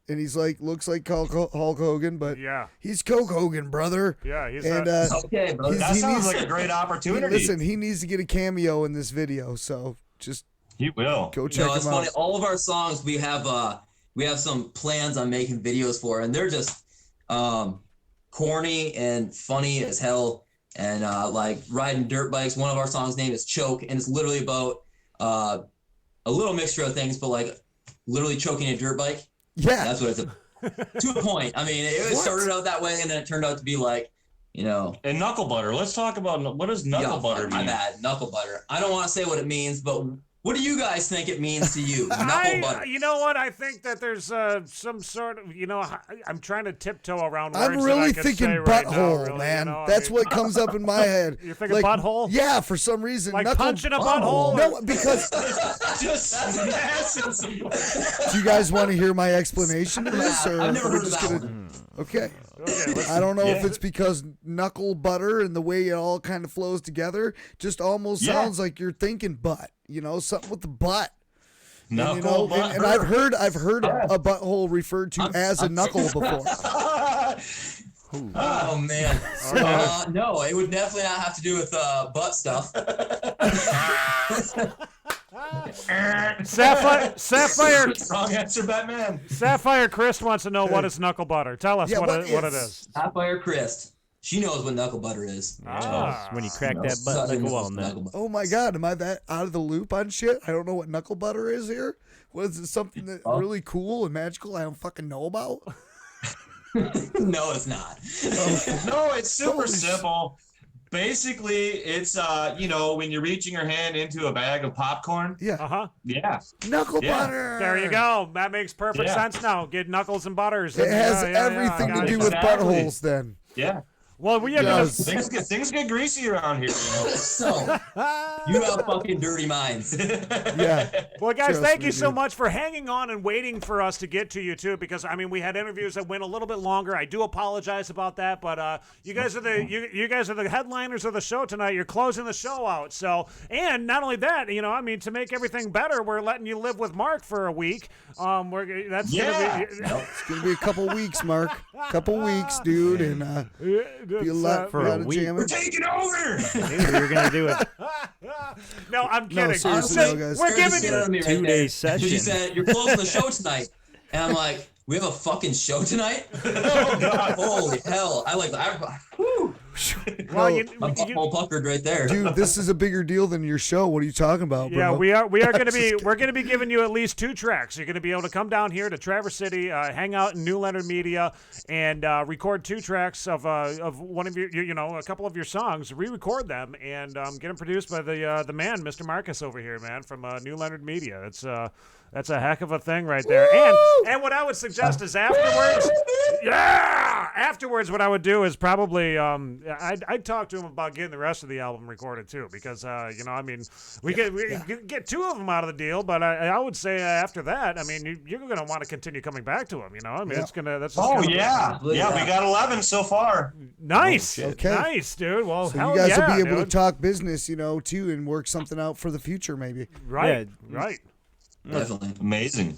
and he's looks like Hulk Hogan, but he's Coke Hogan, brother. Yeah, he's okay, brother. That sounds like a great opportunity. Listen, he needs to get a cameo in this video, so just he will go check him it's out. funny. All of our songs we have some plans on making videos for, and they're just corny and funny as hell, and like riding dirt bikes. One of our songs' name is Choke, and it's literally about a little mixture of things, but like literally choking a dirt bike. Yeah, that's what it's to a point. I mean, it started out that way, and then it turned out to be like, And knuckle butter. Let's talk about what does knuckle butter mean? My bad, knuckle butter. I don't want to say what it means, but what do you guys think it means to you? Knuckle butter. You know what? I think that there's some sort of, I'm trying to tiptoe around words. I'm really that I can thinking say butthole, right now, man. really, That's what comes up in my head. You're thinking butthole? Yeah, for some reason. Like punching a butthole? No, because. Just smashing some. Do you guys want to hear my explanation of this? Or I've never heard of just that gonna... Okay. I don't know if it's because knuckle butter and the way it all kind of flows together just almost sounds like you're thinking butt. Something with the butt. Knuckle butter. And I've heard a butthole referred to as a knuckle before. Oh man. No, it would definitely not have to do with butt stuff. Sapphire. Wrong answer, Batman. Sapphire Christ wants to know what is knuckle butter. Tell us what it is. Sapphire Christ. She knows what knuckle butter is. When you crack that butt like a walnut. Oh my God, am I that out of the loop on shit? I don't know what knuckle butter is here. What is it? Something that really cool and magical I don't fucking know about? No, it's not. No, it's super simple. Basically, it's when you're reaching your hand into a bag of popcorn. Yeah. Yeah. Knuckle butter. There you go. That makes perfect sense now. Get knuckles and butters. It has everything to do with buttholes then. Yeah. Well, we are gonna things get greasy around here. So you have fucking dirty minds. Yeah. Well, guys, thank you so much for hanging on and waiting for us to get to you too. Because we had interviews that went a little bit longer. I do apologize about that, but you guys are you guys are the headliners of the show tonight. You're closing the show out. So, and not only that, to make everything better, we're letting you live with Mark for a week. Gonna be it's gonna be a couple weeks, Mark. Couple weeks, dude, and be a lot for a week. We're taking over. You're gonna do it. No, I'm kidding. Seriously, no, guys. We're giving you 2-day session. She said, "You're closing the show tonight," and I'm like, "We have a fucking show tonight?" Oh God! Holy hell! Well, I'm all puckered right there, dude. This is a bigger deal than your show. What are you talking about, bro? Yeah, we are going to be. We're going to be giving you at least 2 tracks. You're going to be able to come down here to Traverse City, hang out in New Leonard Media, and record 2 tracks of one of your, a couple of your songs. Re-record them and get them produced by the man, Mr. Marcus over here, man, from New Leonard Media. That's a heck of a thing right there. And what I would suggest is afterwards, what I would do is probably I'd talk to him about getting the rest of the album recorded too, because we get 2 of them out of the deal, but I would say after that, you're going to want to continue coming back to him. It's gonna. That's. We got 11 so far. Nice. Okay. Nice, dude. Well, so you guys will be able to talk business, too, and work something out for the future, maybe. Right. Yeah. Right. Definitely amazing.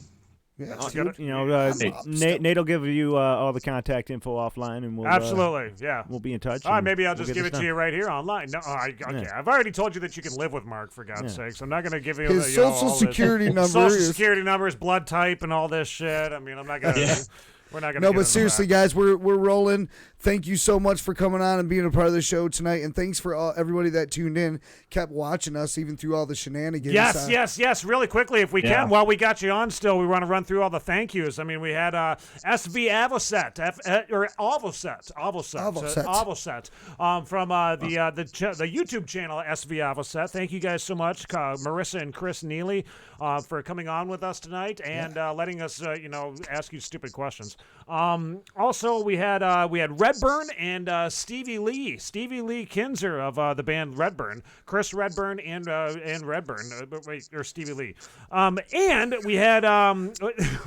Nate will give you all the contact info offline, and we'll absolutely, we'll be in touch. All right, maybe I'll just give it to you right here online. No, okay. I've already told you that you can live with Mark, for God's sakes. I'm not going to give you his social security number. Social security number, his blood type, and all this shit. I mean, I'm not going to. We're not going to. No, but seriously, guys, we're rolling. Thank you so much for coming on and being a part of the show tonight, and thanks for everybody that tuned in, kept watching us even through all the shenanigans. Yes. Really quickly, if we can, while we got you on, still, we want to run through all the thank yous. I mean, we had SV Avocet or Avocet from the YouTube channel SV Avocet. Thank you guys so much, Marissa and Chris Neely, for coming on with us tonight and letting us, ask you stupid questions. Also, we had Redburn and Stevie Lee Kinzer of the band Redburn, Chris Redburn and Redburn, or Stevie Lee, and we had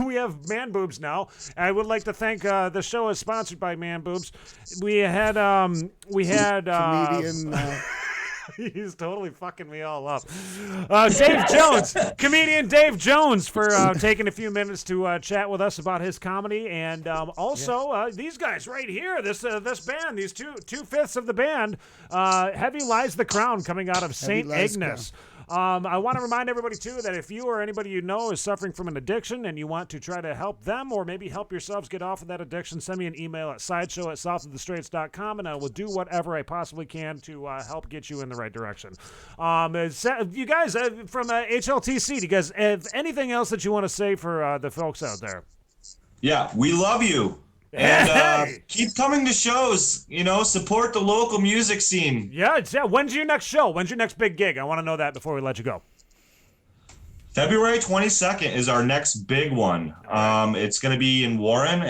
we have Man Boobs now. I would like to thank the show is sponsored by Man Boobs. We had comedian. He's totally fucking me all up. Dave Jones, comedian Dave Jones, for taking a few minutes to chat with us about his comedy, and also these guys right here, this band, these two-fifths of the band, Heavy Lies the Crown, coming out of St. Ignace. I want to remind everybody, too, that if you or anybody you know is suffering from an addiction and you want to try to help them or maybe help yourselves get off of that addiction, send me an email at sideshow@southofthestraits.com, and I will do whatever I possibly can to help get you in the right direction. You guys from HLTC, do you guys have anything else that you want to say for the folks out there? Yeah, we love you. And keep coming to shows, support the local music scene. Yeah, when's your next show? When's your next big gig? I want to know that before we let you go. February 22nd is our next big one. It's going to be in Warren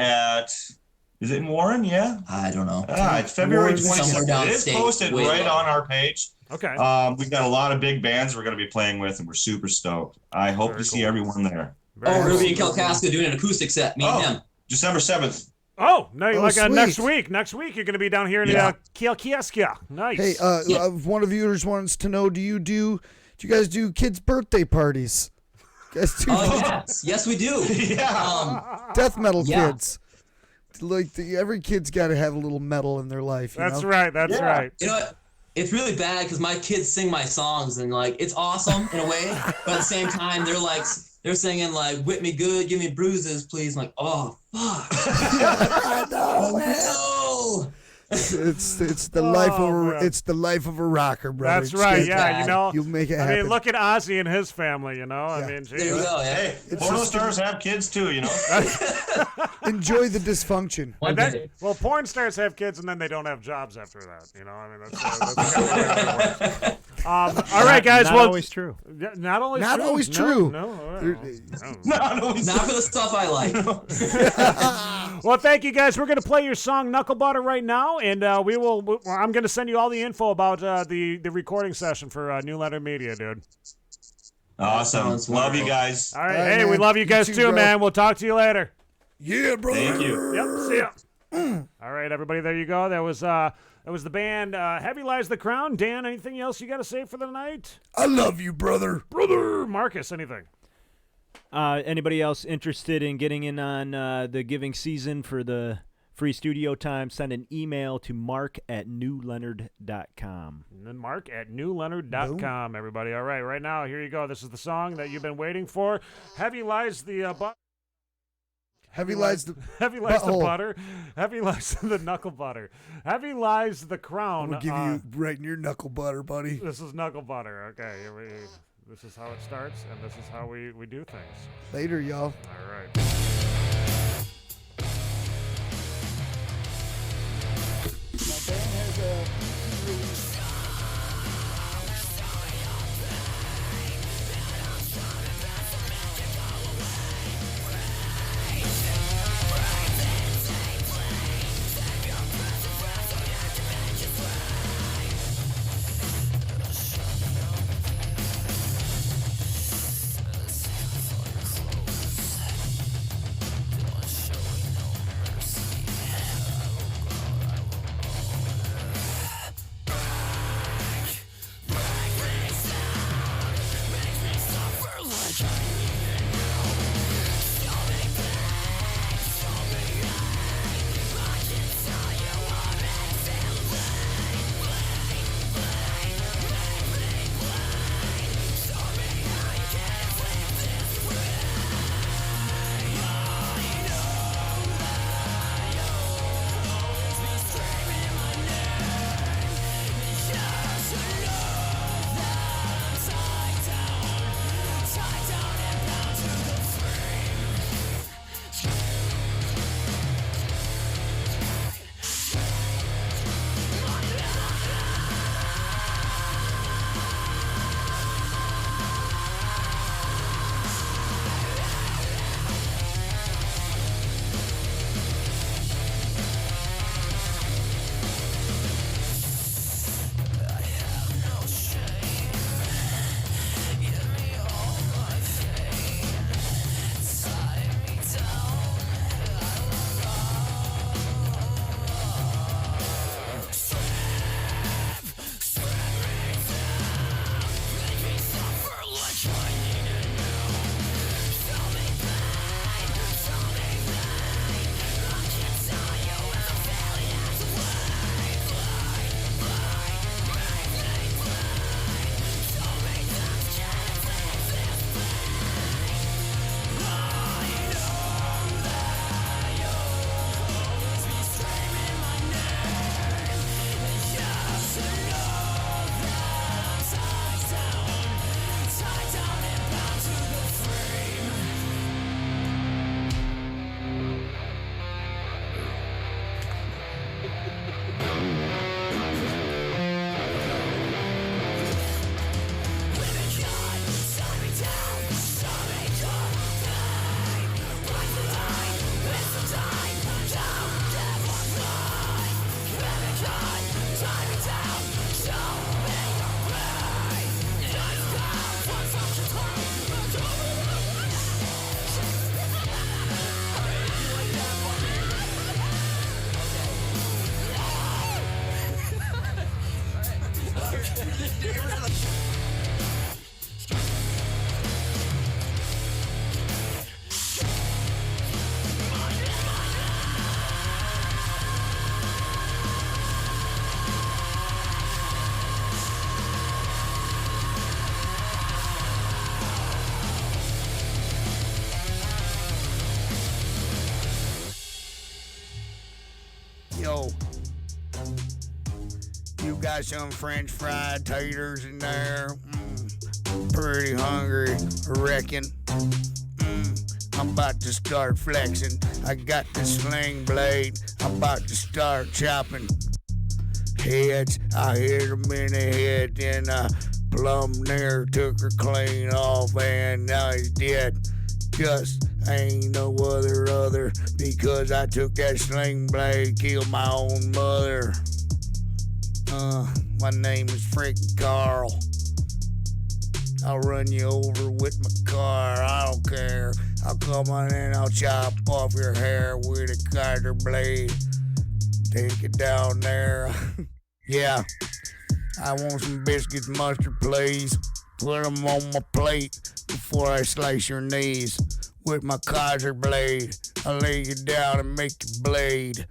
is it in Warren? Yeah? I don't know. It's February 22nd. It is posted right on our page. Okay. We've got a lot of big bands we're going to be playing with, and we're super stoked. I hope to see everyone there. We're going to be in Kalkaska doing an acoustic set, me and him. December 7th. Oh, no, next week. Next week, you're going to be down here in Kalkaska. Nice. Hey, one of the viewers wants to know, do you guys do kids' birthday parties? Yes, we do. Death metal kids. Like every kid's got to have a little metal in their life. That's right. That's right. You know what? It's really bad because my kids sing my songs and it's awesome in a way, but at the same time they're singing "Whip me good, give me bruises, please." I'm like, oh fuck. No. It's the life of a rocker, brother. That's right. Yeah, you'll make it happen. I mean, look at Ozzy and his family. I mean, there you go. Yeah. Hey, porn stars have kids too. Enjoy the dysfunction. Well, porn stars have kids and then they don't have jobs after that. I mean, that's kind of the way it works. All right, guys. Not always true. Not always true. No. Not for the stuff I like. Well, thank you, guys. We're going to play your song "Knuckle Butter" right now, and I'm going to send you all the info about the recording session for New Leonard Media, dude. Awesome. Love you guys. All right. Hey, we love you guys too, man. We'll talk to you later. Yeah, brother. Thank you. Yep. See ya. All right, everybody. There you go. That was the band Heavy Lies the Crown. Dan, anything else you got to say for the night? I love you, brother. Marcus, anything? Anybody else interested in getting in on the giving season for the free studio time, send an email to mark@newleonard.com. And then mark@newleonard.com, everybody. All right now, here you go. This is the song that you've been waiting for. Heavy Lies the Heavy lies the butter. Heavy lies the knuckle butter. Heavy lies the crown. We'll give you right in your knuckle butter, buddy. This is knuckle butter. Okay, this is how it starts, and this is how we do things. Later, y'all. All right. My band has a release. got some French fried taters in there. Pretty hungry, I reckon. I'm about to start flexing. I got the sling blade. I'm about to start chopping heads. I hit them in the head, then I plumb near took her clean off, and now he's dead. Just ain't no other because I took that sling blade, killed my own mother. My name is friggin Carl. I'll run you over with my car, I don't care. I'll come on in, I'll chop off your hair with a cutter blade. Take it down there. Yeah, I want some biscuits, mustard, please. Put them on my plate before I slice your knees. With my Kaiser blade, I'll lay you down and make you bleed.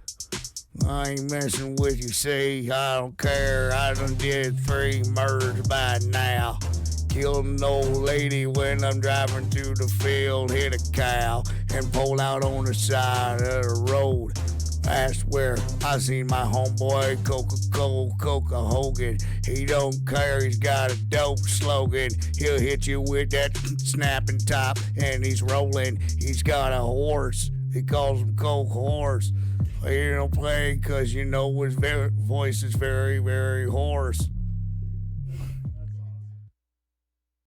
I ain't messing with you, see, I don't care. I done did 3 murders by now. Killed an old lady when I'm driving through the field, hit a cow, and pulled out on the side of the road. That's where I seen my homeboy Coca Hogan. He don't care, he's got a dope slogan. He'll hit you with that snapping top, and he's rolling. He's got a horse, he calls him Coke Horse. He don't play cause you know his voice is very, very hoarse.